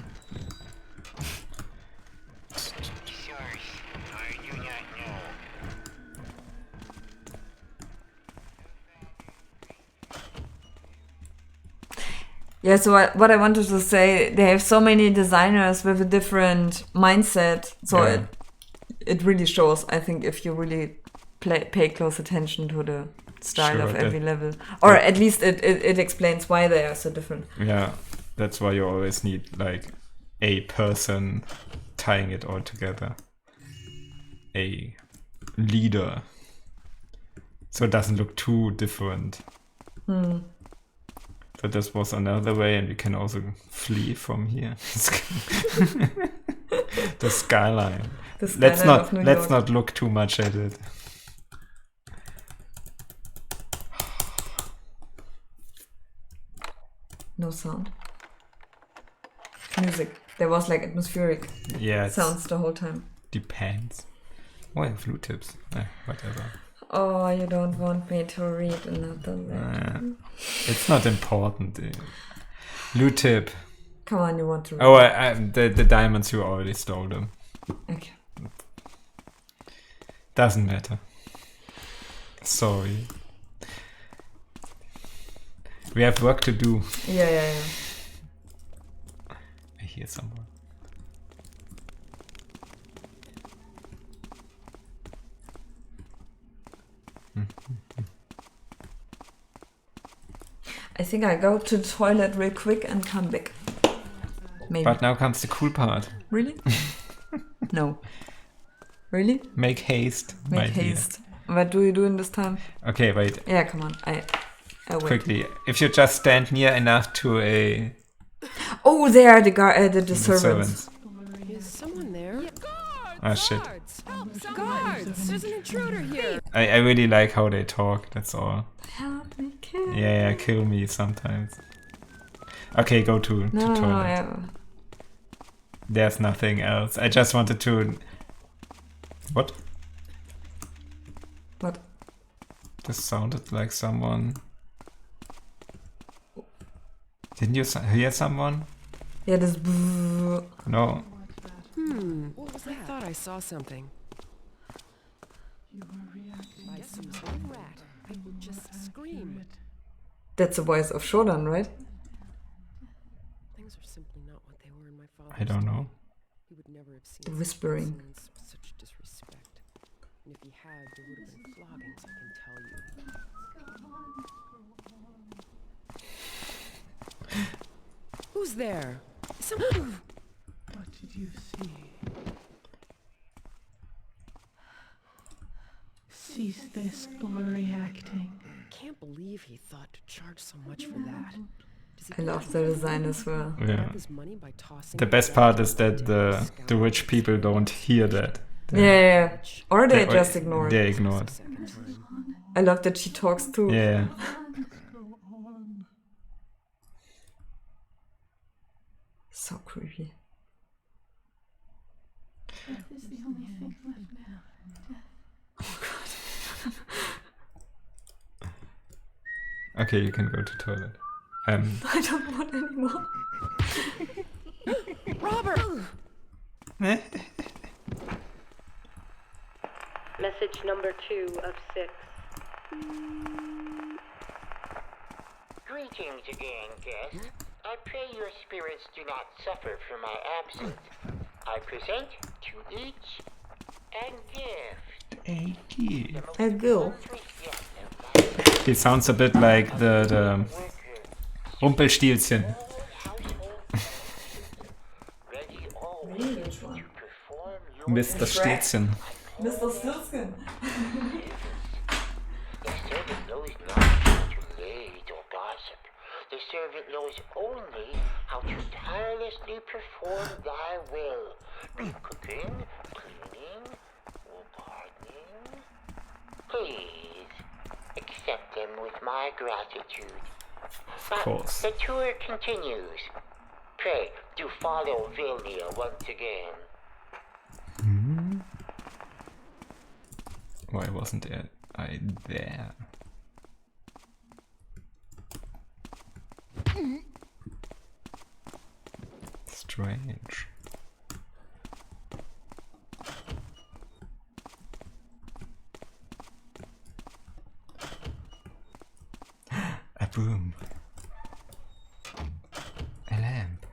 Yeah, so what I wanted to say, they have so many designers with a different mindset, so it really shows, I think, if you really pay close attention to the style of every level. Or at least it explains why they are so different. Yeah, that's why you always need, like, a person tying it all together. A leader. So it doesn't look too different. So this was another way, and we can also flee from here. The skyline. Let's not look too much at it. No sound. Music. There was like atmospheric sounds the whole time. Depends. Oh, I have flute tips. Whatever. Oh, you don't want me to read another letter. It's not important. Loot tip. Come on, you want to read. Oh, the diamonds, you already stole them. Okay. Doesn't matter. Sorry. We have work to do. Yeah. I hear someone. I think I go to the toilet real quick and come back. Maybe. But now comes the cool part. Really? No. Really? Make haste. Make haste. What do you do in this time? Okay, wait. Yeah, come on. I wait. Quickly. If you just stand near enough to a... Oh, they are the servants. Is someone there? Oh, shit. Guards! There's an intruder here! I really like how they talk, that's all. Help me, kill Yeah, kill me sometimes. Okay, go to toilet. Yeah. There's nothing else. I just wanted to... What? What? This sounded like someone... Didn't you hear someone? Yeah, this... No. What was that? I thought I saw something. I saw a rat. I would just scream. That's the voice of Shodan, right? Things are simply not what they were in my father's I don't know. He would never have seen The whispering. such disrespect. And if he had, there would have been floggings, I can tell you. Who's there? Someone. What did you see? Cease this overreacting. Can't believe he thought to charge so much for that. I love the design as well. Yeah. The best part is that the rich people don't hear that. Yeah. Or they just ignore it. They ignore it. I love that she talks too. Yeah. So creepy. Death is the only thing left now. Oh god. Okay, you can go to toilet. I don't want any more. Robert! Message number 2 of 6. Greetings again, guest. I pray your spirits do not suffer from my absence. I present to each a gift. A girl. He sounds a bit like the Rumpelstilzchen. Mr. Stilzchen. Mr. Stilzchen. The servant knows not how to lead or gossip. The servant knows only how to tirelessly perform thy will. Be it cooking, cleaning, or gardening. Please accept them with my gratitude. Of course. The tour continues. Pray, do follow Vilnia once again. Why wasn't I there? Strange. A broom. A lamp.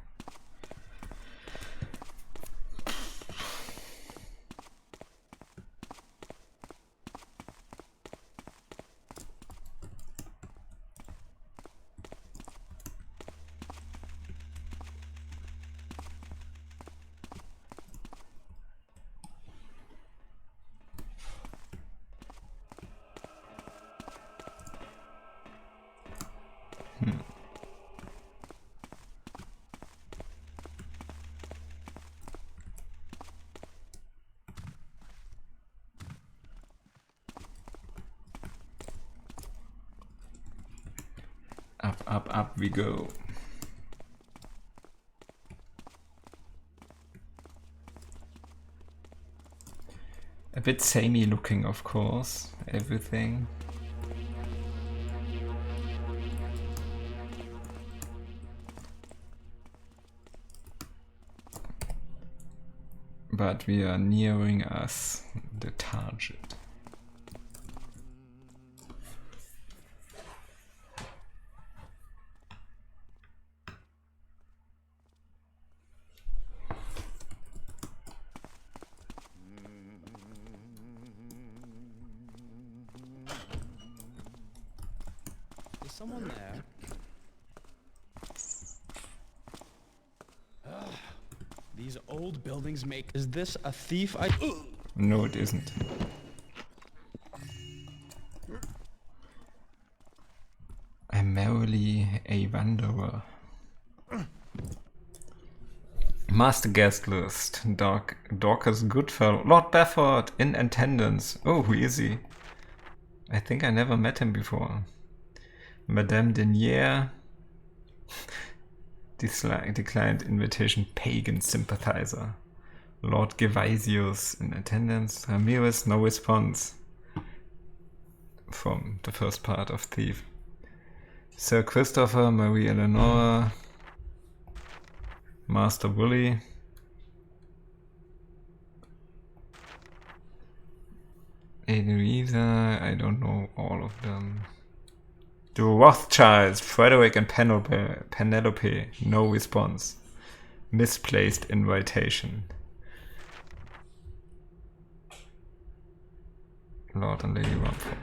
Up we go. A bit samey looking, of course, everything. But we are nearing us, the target. Someone there. These old buildings make... Is this a thief? No, it isn't. I'm merely a wanderer. Master guest list. Dorcas Goodfellow. Lord Bafford in attendance. Oh, who is he? I think I never met him before. Madame Denier declined invitation, pagan sympathizer. Lord Gevisius in attendance. Ramirez, no response. From the first part of Thief. Sir Christopher, Marie Eleanora, Master Willie. Eloisa, I don't know all of them. The Rothschilds, Frederick and Penelope, no response. Misplaced invitation. Lord and Lady Rumford.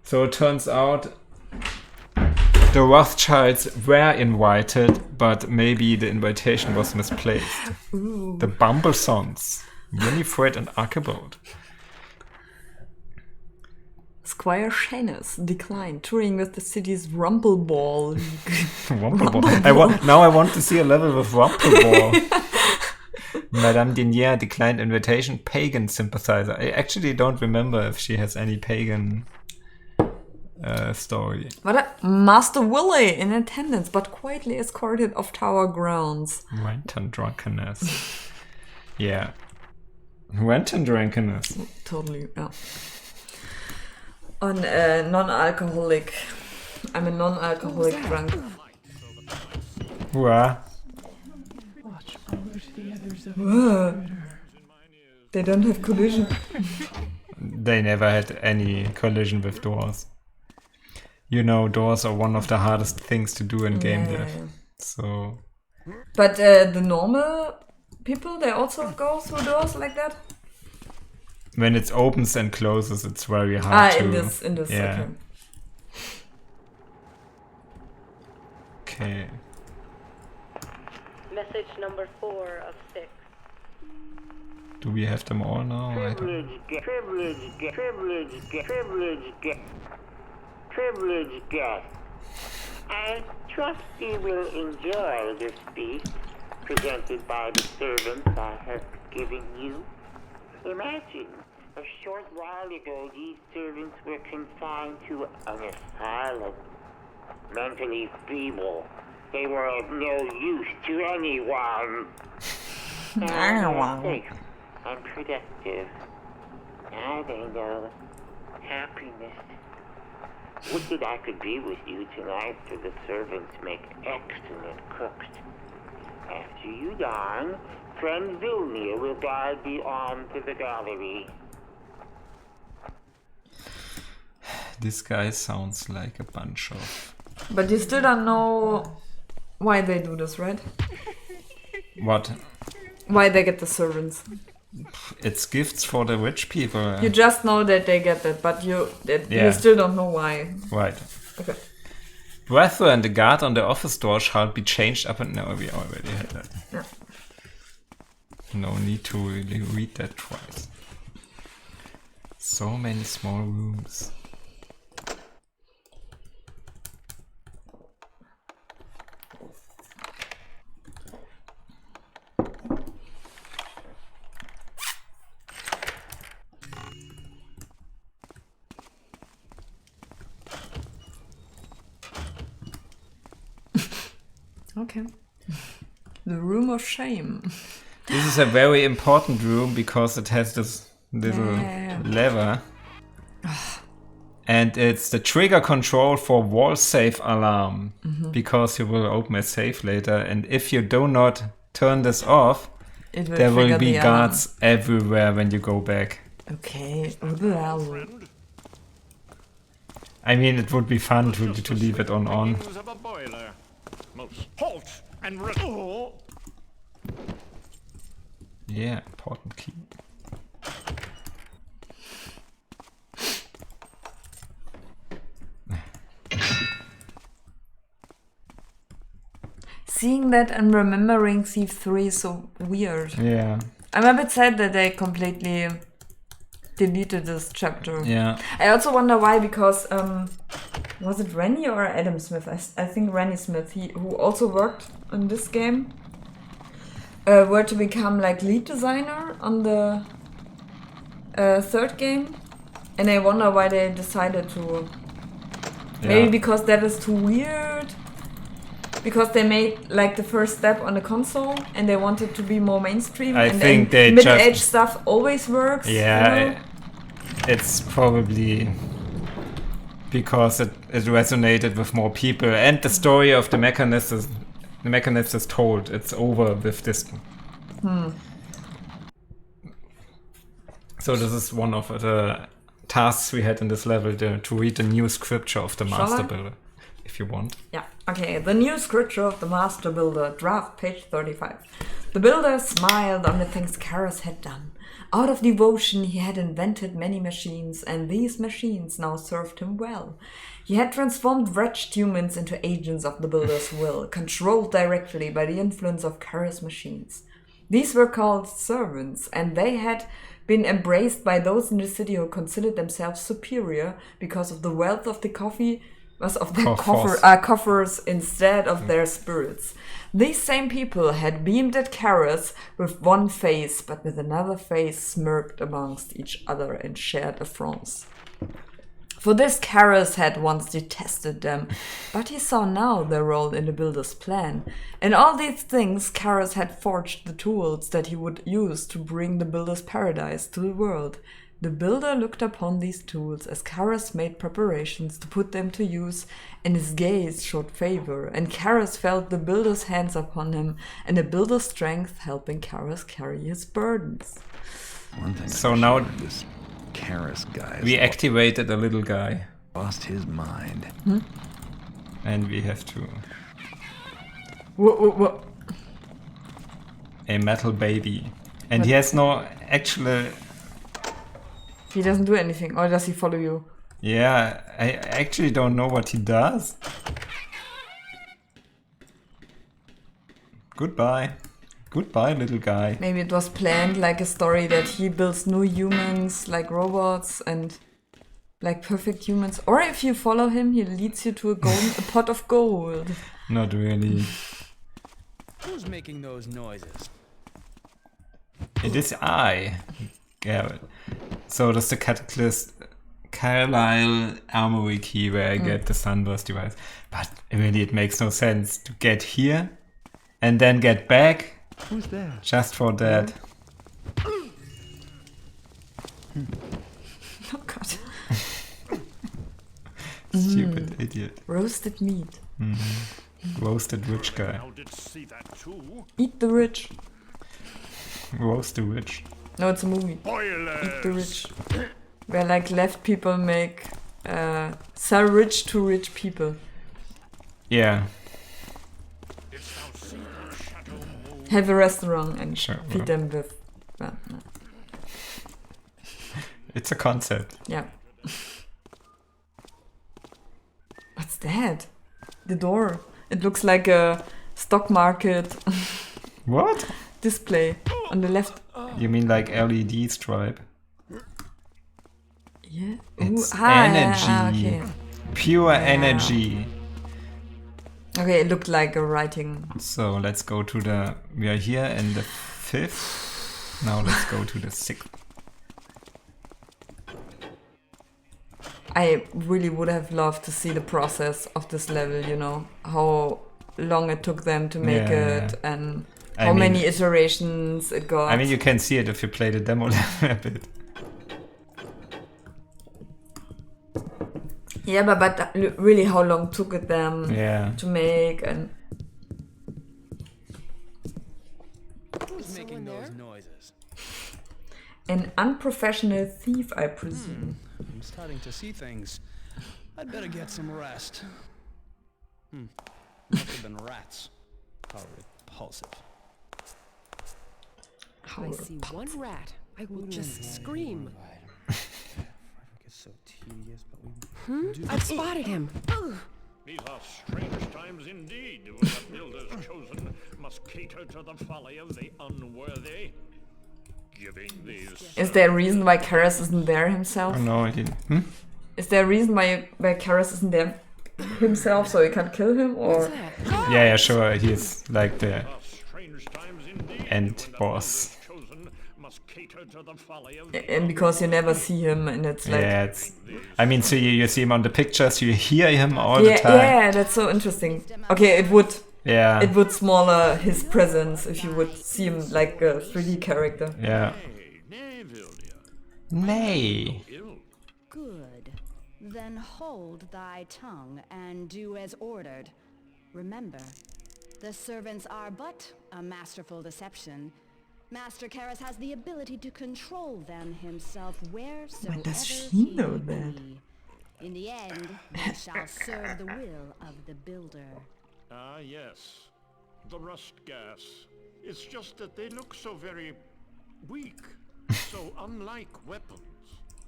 So it turns out the Rothschilds were invited, but maybe the invitation was misplaced. Ooh. The Bumblesons, Winifred and Archibald. Squire Shanus declined touring with the city's Rumpleball League. Rumpleball. Now I want to see a level with Rumpleball. Madame Denier declined invitation, pagan sympathizer. I actually don't remember if she has any pagan story. Master Willie in attendance, but quietly escorted off tower grounds. Wanton drunkenness. Yeah. Wanton drunkenness. Totally, yeah. On non-alcoholic. I'm a non-alcoholic drunk. Whoa. Whoa. They don't have collision. They never had any collision with doors. You know, doors are one of the hardest things to do in game dev. So. But the normal people, they also go through doors like that? When it opens and closes, it's very hard to... in this, yeah. Okay. Message number 4 of 6. Do we have them all now? Privilege guest. I trust you will enjoy this feast presented by the servants I have given you. Imagine, a short while ago these servants were confined to an asylum. Mentally feeble. They were of no use to anyone. Now they're safe and productive. Now they know happiness. Would that I could be with you tonight, for the servants make excellent cooks. After you dine, friend Vilnia will guide thee on to the gallery. This guy sounds like a bunch of... But you still don't know why they do this, right? What? Why they get the servants. It's gifts for the rich people. You just know that they get it, but you still don't know why. Right. Okay. Brethren, the guard on the office door shall be changed up and... No, we already had that. Yeah. No need to really read that twice. So many small rooms. Okay. The room of shame. This is a very important room because it has this little lever. And it's the trigger control for wall safe alarm. Because you will open a safe later. And if you do not turn this off, there will be guards everywhere when you go back. Okay. I mean, it would be fun to leave it on. Halt and Yeah, important key. Seeing that and remembering Thief 3 is so weird. Yeah. I'm a bit sad that they completely deleted this chapter. Yeah. I also wonder why, because was it Rennie or Adam Smith? I think Rennie Smith, who also worked on this game, were to become like lead designer on the third game, and I wonder why they decided to. Maybe because that is too weird. Because they made like the first step on the console and they wanted to be more mainstream. I think they mid-age stuff always works. Yeah, you know? It's probably because it resonated with more people, and the story of the mechanist is told. It's over with this. So this is one of the tasks we had in this level, to read the new scripture of the Master Builder, if you want. Yeah. Okay, the new scripture of the Master Builder, draft page 35. The builder smiled on the things Karas had done. Out of devotion, he had invented many machines, and these machines now served him well. He had transformed wretched humans into agents of the builder's will, controlled directly by the influence of Karas machines. These were called servants, and they had been embraced by those in the city who considered themselves superior because of the wealth of the coffers instead of their spirits. These same people had beamed at Karas with one face, but with another face smirked amongst each other and shared affronts. For this Karas had once detested them, but he saw now their role in the builder's plan. In all these things, Karas had forged the tools that he would use to bring the builder's paradise to the world. The builder looked upon these tools as Karas made preparations to put them to use, and his gaze showed favor, and Karas felt the builder's hands upon him, and the builder's strength helping Karas carry his burdens. So now this Karas guy we activated a little guy. Lost his mind. And we have to... What? a metal baby. And he has no actual... He doesn't do anything, or does he follow you? Yeah, I actually don't know what he does. Goodbye. Goodbye, little guy. Maybe it was planned like a story that he builds new humans, like robots, and like perfect humans. Or if you follow him, he leads you to a pot of gold. Not really. Who's making those noises? It is I, Garrett. So that's the Cataclysm Carlisle Armory key where I get the Sunburst device. But really it makes no sense to get here and then get back. Who's there? Just for that. Oh god. Stupid idiot. Roasted meat. Roasted rich guy. Eat the rich. Roast the rich. No, it's a movie. Eat the rich. Where like left people make sell rich to rich people. Yeah. Have a restaurant and Sure, feed them with. No. It's a concept. Yeah. What's that? The door. It looks like a stock market. What? Display on the left. You mean like LED stripe? Yeah. It's Ooh, energy. okay. Pure Yeah. energy. Okay, it looked like a writing. So let's go to the... We are here in the 5th. Now let's go to the 6th. I really would have loved to see the process of this level, you know, how long it took them to make it and how many iterations it got. I mean, you can see it if you play the demo level a bit. Yeah, but really how long took it them to make and... Who's making those noises? An unprofessional thief, I presume. I'm starting to see things. I'd better get some rest. Must have been rats. How repulsive. If I see one rat, I will just scream. It's so tedious, but I've spotted him. These are strange times indeed, when the builders chosen must cater to the folly of the unworthy. Giving these... Is there a reason why Karas isn't there himself? Oh, no, I didn't. Is there a reason why Karas isn't there himself so you can't kill him? Or Yeah, sure. He's like the end boss. And because you never see him and it's like... Yeah, it's... I mean, so you see him on the pictures, you hear him all the time. Yeah, that's so interesting. Okay, it would... Yeah. It would smaller his presence if you would see him like a 3D character. Yeah. Nay. Good. Then hold thy tongue and do as ordered. Remember, the servants are but a masterful deception. Master Karas has the ability to control them himself wheresoever When does she know that? be. In the end, they shall serve the will of the builder. Ah, yes. The rust gas. It's just that they look so very weak. So unlike weapons.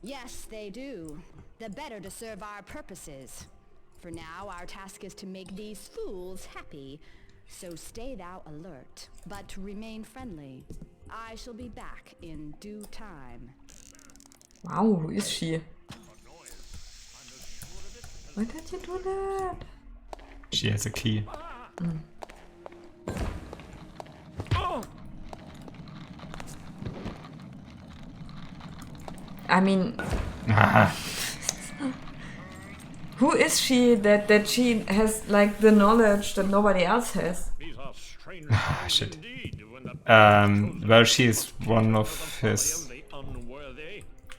Yes, they do. The better to serve our purposes. For now, our task is to make these fools happy. So stay thou alert, but remain friendly. I shall be back in due time. Wow, who is she? Why did you do that? She has a key. I mean... Who is she that she has like the knowledge that nobody else has? Shit. Well, she is one of his...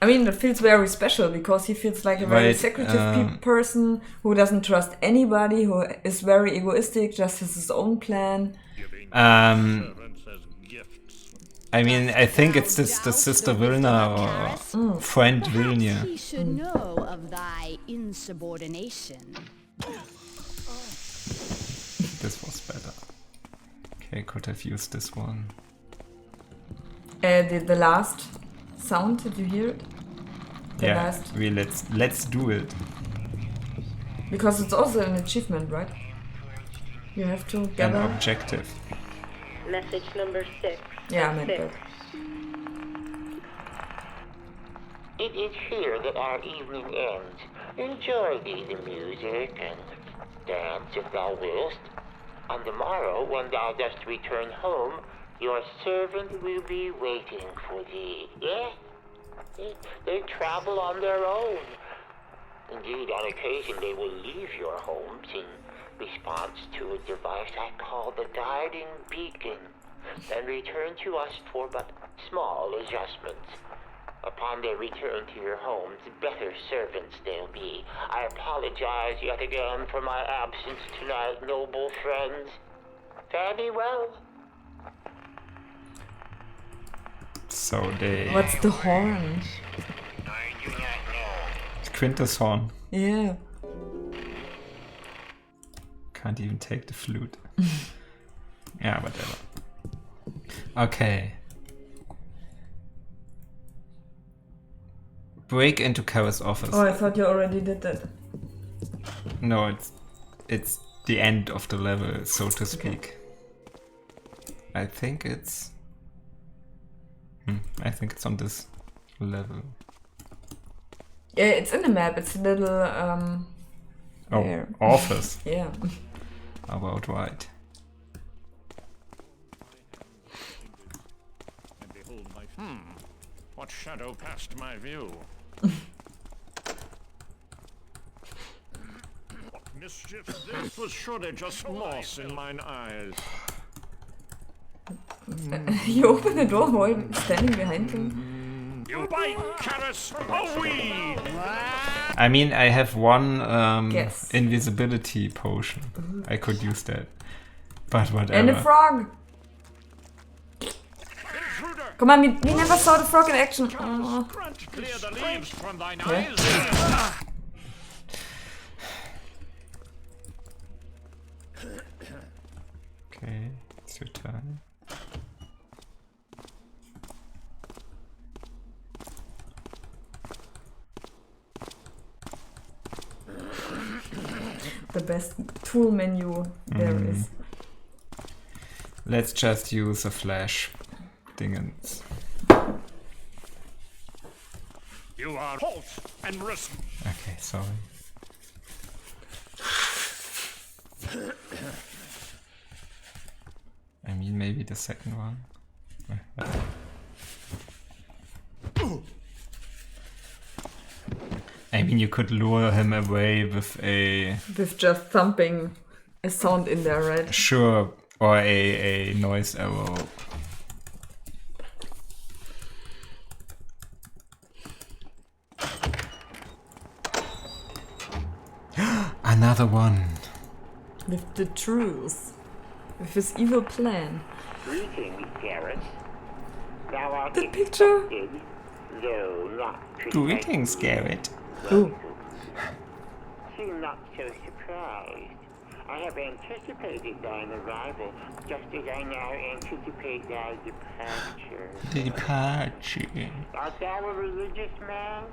I mean, it feels very special because he feels like a very secretive person who doesn't trust anybody, who is very egoistic, just has his own plan. I mean, I think it's the sister Vilna or friend Vilnia. He should know of thy insubordination. This was better. Okay, could have used this one. The last sound, did you hear it? Let's do it. Because it's also an achievement, right? You have to gather... An objective. Message number 6. Yeah, I meant that. It is here that our evening ends. Enjoy the music and dance if thou willst. On the morrow, when thou dost return home, your servant will be waiting for thee. Yes? They travel on their own. Indeed, on occasion they will leave your homes in response to a device I call the guiding beacon, and return to us for but small adjustments. Upon their return to your homes, better servants they'll be. I apologize yet again for my absence tonight, noble friends. Fare thee well. So they... What's the horn? Quintus horn. Yeah. Can't even take the flute. Yeah, whatever. Okay. Break into Kara's office. Oh, I thought you already did that. No, it's the end of the level, so to speak. I think it's... I think it's on this level. Yeah, it's in the map. It's a little... office. Yeah. About right. What shadow passed my view? What mischief this was surely just moss in mine eyes. You open the door while standing behind him. You bite, Karis, a weed! I mean, I have one invisibility potion. I could use that. But whatever. And a frog! Come on, we never saw the frog in action. Oh. Clear the leaves from thine eyes. Okay, it's your turn. The best tool menu there is. Let's just use a flash dingens. You are halt and risk. Okay, sorry. I mean, maybe the second one. I mean, you could lure him away with a... With just thumping a sound in there, right? Sure, or a noise arrow. Another one. With the truth. With his evil plan. Greetings, Garrett. Thou art the picture. Though not Greetings, Garrett. Ooh. Seem not so surprised. I have anticipated thine arrival, just as I now anticipate thy departure. Departure. Art thou a religious man?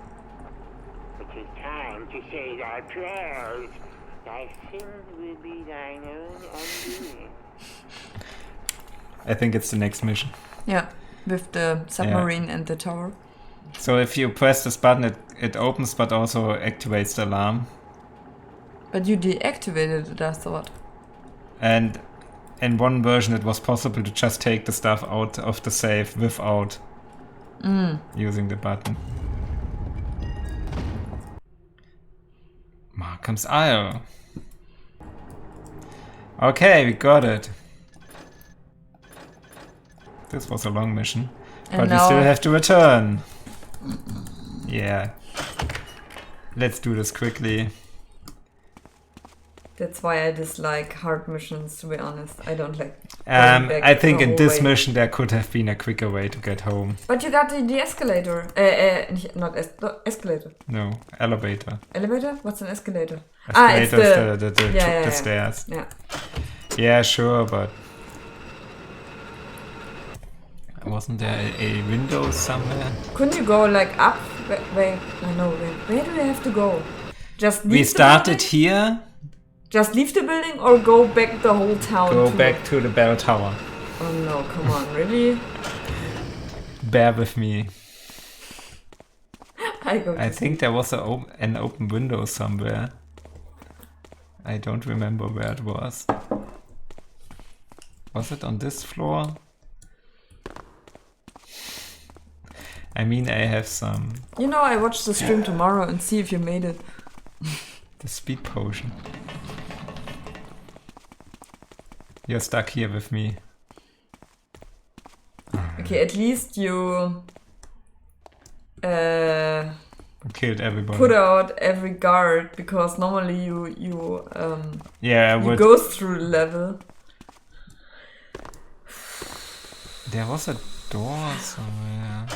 It is time to say thy prayers. Thy sins will be thine own undoing. I think it's the next mission. Yeah, with the submarine and the tower. So if you press this button, it opens, but also activates the alarm. But you deactivated it, I thought. And in one version, it was possible to just take the stuff out of the safe without using the button. Markham's Isle. Okay, we got it. This was a long mission, but we still have to return. Yeah. Let's do this quickly. That's why I dislike hard missions, to be honest. I don't like I think in this mission there could have been a quicker way to get home. But you got the escalator. Not escalator. No, elevator. Elevator? What's an escalator? Escalator It's the stairs. Yeah. Yeah, sure, but... Wasn't there a window somewhere? Couldn't you go like up? Wait, no, where do we have to go? Just leave We started the here. Just leave the building or go back the whole town? Go back to the bell tower. Oh no, come on, really? Bear with me. I think there was an open window somewhere. I don't remember where it was. Was it on this floor? I mean, I have some... You know, I watch the stream tomorrow and see if you made it. The speed potion. You're stuck here with me. Okay, at least you... killed everybody. Put out every guard, because normally you go through the level. There was a door somewhere.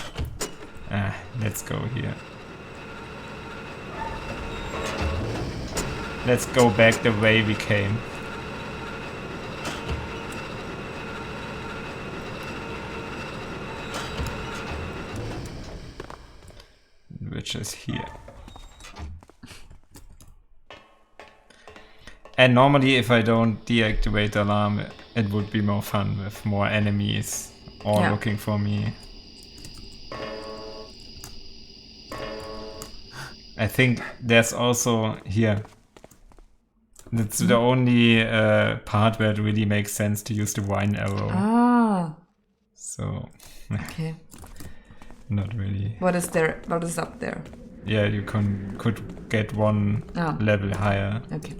Let's go here. Let's go back the way we came. Which is here. And normally if I don't deactivate the alarm, it would be more fun with more enemies all looking for me. I think there's also here. It's the only part where it really makes sense to use the wine arrow. Ah. So. Okay. Not really. What is there? What is up there? Yeah, you could get one level higher. Okay.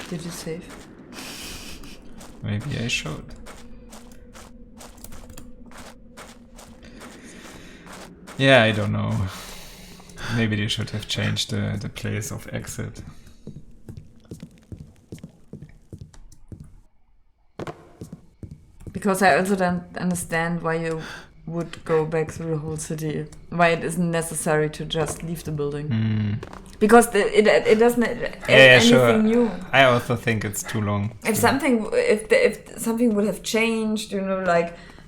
Did you save? Maybe I should. Yeah, I don't know. Maybe they should have changed the place of exit. Because I also don't understand why you would go back through the whole city. Why it isn't necessary to just leave the building. Because it doesn't add anything new. I also think it's too long. If something would have changed, you know,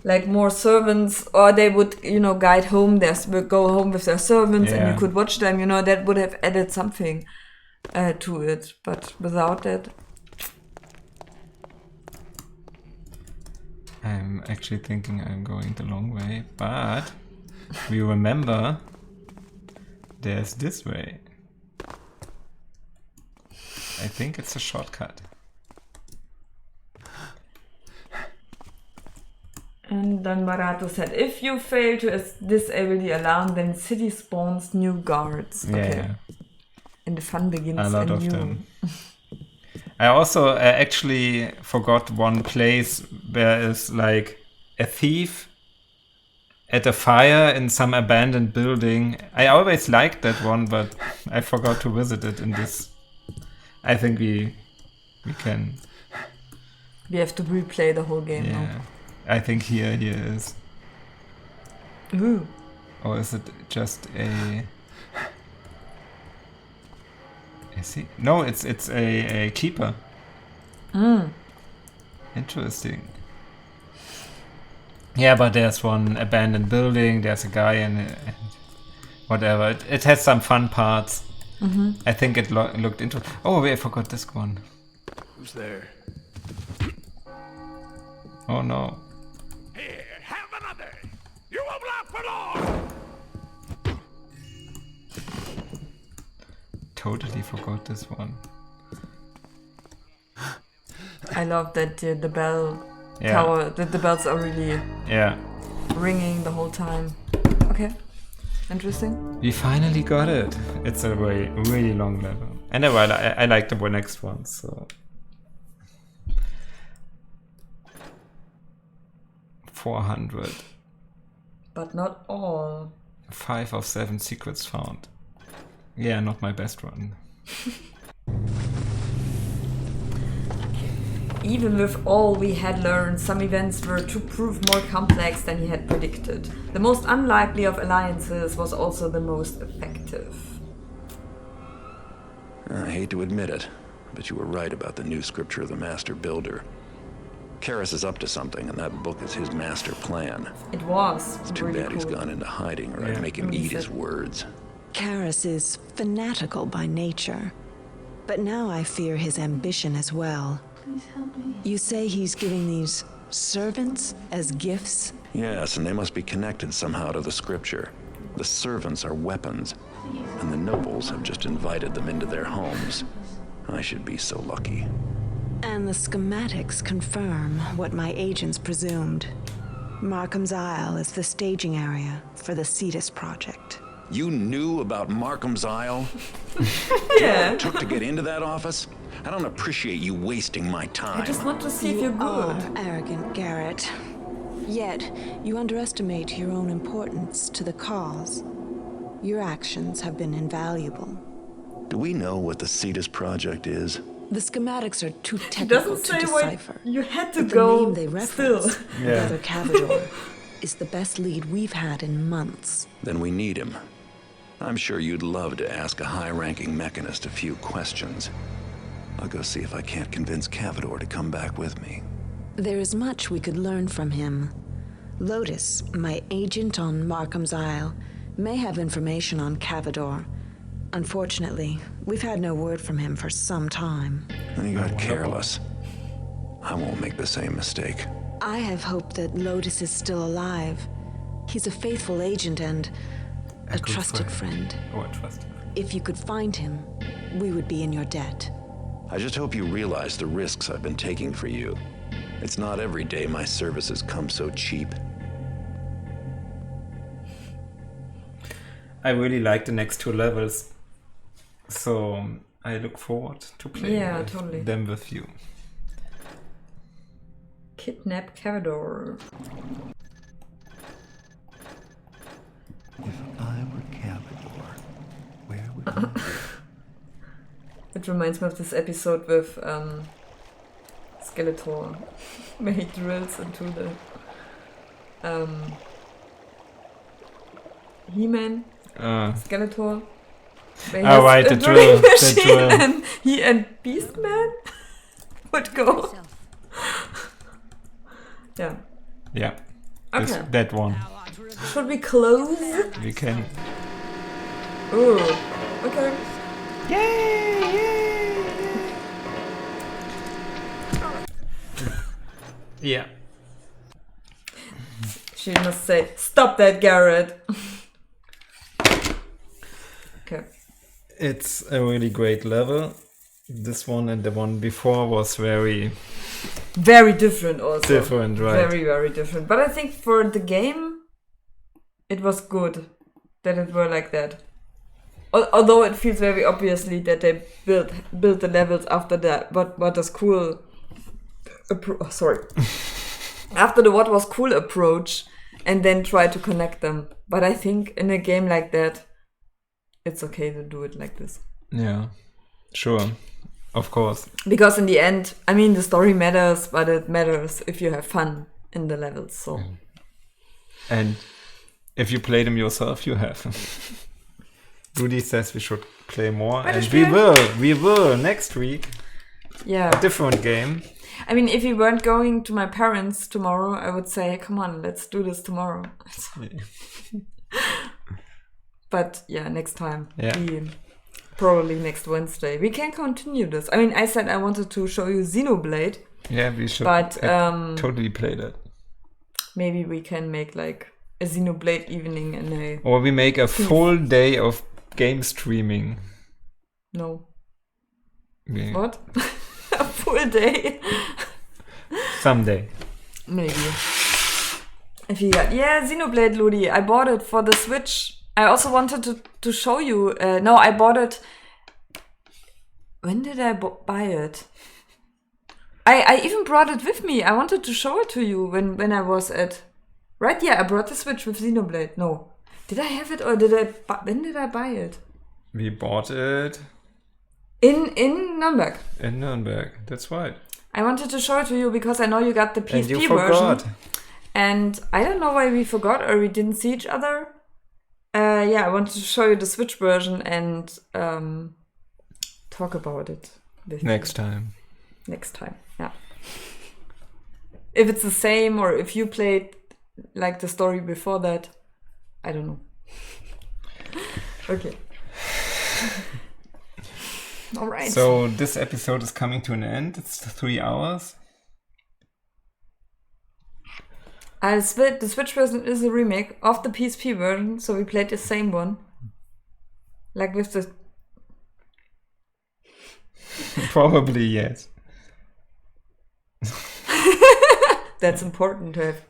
like more servants, or they would, you know, go home with their servants, and you could watch them, you know, that would have added something to it. But without that, I'm actually thinking I'm going the long way, but we remember there's this way. I think it's a shortcut. And then Barato said, if you fail to disable the alarm, then city spawns new guards. Yeah. And the fun begins anew. A lot of them. I also actually forgot one place where is like a thief at a fire in some abandoned building. I always liked that one, but I forgot to visit it in this. I think we can. We have to replay the whole game now. I think here is. Ooh. Or is it just a... Is he? No, it's a keeper. Interesting. Yeah, but there's one abandoned building, there's a guy in it, and whatever. It has some fun parts. I think it looked into... Oh, wait, I forgot this one. Who's there? Oh no. Here, have another! You won't laugh for long! Totally forgot this one. I love that the bell tower, that the bells are really ringing the whole time. Okay, interesting. We finally got it. It's a really long level. Anyway, I like the next one, so... 400. But not all. 5 of 7 secrets found. Yeah, not my best run. Even with all we had learned, some events were to prove more complex than he had predicted. The most unlikely of alliances was also the most effective. I hate to admit it, but you were right about the new scripture of the Master Builder. Karras is up to something, and that book is his master plan. It was. It's too really bad he's cool. gone into hiding, or I'd make him eat his words. Karras is fanatical by nature, but now I fear his ambition as well. Please help me. You say he's giving these servants as gifts? Yes, and they must be connected somehow to the scripture. The servants are weapons, and the nobles have just invited them into their homes. I should be so lucky. And the schematics confirm what my agents presumed. Markham's Isle is the staging area for the Cetus project. You knew about Markham's Isle? Yeah. What it took to get into that office? I don't appreciate you wasting my time. I just want to see if you're good. Arrogant, Garrett. Yet, you underestimate your own importance to the cause. Your actions have been invaluable. Do we know what the Cetus project is? The schematics are too It technical doesn't to say why decipher. you had to But go the name they reference, still. Yeah. Brother Cavador, is the best lead we've had in months. Then we need him. I'm sure you'd love to ask a high-ranking mechanist a few questions. I'll go see if I can't convince Cavador to come back with me. There is much we could learn from him. Lotus, my agent on Markham's Isle, may have information on Cavador. Unfortunately, we've had no word from him for some time. And he got careless. I won't make the same mistake. I have hope that Lotus is still alive. He's a faithful agent and a good trusted friend. Oh, I trust him. If you could find him, we would be in your debt. I just hope you realize the risks I've been taking for you. It's not every day my services come so cheap. I really like the next two levels, so I look forward to playing totally. them with you. Kidnap Cavador. If I were Cavador, where would you be? It reminds me of this episode with Skeletor, where he drills into the He-Man, Skeletor. Where he has right, a the drilling drill, the machine drill. and he and Beastman would go. Yeah. Yeah. Okay. That one. Should we close? We can. Ooh. Okay. Yeah. She must say, "Stop that, Garrett." Okay. It's a really great level. This one and the one before was very different also. Different, right. Very, very different. But I think for the game, it was good that it were like that. Although it feels very obviously that they built the levels after that. What was cool... sorry. After the what was cool approach and then try to connect them. But I think in a game like that, it's okay to do it like this. Yeah. Sure. Of course. Because in the end, I mean, the story matters, but it matters if you have fun in the levels, so... And if you play them yourself, you have. Rudy says we should play more, But and it's we will next week. Yeah. A different game. I mean, if we weren't going to my parents tomorrow, I would say, come on, let's do this tomorrow. But yeah, next time. Yeah. Probably next Wednesday. We can continue this. I mean, I said I wanted to show you Xenoblade. Yeah, we should but, totally play that. Maybe we can make like a Xenoblade evening and a... Or we make a full day of game streaming. No. Yeah. What? A full day? Someday. Maybe. If you got... Yeah, Xenoblade, Ludi. I bought it for the Switch. I also wanted to show you... no, I bought it... When did I buy it? I even brought it with me. I wanted to show it to you when I was at... Right? Yeah, I brought the Switch with Xenoblade. No. Did I have it or did I... When did I buy it? We bought it... In Nürnberg. In Nürnberg, that's right. I wanted to show it to you because I know you got the PSP and you forgot. version. And I don't know why we forgot or we didn't see each other. Yeah, I wanted to show you the Switch version and talk about it next time. Next time, yeah. If it's the same or if you played like the story before that, I don't know. Okay. All right. So this episode is coming to an end. It's 3 hours. The Switch version is a remake of the PSP version, so we played the same one. Like with the... Probably, yes. That's important to have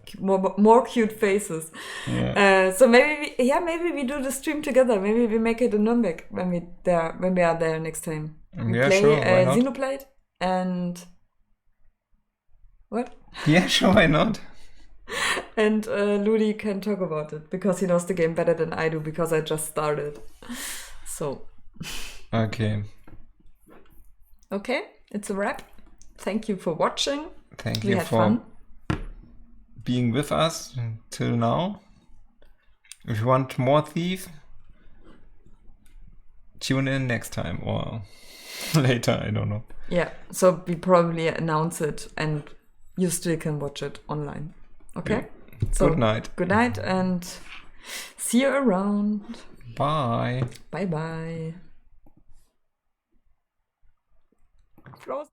more cute faces. Yeah. So maybe we do the stream together. Maybe we make it in Nürnberg when we are there next time. We play sure, why not? Xenoblade and what? Yeah, sure, why not? And Ludi can talk about it because he knows the game better than I do because I just started. So. Okay. Okay, it's a wrap. Thank you for watching. Thank we you had for fun. Being with us till now. If you want more Thief, tune in next time or later, I don't know. Yeah, so we probably announce it and you still can watch it online. Okay? Yeah. So, good night. Good night and see you around. Bye. Bye-bye. Close.